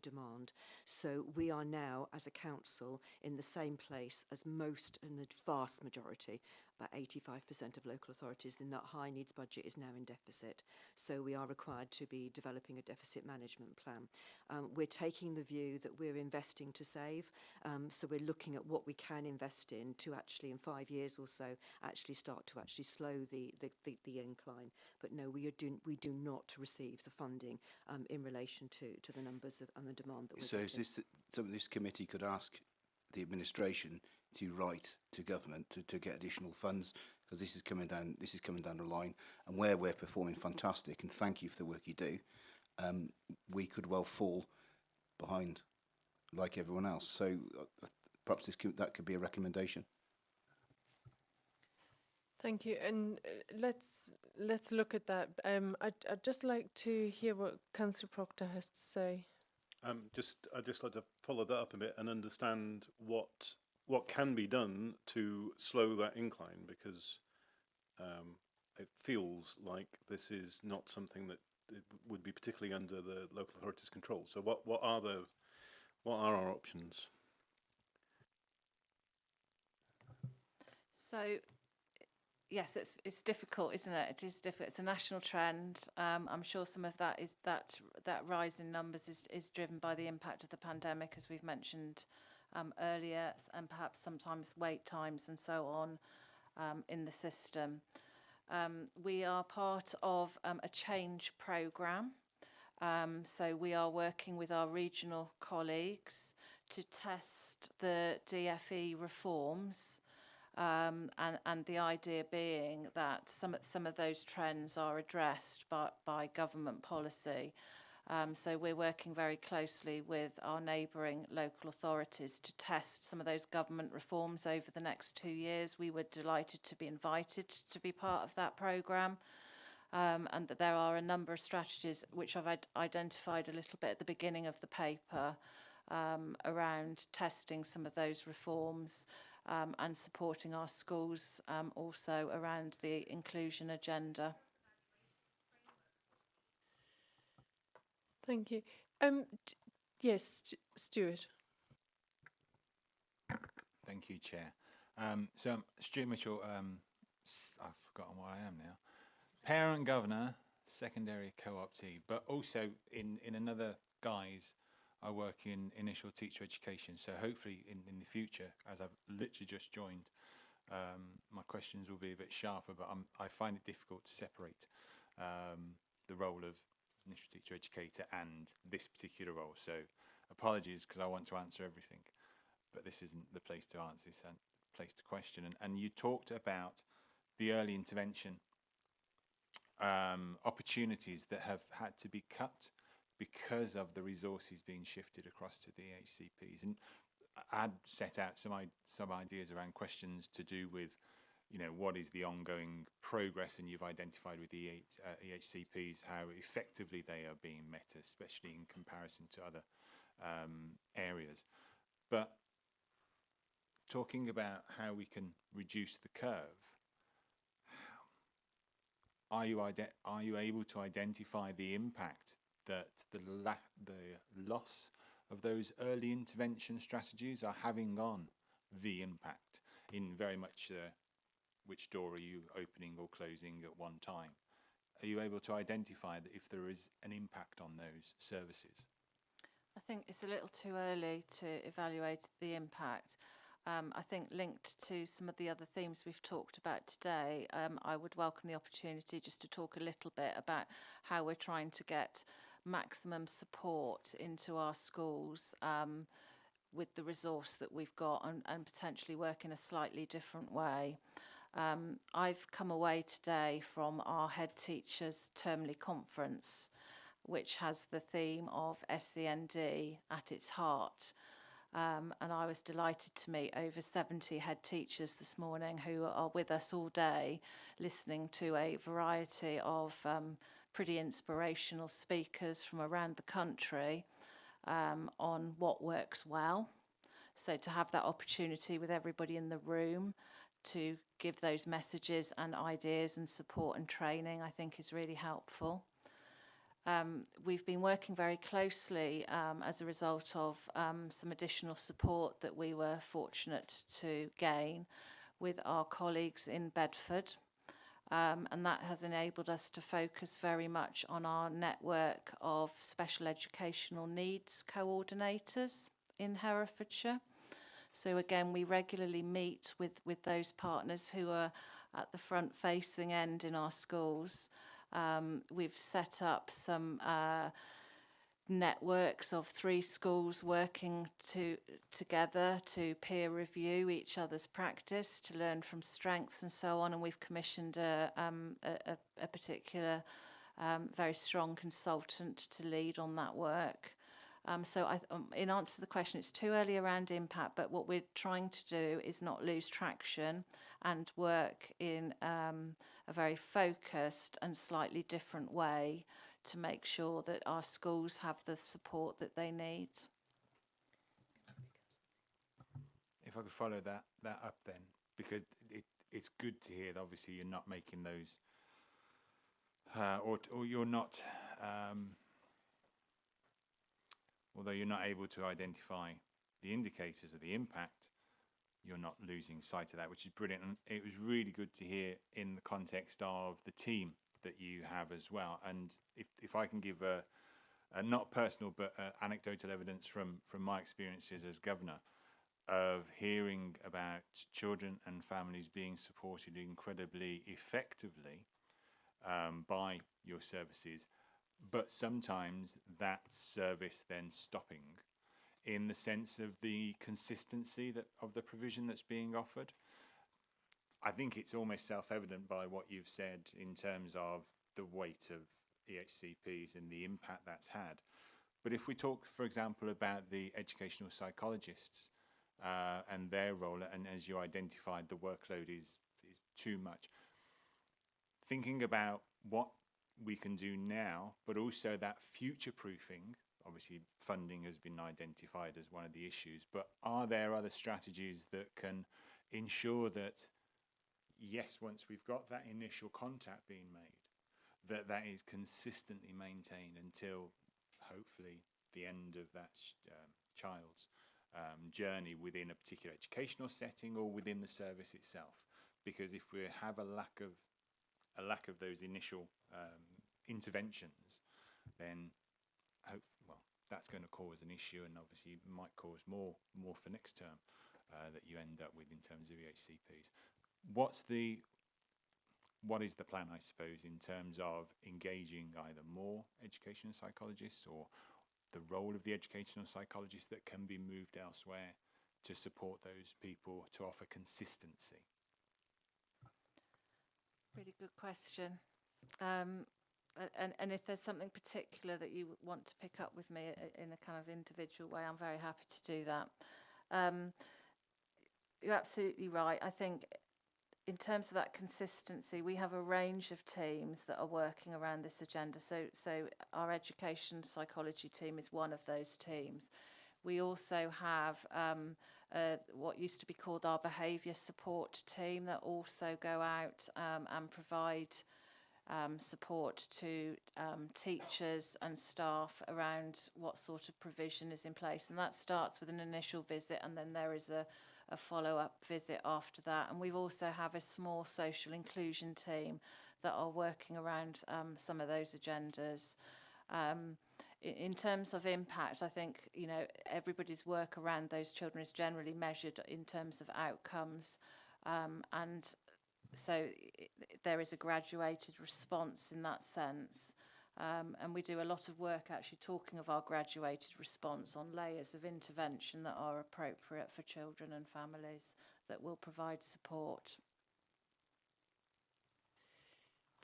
demand. So we are now, as a council, in the same place as most, and the vast majority, about 85% of local authorities in that high needs budget is now in deficit. So we are required to be developing a deficit management plan. We're taking the view that we're investing to save. So we're looking at what we can invest in to actually, in 5 years or so, actually start to actually slow the incline. But no, we do not receive the funding in relation to the numbers and the demand that we're getting. So is this something this committee could ask the administration to write to government to get additional funds, because this is coming down the line, and where we're performing fantastic, and thank you for the work you do, we could well fall behind like everyone else. So perhaps that could be a recommendation. Thank you, and let's look at that. I'd just like to hear what Councillor Proctor has to say. I'd just like to follow that up a bit and understand what can be done to slow that incline, because it feels like this is not something that would be particularly under the local authorities' control. So what are our options? So, yes, it's difficult, isn't it? It is difficult. It's a national trend. I'm sure some of that is that rise in numbers is driven by the impact of the pandemic, as we've mentioned earlier, and perhaps sometimes wait times and so on in the system. We are part of a change programme So we are working with our regional colleagues to test the DFE reforms, and the idea being that some of those trends are addressed by government policy. So we're working very closely with our neighbouring local authorities to test some of those government reforms over the next 2 years. We were delighted to be invited to be part of that programme, and that there are a number of strategies which I've identified a little bit at the beginning of the paper around testing some of those reforms and supporting our schools also around the inclusion agenda. Thank you. Yes, Stuart. Thank you, Chair. So Stuart Mitchell, I've forgotten what I am now. Parent Governor, Secondary Co-optee, but also in another guise, I work in initial teacher education. So hopefully in the future, as I've literally just joined, my questions will be a bit sharper, but I find it difficult to separate the role of initial teacher educator and this particular role. So apologies, because I want to answer everything, but this isn't the place to answer this, and place to question. And you talked about the early intervention opportunities that have had to be cut because of the resources being shifted across to the EHCPs. And I had set out some ideas around questions to do with, you know, what is the ongoing progress, and you've identified with the EHCPs how effectively they are being met, especially in comparison to other areas. But talking about how we can reduce the curve, are you able to identify the impact that the loss of those early intervention strategies are having on the impact in very much which door are you opening or closing at one time? Are you able to identify that if there is an impact on those services? I think it's a little too early to evaluate the impact. I think linked to some of the other themes we've talked about today, I would welcome the opportunity just to talk a little bit about how we're trying to get maximum support into our schools with the resource that we've got, and potentially work in a slightly different way. I've come away today from our head teachers' termly conference, which has the theme of SEND at its heart. And I was delighted to meet over 70 head teachers this morning who are with us all day, listening to a variety of pretty inspirational speakers from around the country on what works well. So to have that opportunity with everybody in the room to give those messages and ideas and support and training, I think is really helpful. We've been working very closely as a result of some additional support that we were fortunate to gain with our colleagues in Bedford. And that has enabled us to focus very much on our network of special educational needs coordinators in Herefordshire. So again, we regularly meet with those partners who are at the front-facing end in our schools. We've set up some networks of 3 schools working together to peer review each other's practice, to learn from strengths and so on. And we've commissioned a particular very strong consultant to lead on that work. So in answer to the question, it's too early around impact, but what we're trying to do is not lose traction and work in a very focused and slightly different way to make sure that our schools have the support that they need. If I could follow that up then, because it's good to hear that obviously you're not making those, or you're not, although you're not able to identify the indicators of the impact, you're not losing sight of that, which is brilliant. And it was really good to hear in the context of the team that you have as well. And if I can give a not personal but anecdotal evidence from my experiences as governor, of hearing about children and families being supported incredibly effectively by your services, but sometimes that service then stopping in the sense of the consistency of the provision that's being offered. I think it's almost self-evident by what you've said in terms of the weight of EHCPs and the impact that's had. But if we talk, for example, about the educational psychologists and their role, and as you identified, the workload is too much. Thinking about what we can do now, but also that future-proofing, obviously funding has been identified as one of the issues, but are there other strategies that can ensure that, yes, once we've got that initial contact being made, that is consistently maintained until hopefully the end of that child's journey within a particular educational setting or within the service itself? Because if we have a lack of those initial interventions, then that's going to cause an issue, and obviously might cause more for next term that you end up with in terms of EHCPs. What is the plan, I suppose, in terms of engaging either more educational psychologists or the role of the educational psychologists that can be moved elsewhere to support those people to offer consistency? Really good question. And if there's something particular that you want to pick up with me in a kind of individual way, I'm very happy to do that. You're absolutely right. I think in terms of that consistency, we have a range of teams that are working around this agenda. So our education psychology team is one of those teams. We also have what used to be called our behaviour support team that also go out and provide support to teachers and staff around what sort of provision is in place. And that starts with an initial visit, and then there is a follow-up visit after that. And we've also have a small social inclusion team that are working around some of those agendas. In terms of impact, I think, you know, everybody's work around those children is generally measured in terms of outcomes, and so there is a graduated response in that sense. And we do a lot of work actually talking of our graduated response on layers of intervention that are appropriate for children and families that will provide support.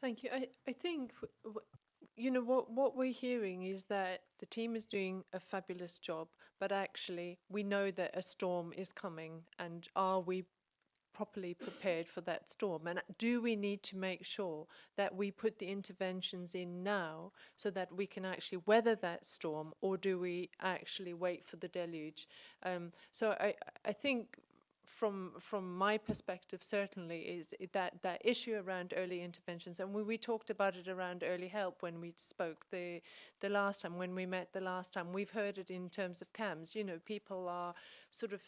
Thank you. I think, you know, what we're hearing is that the team is doing a fabulous job, but actually we know that a storm is coming, and are we properly prepared for that storm? And do we need to make sure that we put the interventions in now so that we can actually weather that storm, or do we actually wait for the deluge? So I think from my perspective, certainly, is that issue around early interventions, and we talked about it around early help when we spoke the last time, when we met the last time. We've heard it in terms of CAMS. You know, people are sort of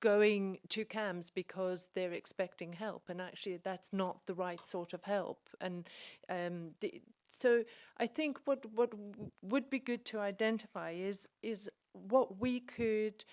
going to CAMS because they're expecting help, and actually that's not the right sort of help. And so I think what would be good to identify is what we could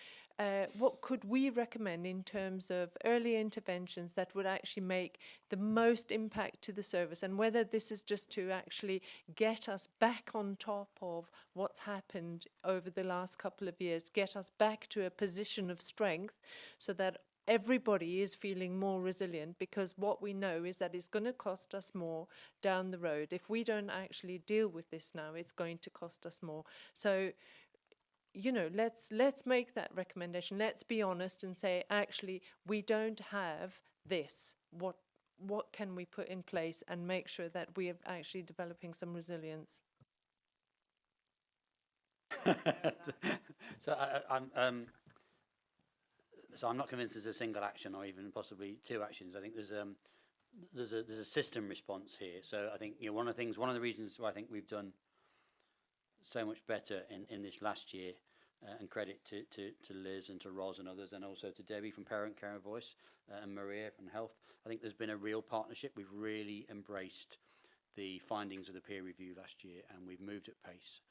what could we recommend in terms of early interventions that would actually make the most impact to the service, and whether this is just to actually get us back on top of what's happened over the last couple of years, get us back to a position of strength so that everybody is feeling more resilient, because what we know is that it's going to cost us more down the road. If we don't actually deal with this now, it's going to cost us more. So, you know, let's make that recommendation. Let's be honest and say, actually, we don't have this. What can we put in place and make sure that we are actually developing some resilience? So I'm not convinced there's a single action or even possibly two actions. I think there's a system response here. So I think, you know, one of the reasons why I think we've done so much better in this last year, and credit to Liz and to Ros and others, and also to Debbie from Parent Care and Voice, and Maria from Health. I think there's been a real partnership. We've really embraced the findings of the peer review last year, and we've moved at pace.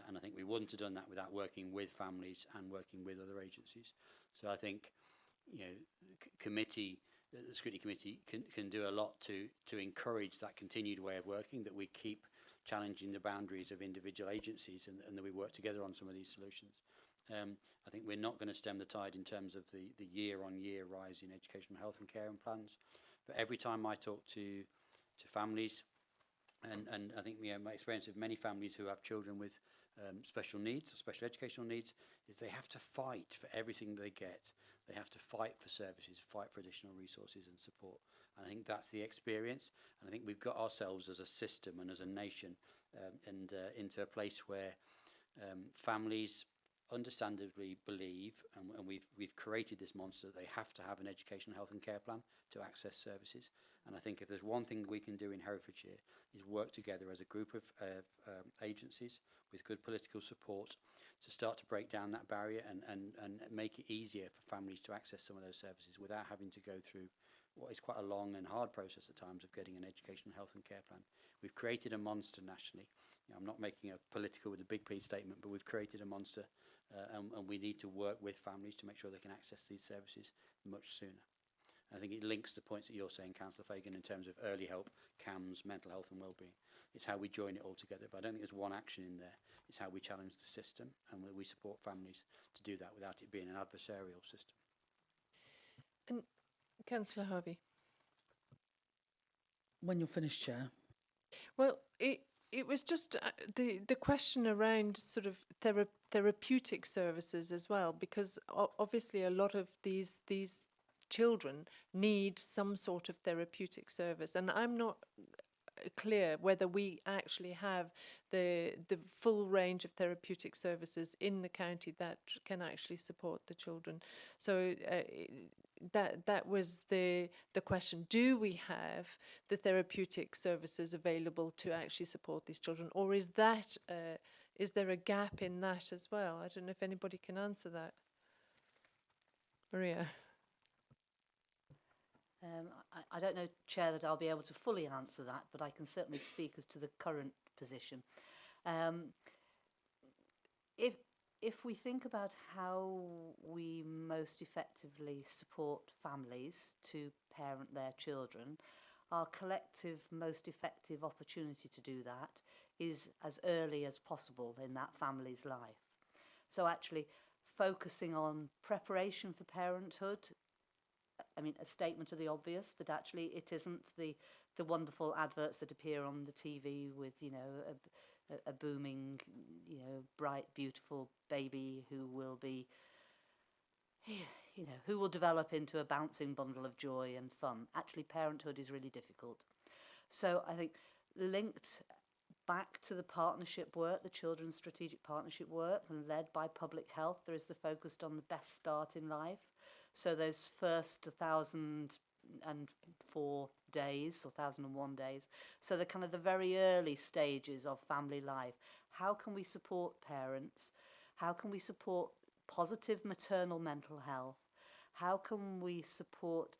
And I think we wouldn't have done that without working with families and working with other agencies. So I think, you know, the Scrutiny Committee can do a lot to encourage that continued way of working, that we keep challenging the boundaries of individual agencies, and that we work together on some of these solutions. I think we're not going to stem the tide in terms of the year-on-year rise in educational health and care and plans. But every time I talk to families, and I think my experience of many families who have children with special needs or special educational needs is they have to fight for everything they get. They have to fight for services, fight for additional resources and support. And I think that's the experience. And I think we've got ourselves as a system and as a nation into a place where families understandably believe, and we've created this monster, that they have to have an education, health and care plan to access services. And I think if there's one thing we can do in Herefordshire is work together as a group of agencies with good political support to start to break down that barrier and make it easier for families to access some of those services without having to go through what is quite a long and hard process at times of getting an education, health and care plan. We've created a monster nationally. I'm not making a political with a big P statement, but we've created a monster and we need to work with families to make sure they can access these services much sooner. I think it links the points that you're saying, Councillor Fagan, in terms of early help, CAMS, mental health and wellbeing. It's how we join it all together, but I don't think there's one action in there. It's how we challenge the system and we support families to do that without it being an adversarial system. And Councillor Harvey. When you're finished, Chair. Well, it was just the question around sort of therapeutic services as well, because obviously a lot of these children need some sort of therapeutic service, and I'm not clear whether we actually have the full range of therapeutic services in the county that can actually support the children. So that was the question. Do we have the therapeutic services available to actually support these children, or is there a gap in that as well? I don't know if anybody can answer that. Maria. I don't know, Chair, that I'll be able to fully answer that, but I can certainly speak as to the current position. If we think about how we most effectively support families to parent their children, our collective most effective opportunity to do that is as early as possible in that family's life. So actually focusing on preparation for parenthood, I mean, a statement of the obvious that actually it isn't the wonderful adverts that appear on the TV with, you know, a booming, you know, bright, beautiful baby who will be, you know, who will develop into a bouncing bundle of joy and fun. Actually, parenthood is really difficult. So I think linked back to the partnership work, the Children's Strategic Partnership work, and led by Public Health, there is the focus on the best start in life. So those first 1,004 days or 1,001 days, so the kind of the very early stages of family life. How can we support parents? How can we support positive maternal mental health? How can we support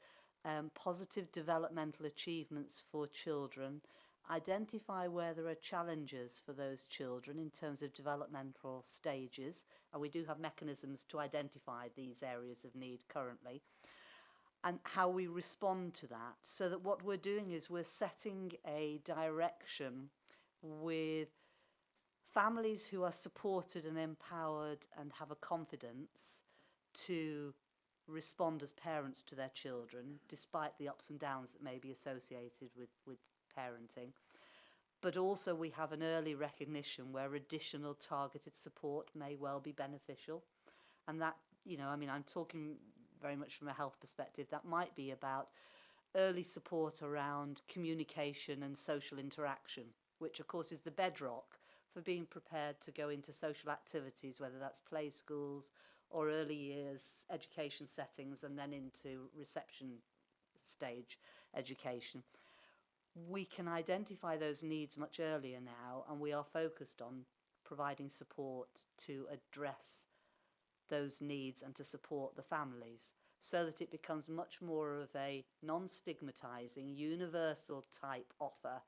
positive developmental achievements for children? Identify where there are challenges for those children in terms of developmental stages, and we do have mechanisms to identify these areas of need currently, and how we respond to that, so that what we're doing is we're setting a direction with families who are supported and empowered and have a confidence to respond as parents to their children, despite the ups and downs that may be associated with parenting. But also we have an early recognition where additional targeted support may well be beneficial. And that, you know, I mean, I'm talking very much from a health perspective, that might be about early support around communication and social interaction, which of course is the bedrock for being prepared to go into social activities, whether that's play schools or early years education settings and then into reception stage education. We can identify those needs much earlier now, and we are focused on providing support to address those needs and to support the families, so that it becomes much more of a non-stigmatizing, universal type offer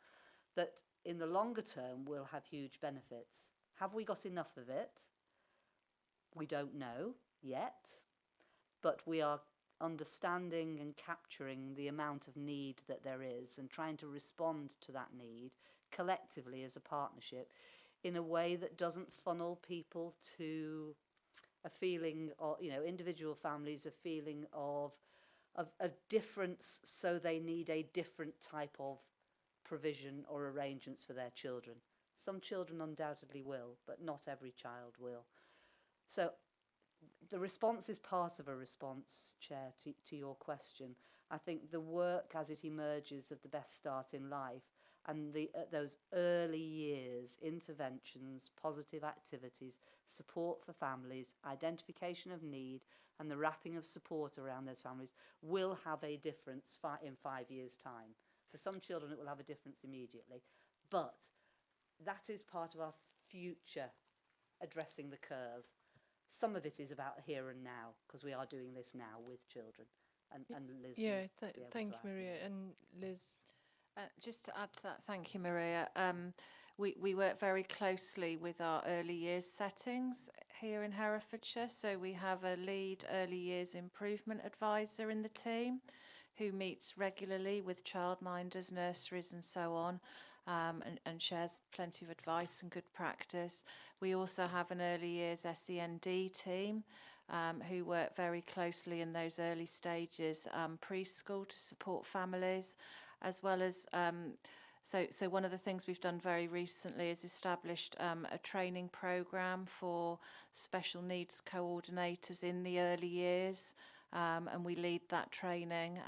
that in the longer term will have huge benefits. Have we got enough of it? We don't know yet, but we are understanding and capturing the amount of need that there is and trying to respond to that need collectively as a partnership in a way that doesn't funnel people to a feeling of, individual families, a feeling of difference, so they need a different type of provision or arrangements for their children. Some children undoubtedly will, but not every child will. So the response is part of a response, Chair, to your question. I think the work as it emerges of the Best Start in Life and those early years, interventions, positive activities, support for families, identification of need, and the wrapping of support around those families will have a difference in 5 years' time. For some children, it will have a difference immediately. But that is part of our future addressing the curve. Some of it is about here and now, because we are doing this now with children. And Liz Yeah, will be able thank to you, add. Maria. And Liz? Just to add to that, thank you, Maria. We work very closely with our early years settings here in Herefordshire. So we have a lead early years improvement advisor in the team who meets regularly with childminders, nurseries and so on, and shares plenty of advice and good practice. We also have an early years SEND team who work very closely in those early stages, preschool, to support families, as well as so one of the things we've done very recently is established a training programme for special needs coordinators in the early years, and we lead that training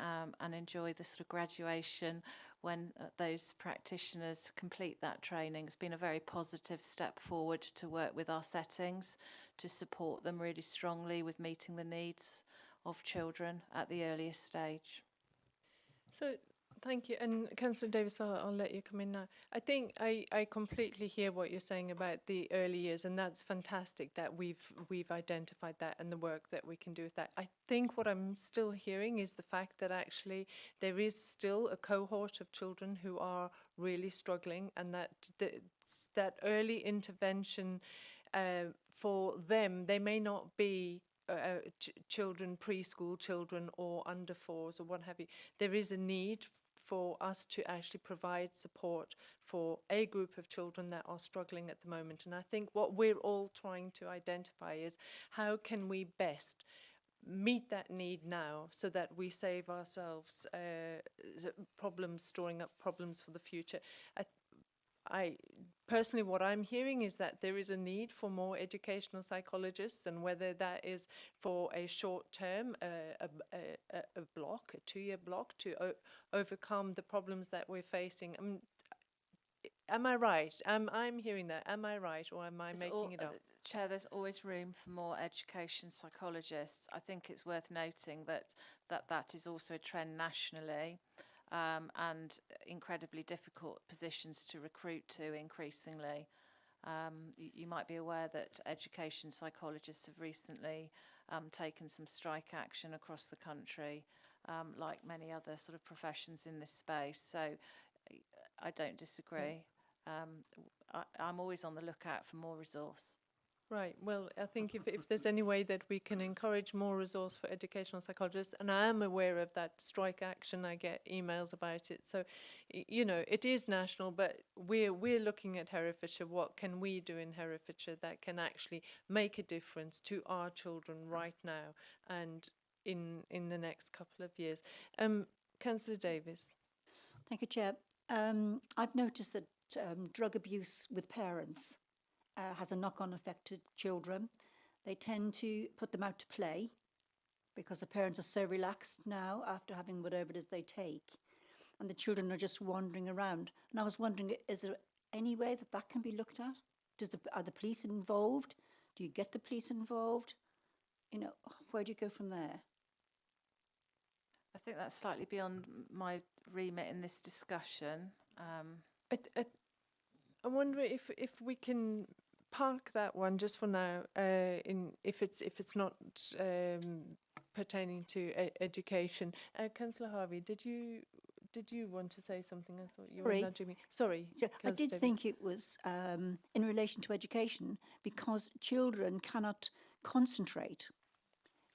and enjoy the sort of graduation when those practitioners complete that training. It's been a very positive step forward to work with our settings to support them really strongly with meeting the needs of children at the earliest stage. So, thank you. And Councillor Davis, I'll let you come in now. I think I completely hear what you're saying about the early years, and that's fantastic that we've identified that and the work that we can do with that. I think what I'm still hearing is the fact that actually there is still a cohort of children who are really struggling, and that that early intervention for them, they may not be children, preschool children or under fours or what have you. There is a need for us to actually provide support for a group of children that are struggling at the moment. And I think what we're all trying to identify is how can we best meet that need now so that we save ourselves problems, storing up problems for the future. I personally, what I'm hearing is that there is a need for more educational psychologists, and whether that is for a short term, a block, a 2-year block to overcome the problems that we're facing. Am I right? I'm hearing that. Am I right, or am I making it up? Chair, there's always room for more education psychologists. I think it's worth noting that is also a trend nationally. And incredibly difficult positions to recruit to increasingly. You might be aware that education psychologists have recently taken some strike action across the country, like many other sort of professions in this space. So I don't disagree. I'm always on the lookout for more resource. Right. Well, I think if there's any way that we can encourage more resource for educational psychologists, and I am aware of that strike action, I get emails about it. So, it is national, but we're looking at Herefordshire. What can we do in Herefordshire that can actually make a difference to our children right now and in the next couple of years? Councillor Davis. Thank you, Chair. I've noticed that drug abuse with parents has a knock-on effect to children. They tend to put them out to play because the parents are so relaxed now after having whatever it is they take, and the children are just wandering around. And I was wondering, is there any way that can be looked at? Are the police involved? Do you get the police involved? Where do you go from there? I think that's slightly beyond my remit in this discussion. I wonder if we can park that one just for now. If it's not pertaining to education. Councillor Harvey, did you want to say something? I thought you were nudging me. Sorry. I did think it was in relation to education, because children cannot concentrate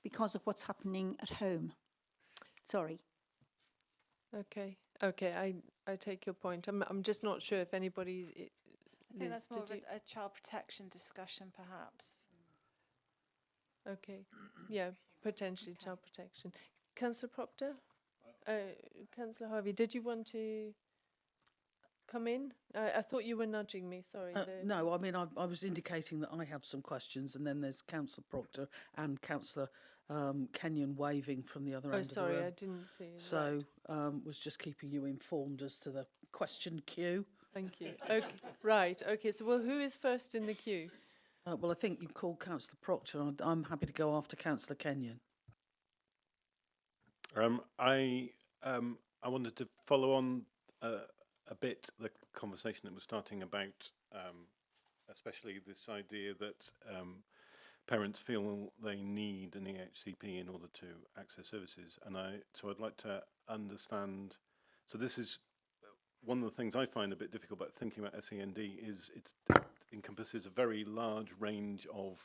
because of what's happening at home. Sorry. Okay. Okay, I take your point. I'm just not sure if anybody. I think that's more of a child protection discussion, perhaps. Okay, yeah, potentially child protection. Councillor Proctor, Councillor Harvey, did you want to come in? I thought you were nudging me. Sorry. No, I mean I was indicating that I have some questions, and then there's Councillor Proctor and Councillor Kenyon waving from the other end of the room. Oh, sorry, I didn't see. So was just keeping you informed as to the question queue. Thank you. Okay, right. Okay. So, well, who is first in the queue? Well, I think you called Councillor Proctor. I'm happy to go after Councillor Kenyon. I wanted to follow on a bit the conversation that was starting about, especially this idea that parents feel they need an EHCP in order to access services, and so I'd like to understand. So this is one of the things I find a bit difficult about thinking about SEND is it encompasses a very large range of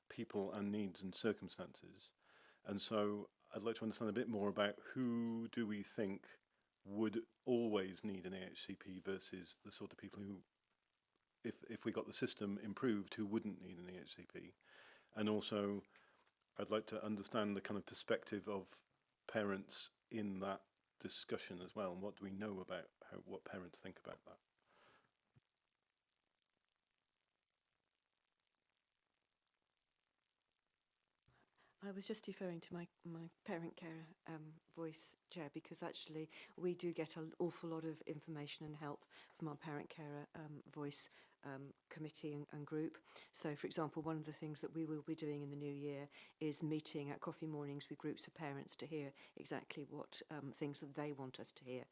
people and needs and circumstances, and so I'd like to understand a bit more about who do we think would always need an EHCP versus the sort of people who, if we got the system improved, who wouldn't need an EHCP. And also, I'd like to understand the kind of perspective of parents in that discussion as well, and what do we know about what parents think about that. I was just deferring to my parent care voice, Chair, because actually we do get an awful lot of information and help from our parent carer voice committee and group. So, for example, one of the things that we will be doing in the new year is meeting at coffee mornings with groups of parents to hear exactly what things that they want us to hear.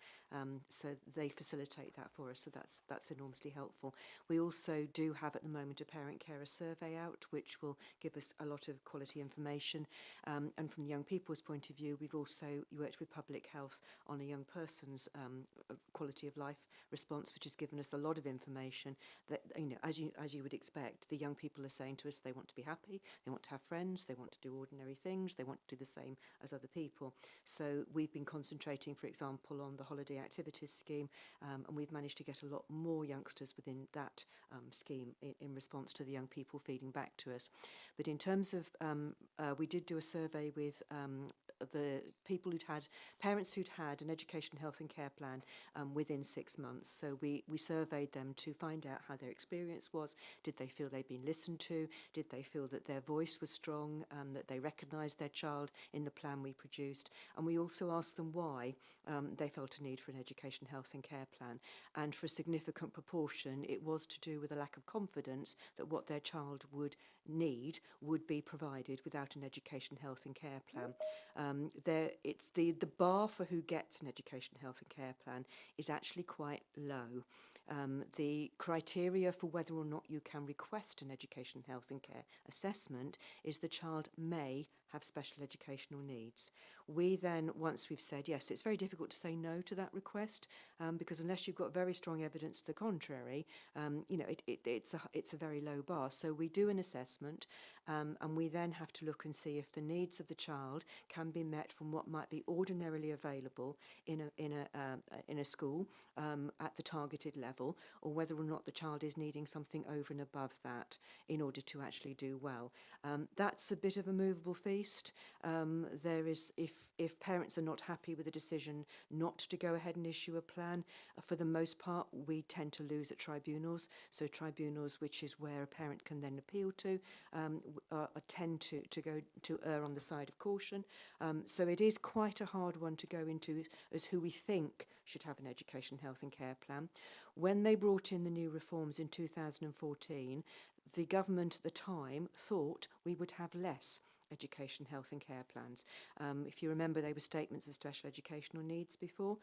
So they facilitate that for us. So that's enormously helpful. We also do have at the moment a parent carer survey out, which will give us a lot of quality information. And from the young people's point of view, we've also worked with public health on a young person's quality of life response, which has given us a lot of information that, as you would expect, the young people are saying to us they want to be happy, they want to have friends, they want to do ordinary things, they want to do the same as other people. So we've been concentrating, for example, on the holiday activities scheme, and we've managed to get a lot more youngsters within that scheme in response to the young people feeding back to us. But in terms of, we did do a survey with the people parents who'd had an education, health and care plan within 6 months. So we surveyed them to find out how their experience was. Did they feel they'd been listened to? Did they feel that their voice was strong, that they recognised their child in the plan we produced? And we also asked them why they felt a need for an education, health and care plan. And for a significant proportion, it was to do with a lack of confidence that what their child would need would be provided without an education, health and care plan. It's the bar for who gets an education, health and care plan is actually quite low. The criteria for whether or not you can request an education, health and care assessment is the child may have special educational needs. We then, once we've said yes, it's very difficult to say no to that request because unless you've got very strong evidence to the contrary, it's a very low bar. So we do an assessment and we then have to look and see if the needs of the child can be met from what might be ordinarily available in a school at the targeted level, or whether or not the child is needing something over and above that in order to actually do well. That's a bit of a movable feast. There is, if parents are not happy with the decision not to go ahead and issue a plan, for the most part, we tend to lose at tribunals. So tribunals, which is where a parent can then appeal to, tend to go to err on the side of caution. So it is quite a hard one to go into as who we think should have an education, health and care plan. When they brought in the new reforms in 2014, the government at the time thought we would have less education, health and care plans. If you remember, they were statements of special educational needs before.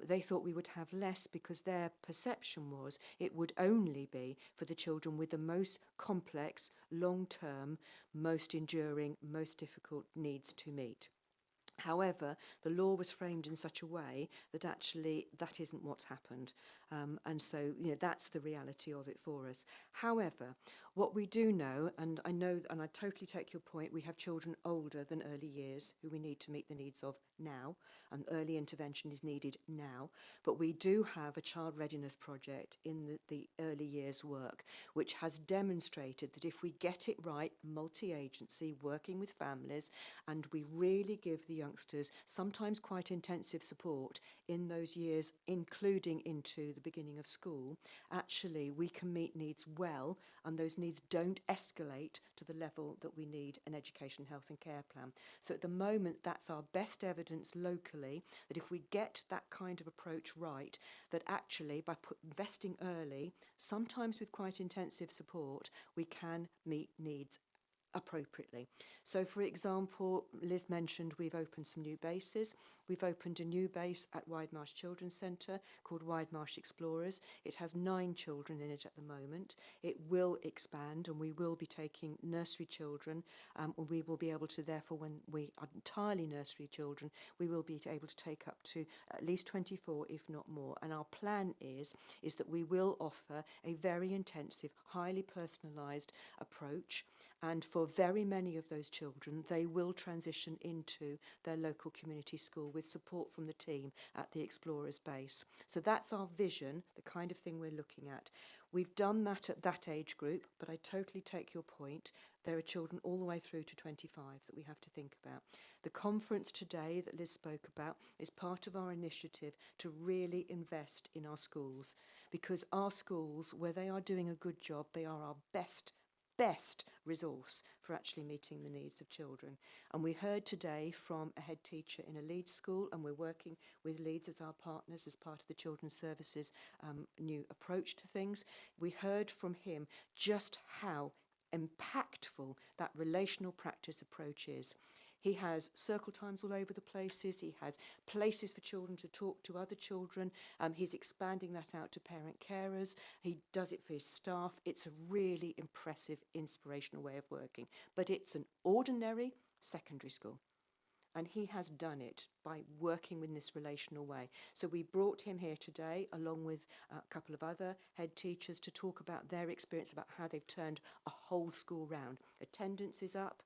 They thought we would have less because their perception was it would only be for the children with the most complex, long-term, most enduring, most difficult needs to meet. However, the law was framed in such a way that actually that isn't what's happened. And so, you know, that's the reality of it for us. However, what we do know, and I know, and I totally take your point, we have children older than early years who we need to meet the needs of now, and early intervention is needed now. But we do have a child readiness project in the early years work, which has demonstrated that if we get it right, multi-agency, working with families, and we really give the youngsters sometimes quite intensive support in those years, including into the beginning of school, actually we can meet needs well, and those needs don't escalate to the level that we need an education, health and care plan. So at the moment, that's our best evidence locally, that if we get that kind of approach right, that actually by investing early, sometimes with quite intensive support, we can meet needs appropriately. So for example, Liz mentioned we've opened some new bases. We've opened a new base at Widemarsh Children's Centre called Widemarsh Explorers. It has 9 children in it at the moment. It will expand, and we will be taking nursery children. We will be able to, therefore, when we are entirely nursery children, we will be able to take up to at least 24, if not more. And our plan is that we will offer a very intensive, highly personalised approach. And for very many of those children, they will transition into their local community school with support from the team at the Explorers base. So that's our vision, the kind of thing we're looking at. We've done that at that age group, but I totally take your point. There are children all the way through to 25 that we have to think about. The conference today that Liz spoke about is part of our initiative to really invest in our schools, because our schools, where they are doing a good job, they are our best resource for actually meeting the needs of children. And we heard today from a head teacher in a Leeds school, and we're working with Leeds as our partners as part of the Children's Services new approach to things. We heard from him just how impactful that relational practice approach is. He has circle times all over the places. He has places for children to talk to other children. He's expanding that out to parent carers. He does it for his staff. It's a really impressive, inspirational way of working. But it's an ordinary secondary school. And he has done it by working in this relational way. So we brought him here today, along with a couple of other head teachers, to talk about their experience, about how they've turned a whole school round. Attendance is up.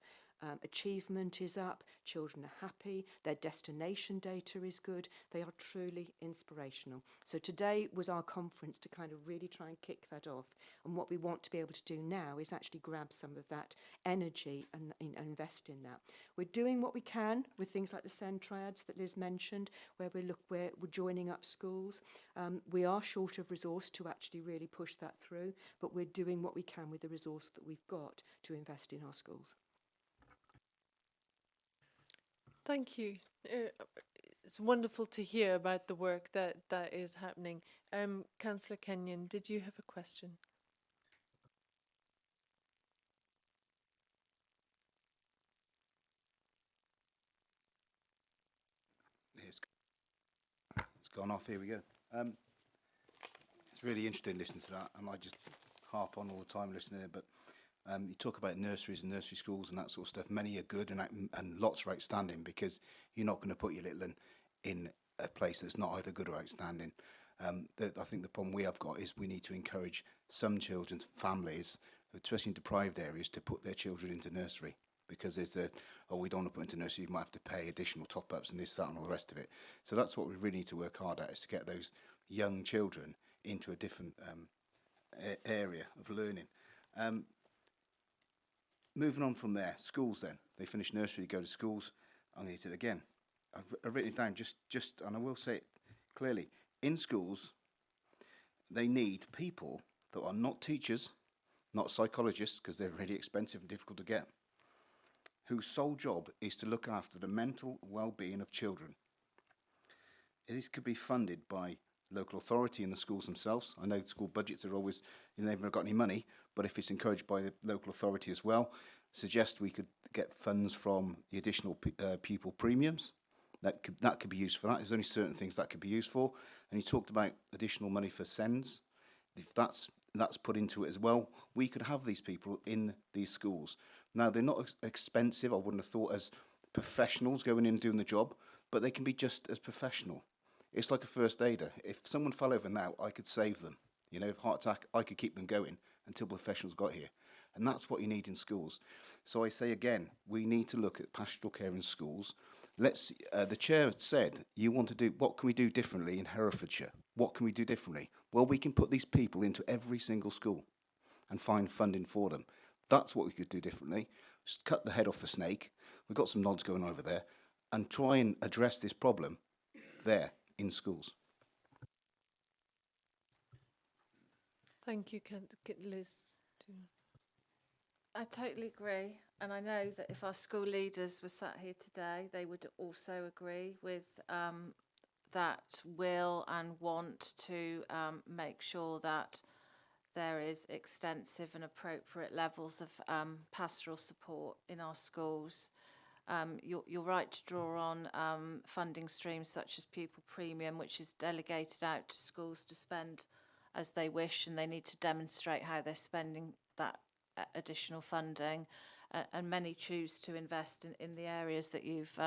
Achievement is up, children are happy, their destination data is good, they are truly inspirational. So today was our conference to kind of really try and kick that off. And what we want to be able to do now is actually grab some of that energy and invest in that. We're doing what we can with things like the SEND triads that Liz mentioned, where we're joining up schools. We are short of resource to actually really push that through, but we're doing what we can with the resource that we've got to invest in our schools. Thank you. It's wonderful to hear about the work that is happening. Councillor Kenyon, did you have a question? It's gone off. Here we go. It's really interesting listening to that, and I just harp on all the time listening. But you talk about nurseries and nursery schools and that sort of stuff. Many are good and lots are outstanding, because you're not going to put your little one in a place that's not either good or outstanding. I think the problem we have got is we need to encourage some children's families, especially in deprived areas, to put their children into nursery, because there's we don't want to put into nursery, you might have to pay additional top-ups and this, that and all the rest of it. So that's what we really need to work hard at, is to get those young children into a different area of learning. Moving on from there, schools then. They finish nursery, go to schools. I'm going to hit it again. I've written it down just, and I will say it clearly. In schools, they need people that are not teachers, not psychologists, because they're really expensive and difficult to get, whose sole job is to look after the mental well-being of children. This could be funded by local authority and the schools themselves. I know the school budgets are always, they've never got any money, but if it's encouraged by the local authority as well, suggest we could get funds from the additional pupil premiums. That could be used for that. There's only certain things that could be used for. And you talked about additional money for SENDs. If that's put into it as well, we could have these people in these schools. Now, they're not expensive, I wouldn't have thought, as professionals going in and doing the job, but they can be just as professional It's like a first aider. If someone fell over now, I could save them. You know, if heart attack, I could keep them going until professionals got here. And that's what you need in schools. So I say again, we need to look at pastoral care in schools. Let's. The chair said, you want to do, what can we do differently in Herefordshire? What can we do differently? Well, we can put these people into every single school and find funding for them. That's what we could do differently. Just cut the head off the snake. We've got some nods going over there, and try and address this problem there in schools. Thank you, Liz. I totally agree, and I know that if our school leaders were sat here today, they would also agree with that will and want to make sure that there is extensive and appropriate levels of pastoral support in our schools. You're right to draw on funding streams such as pupil premium, which is delegated out to schools to spend as they wish, and they need to demonstrate how they're spending that additional funding, and many choose to invest in the areas that you've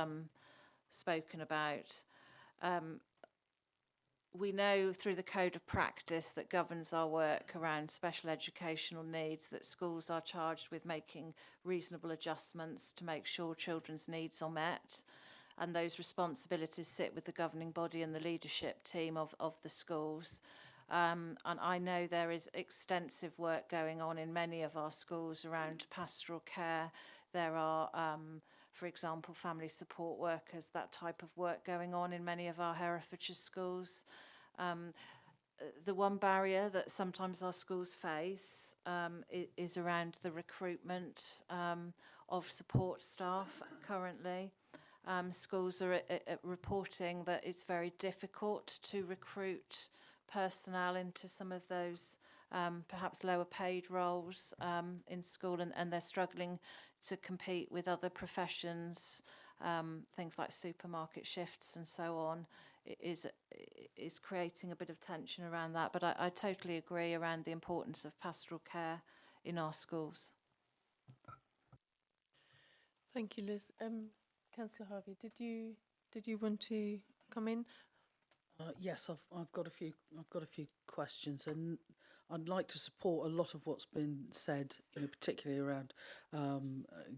spoken about. We know through the code of practice that governs our work around special educational needs that schools are charged with making reasonable adjustments to make sure children's needs are met, and those responsibilities sit with the governing body and the leadership team of the schools. And I know there is extensive work going on in many of our schools around pastoral care. There are, for example, family support workers, that type of work going on in many of our Herefordshire schools. The one barrier that sometimes our schools face is around the recruitment of support staff currently. Schools are reporting that it's very difficult to recruit personnel into some of those perhaps lower paid roles in school, and they're struggling to compete with other professions, things like supermarket shifts and so on, is creating a bit of tension around that. But I totally agree around the importance of pastoral care in our schools. Thank you, Liz. Councillor Harvey, did you want to come in? Yes, I've got a few questions, and I'd like to support a lot of what's been said, particularly around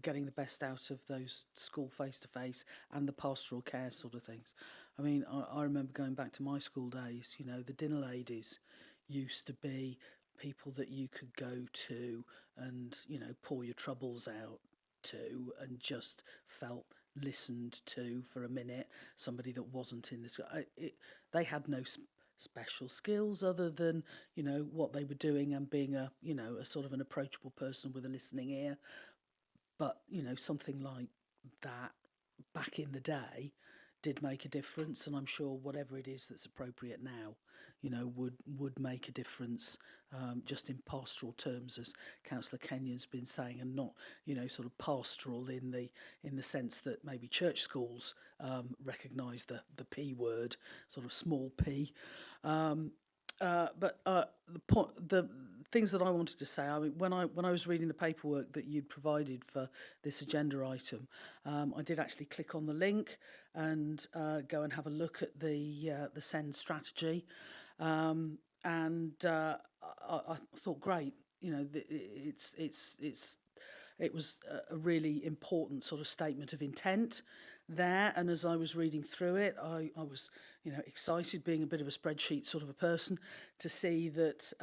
getting the best out of those school face-to-face and the pastoral care sort of things. I mean, I remember going back to my school days, the dinner ladies used to be people that you could go to and, pour your troubles out to, and just felt listened to for a minute. Somebody that wasn't in this, they had no special skills other than what they were doing and being a sort of an approachable person with a listening ear. But something like that back in the day did make a difference, and I'm sure whatever it is that's appropriate now would make a difference, just in pastoral terms, as Councillor Kenyon's been saying, and not sort of pastoral in the sense that maybe church schools recognise the P word, sort of small p. But the things that I wanted to say, I mean, when I was reading the paperwork that you'd provided for this agenda item, I did actually click on the link and go and have a look at the SEND strategy, and I thought, great, it was a really important sort of statement of intent there. And as I was reading through it, I was excited, being a bit of a spreadsheet sort of a person, to see that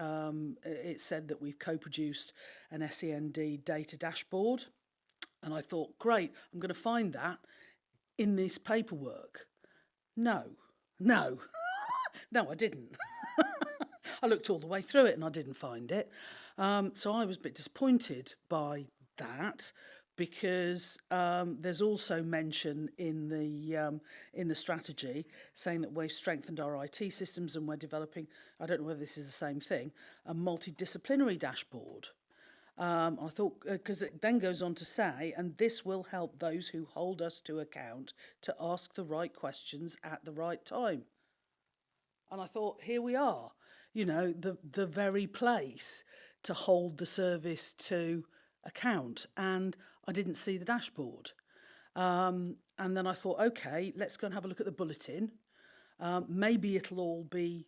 it said that we've co-produced an SEND data dashboard. And I thought, great, I'm going to find that in this paperwork. No, I didn't. I looked all the way through it and I didn't find it. So I was a bit disappointed by that, because there's also mention in the strategy saying that we've strengthened our IT systems and we're developing, I don't know whether this is the same thing, a multidisciplinary dashboard. I thought, because it then goes on to say, and this will help those who hold us to account to ask the right questions at the right time. And I thought, here we are, the very place to hold the service to account, and I didn't see the dashboard. And then I thought, okay, let's go and have a look at the bulletin. maybe it'll all be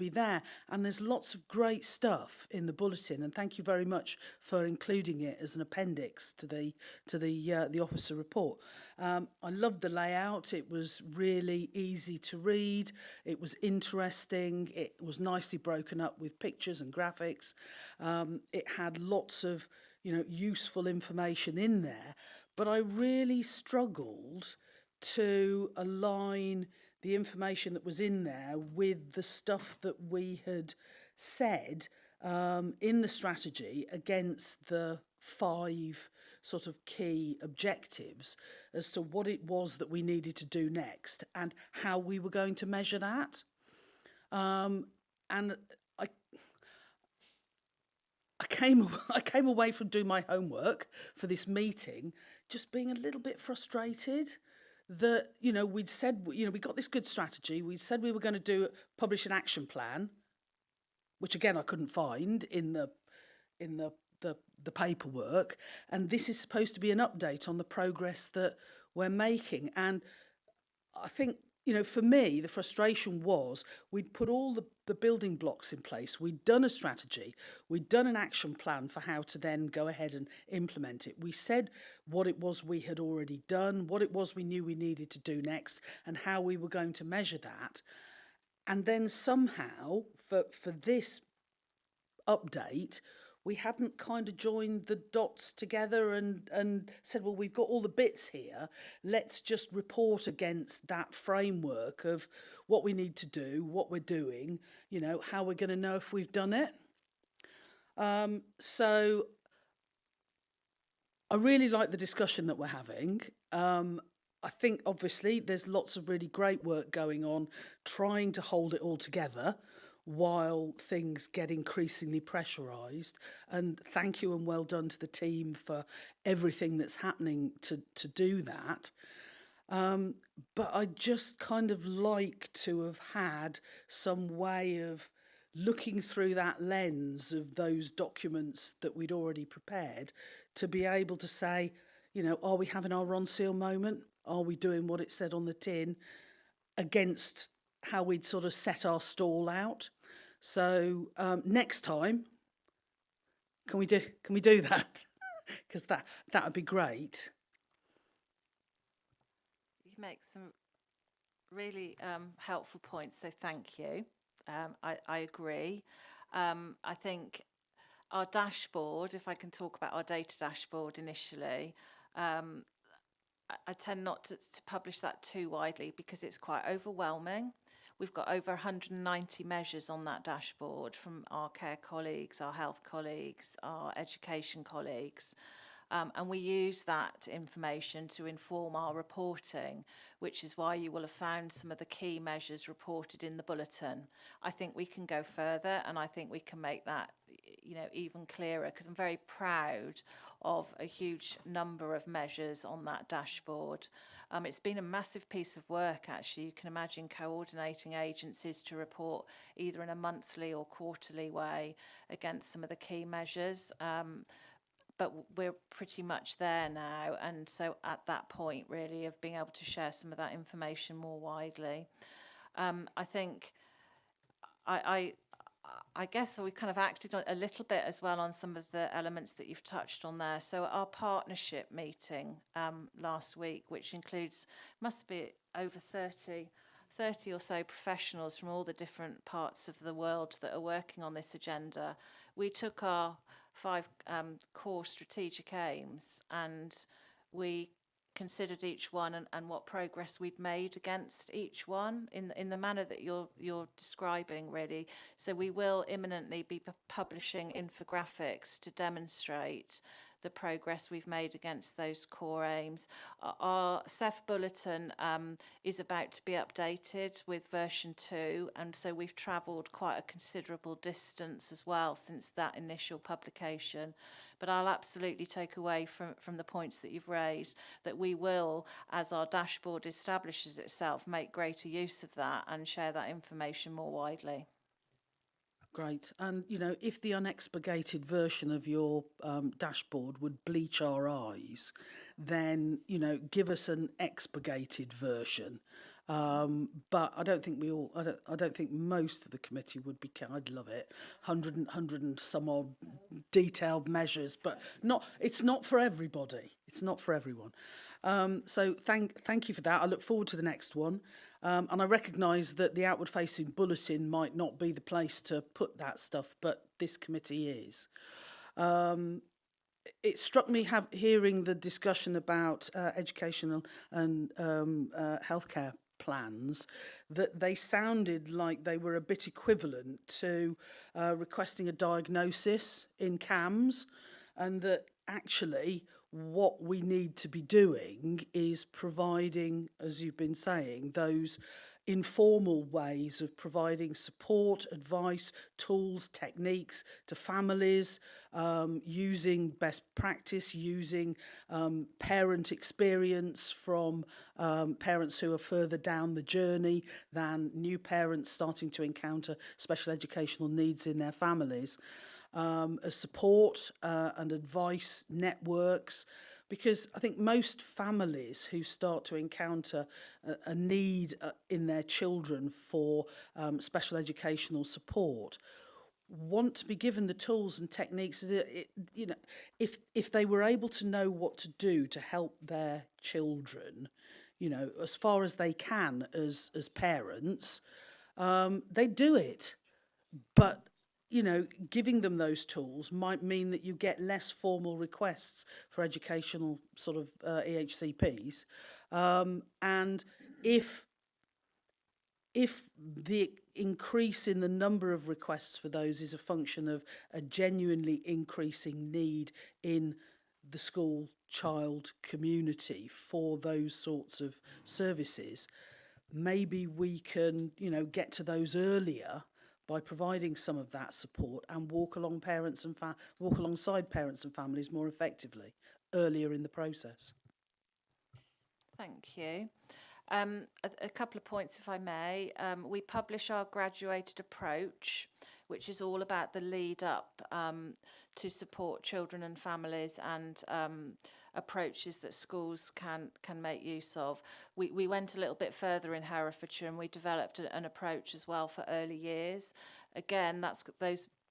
there. And there's lots of great stuff in the bulletin, and thank you very much for including it as an appendix to the officer report. I loved the layout. It was really easy to read. It was interesting. It was nicely broken up with pictures and graphics. It had lots of useful information in there, but I really struggled to align the information that was in there with the stuff that we had said in the strategy against the 5 sort of key objectives as to what it was that we needed to do next and how we were going to measure that. And I came away from doing my homework for this meeting just being a little bit frustrated that, we'd said, we got this good strategy. We said we were going to publish an action plan, which again, I couldn't find in the paperwork. And this is supposed to be an update on the progress that we're making. And I think, for me, the frustration was we'd put all the building blocks in place. We'd done a strategy. We'd done an action plan for how to then go ahead and implement it. We said what it was we had already done, what it was we knew we needed to do next, and how we were going to measure that. And then somehow, for this update, we hadn't kind of joined the dots together and said, well, we've got all the bits here. Let's just report against that framework of what we need to do, what we're doing, how we're going to know if we've done it. So I really like the discussion that we're having. I think, obviously, there's lots of really great work going on trying to hold it all together while things get increasingly pressurised. And thank you and well done to the team for everything that's happening to do that. But I just kind of like to have had some way of looking through that lens of those documents that we'd already prepared to be able to say, are we having our Ron Seal moment? Are we doing what it said on the tin against how we'd sort of set our stall out? So next time, can we do that? Because that would be great. You make some really helpful points, so thank you. I agree. I think our dashboard, if I can talk about our data dashboard initially, I tend not to publish that too widely because it's quite overwhelming. We've got over 190 measures on that dashboard from our care colleagues, our health colleagues, our education colleagues. And we use that information to inform our reporting, which is why you will have found some of the key measures reported in the bulletin. I think we can go further, and I think we can make that even clearer, because I'm very proud of a huge number of measures on that dashboard. It's been a massive piece of work, actually. You can imagine coordinating agencies to report either in a monthly or quarterly way against some of the key measures. But we're pretty much there now, and so at that point really of being able to share some of that information more widely. I think I guess we kind of acted on a little bit as well on some of the elements that you've touched on there. So our partnership meeting last week, which includes, must be over 30 or so professionals from all the different parts of the world that are working on this agenda. We took our 5 core strategic aims and we considered each one and what progress we'd made against each one in the manner that you're describing, really. So we will imminently be publishing infographics to demonstrate the progress we've made against those core aims. Our CEF bulletin is about to be updated with version 2, and so we've travelled quite a considerable distance as well since that initial publication. But I'll absolutely take away from the points that you've raised that we will, as our dashboard establishes itself, make greater use of that and share that information more widely. Great. And, if the unexpurgated version of your dashboard would bleach our eyes, then, you know, give us an expurgated version. But I don't think I don't think most of the committee would be. I'd love it, 100 and some odd detailed measures, but it's not for everybody. It's not for everyone. So thank you for that. I look forward to the next one. And I recognise that the outward-facing bulletin might not be the place to put that stuff, but this committee is. It struck me hearing the discussion about educational and healthcare plans, that they sounded like they were a bit equivalent to requesting a diagnosis in CAMS, and that actually what we need to be doing is providing, as you've been saying, those informal ways of providing support, advice, tools, techniques to families, using best practice, using parent experience from parents who are further down the journey than new parents starting to encounter special educational needs in their families, as support and advice networks. Because I think most families who start to encounter a need in their children for special educational support want to be given the tools and techniques. You know, if they were able to know what to do to help their children, you know, as far as they can as parents, they do it. But you know, giving them those tools might mean that you get less formal requests for educational sort of EHCPs. And if the increase in the number of requests for those is a function of a genuinely increasing need in the school child community for those sorts of services, maybe we can, you know, get to those earlier by providing some of that support and walk alongside parents and families more effectively earlier in the process. Thank you. A couple of points, if I may. We publish our graduated approach, which is all about the lead up to support children and families and approaches that schools can make use of. We went a little bit further in Herefordshire and we developed an approach as well for early years. Again,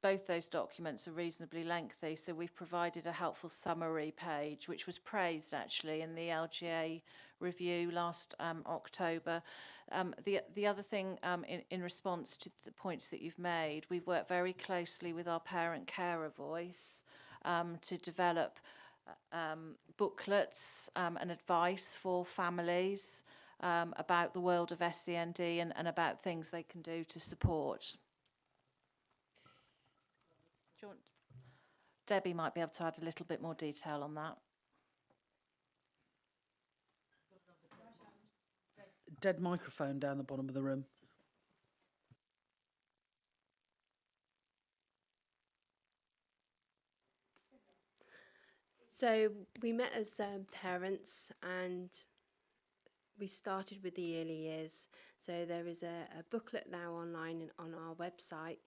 both those documents are reasonably lengthy, so we've provided a helpful summary page, which was praised actually in the LGA review last October. The other thing, in response to the points that you've made, we've worked very closely with our parent carer voice to develop booklets and advice for families about the world of SEND and about things they can do to support. Debbie might be able to add a little bit more detail on that. Dead microphone down the bottom of the room. So we met as parents and we started with the early years. So there is a booklet now online on our website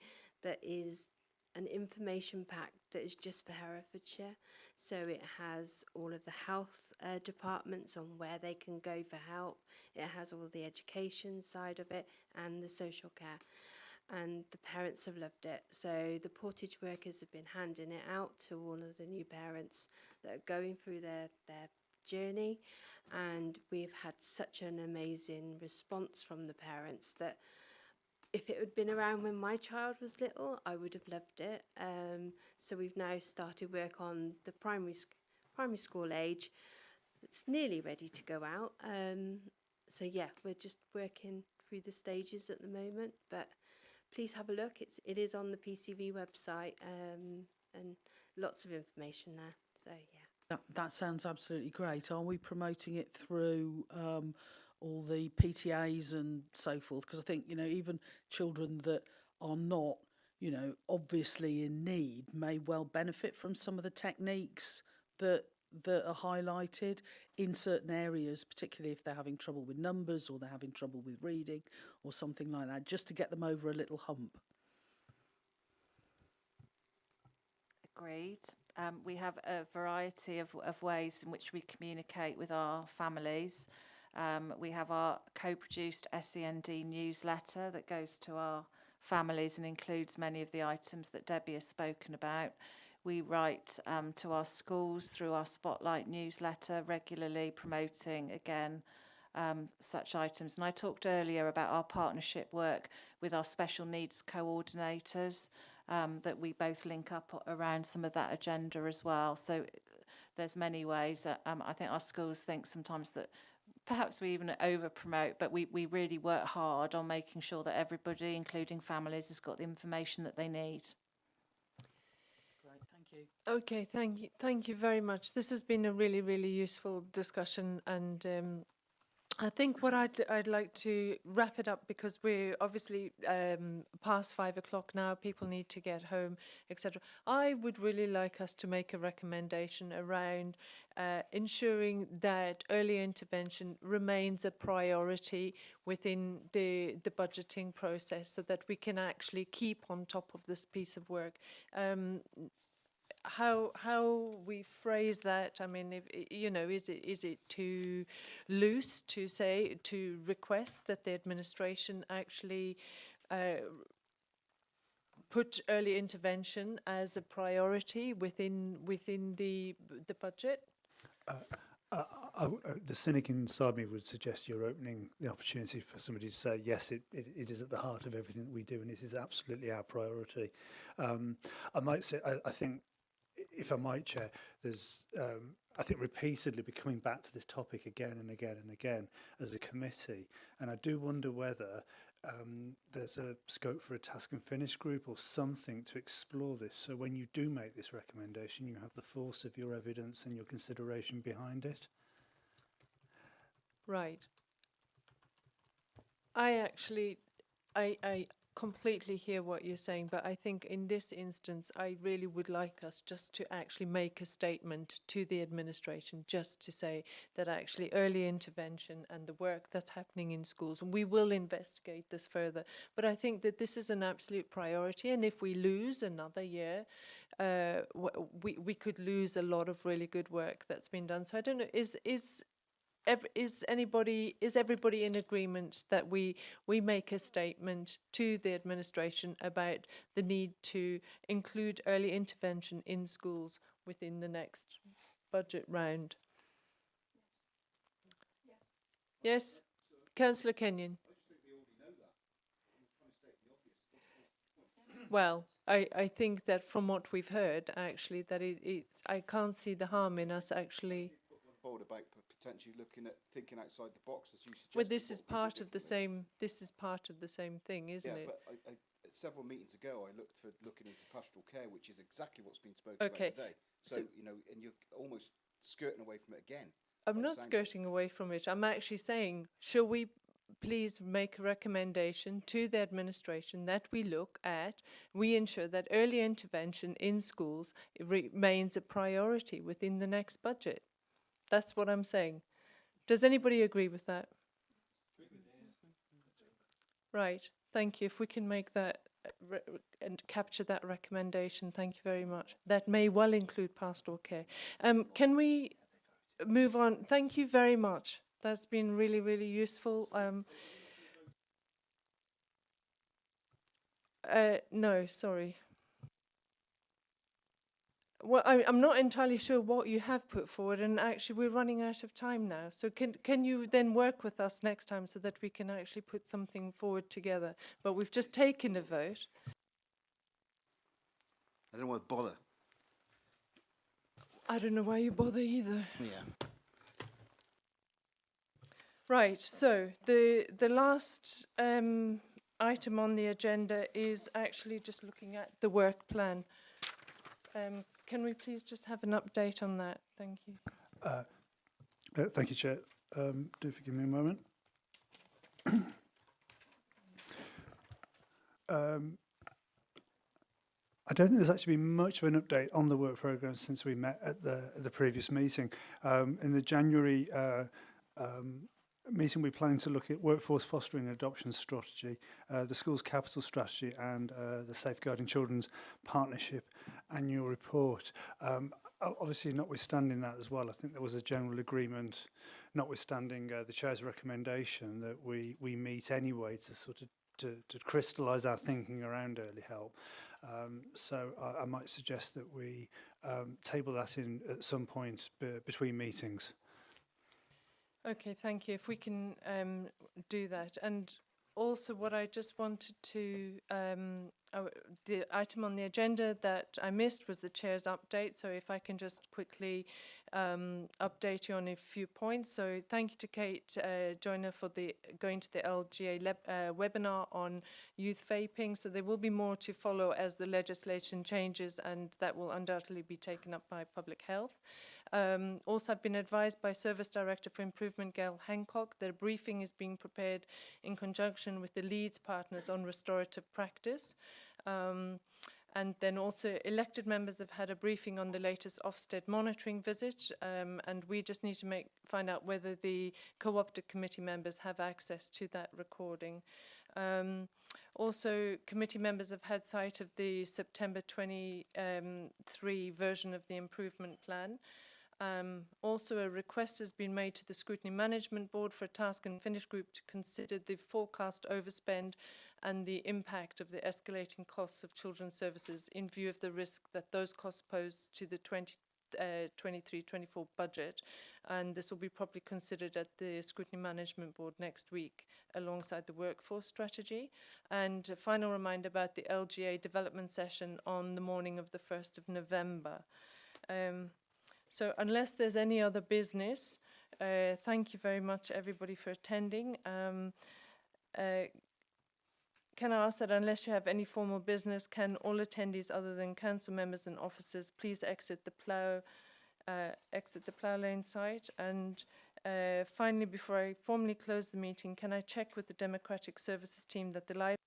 that is an information pack that is just for Herefordshire. So it has all of the health departments on where they can go for help. It has all the education side of it and the social care. And the parents have loved it. So the portage workers have been handing it out to all of the new parents that are going through their journey. And we've had such an amazing response from the parents that if it had been around when my child was little, I would have loved it. So we've now started work on the primary school age. It's nearly ready to go out. So yeah, we're just working through the stages at the moment. But please have a look. It is on the PCV website and lots of information there. So yeah. That sounds absolutely great. Are we promoting it through all the PTAs and so forth? Because I think, you know, even children that are not, you know, obviously in need may well benefit from some of the techniques that are highlighted in certain areas, particularly if they're having trouble with numbers or they're having trouble with reading or something like that, just to get them over a little hump. Agreed. we have a variety of ways in which we communicate with our families. We have our co-produced SEND newsletter that goes to our families and includes many of the items that Debbie has spoken about. We write to our schools through our Spotlight newsletter, regularly promoting, again, such items. And I talked earlier about our partnership work with our special needs coordinators, that we both link up around some of that agenda as well. So there's many ways. I think our schools think sometimes that perhaps we even over-promote, but we really work hard on making sure that everybody, including families, has got the information that they need. Great, thank you. Okay, thank you very much. This has been a really, really useful discussion, and I think what I'd like to wrap it up, because we're obviously past 5 o'clock now, people need to get home, etc. I would really like us to make a recommendation around ensuring that early intervention remains a priority within the budgeting process, so that we can actually keep on top of this piece of work. How we phrase that, I mean, if you know, is it too loose to say, to request that the administration actually put early intervention as a priority within the budget? The cynic inside me would suggest you're opening the opportunity for somebody to say, yes, it is at the heart of everything that we do, and it is absolutely our priority. I might say, I think, if I might, Chair, there's, I think, repeatedly we're coming back to this topic again and again and again as a committee, and I do wonder whether there's a scope for a task and finish group or something to explore this, so when you do make this recommendation, you have the force of your evidence and your consideration behind it. Right. I completely hear what you're saying, but I think in this instance, I really would like us just to actually make a statement to the administration, just to say that actually early intervention and the work that's happening in schools, and we will investigate this further, but I think that this is an absolute priority, and if we lose another year, we could lose a lot of really good work that's been done. So I don't know, is everybody in agreement that we make a statement to the administration about the need to include early intervention in schools within the next budget round? Yes, Councillor Kenyon. Well, I think that from what we've heard, actually, that I can't see the harm in us actually. Forward about potentially looking at thinking outside the box, as you suggested. Well, this is part of the same. This is part of the same thing, isn't it? Yeah, but several meetings ago, I looked for looking into pastoral care, which is exactly what's been spoken Okay. about today. So you know, and you're almost skirting away from it again. I'm not skirting away from it. I'm actually saying, shall we please make a recommendation to the administration that we ensure that early intervention in schools remains a priority within the next budget. That's what I'm saying. Does anybody agree with that? Right. Thank you. If we can make that and capture that recommendation, thank you very much. That may well include pastoral care. Can we move on? Thank you very much. That's been really, really useful. No, sorry. Well, I'm not entirely sure what you have put forward, and actually we're running out of time now. So can you then work with us next time so that we can actually put something forward together? But we've just taken a vote. I don't know why bother. I don't know why you bother either. Yeah. Right, so the last item on the agenda is actually just looking at the work plan. Can we please just have an update on that? Thank you. Thank you, Chair. Do forgive me a moment. I don't think there's actually been much of an update on the work programme since we met at the previous meeting. In the January meeting, we plan to look at workforce fostering and adoption strategy, the school's capital strategy, and the Safeguarding Children's Partnership annual report. Obviously, notwithstanding that as well, I think there was a general agreement, notwithstanding the chair's recommendation, that we meet anyway to sort of to crystallise our thinking around early help. So I might suggest that we table that in at some point between meetings. Okay, thank you. If we can do that. And also what I just wanted to, the item on the agenda that I missed was the chair's update. So if I can just quickly update you on a few points. So thank you to Kate Joyner for going to the LGA webinar on youth vaping. So there will be more to follow as the legislation changes, and that will undoubtedly be taken up by public health. Also, I've been advised by Service Director for Improvement, Gail Hancock, that a briefing is being prepared in conjunction with the Leeds partners on restorative practice. And then also elected members have had a briefing on the latest Ofsted monitoring visit, and we just need to find out whether the co-opted committee members have access to that recording. Also, committee members have had sight of the September 23 version of the improvement plan. Also, a request has been made to the Scrutiny Management Board for a task and finish group to consider the forecast overspend and the impact of the escalating costs of children's services in view of the risk that those costs pose to the 23-24 budget. And this will be properly considered at the Scrutiny Management Board next week alongside the workforce strategy. And a final reminder about the LGA development session on the morning of the 1st of November. So unless there's any other business, thank you very much everybody for attending. Can I ask that unless you have any formal business, can all attendees other than council members and officers please exit the plough lane site? And finally, before I formally close the meeting, can I check with the Democratic Services team that the live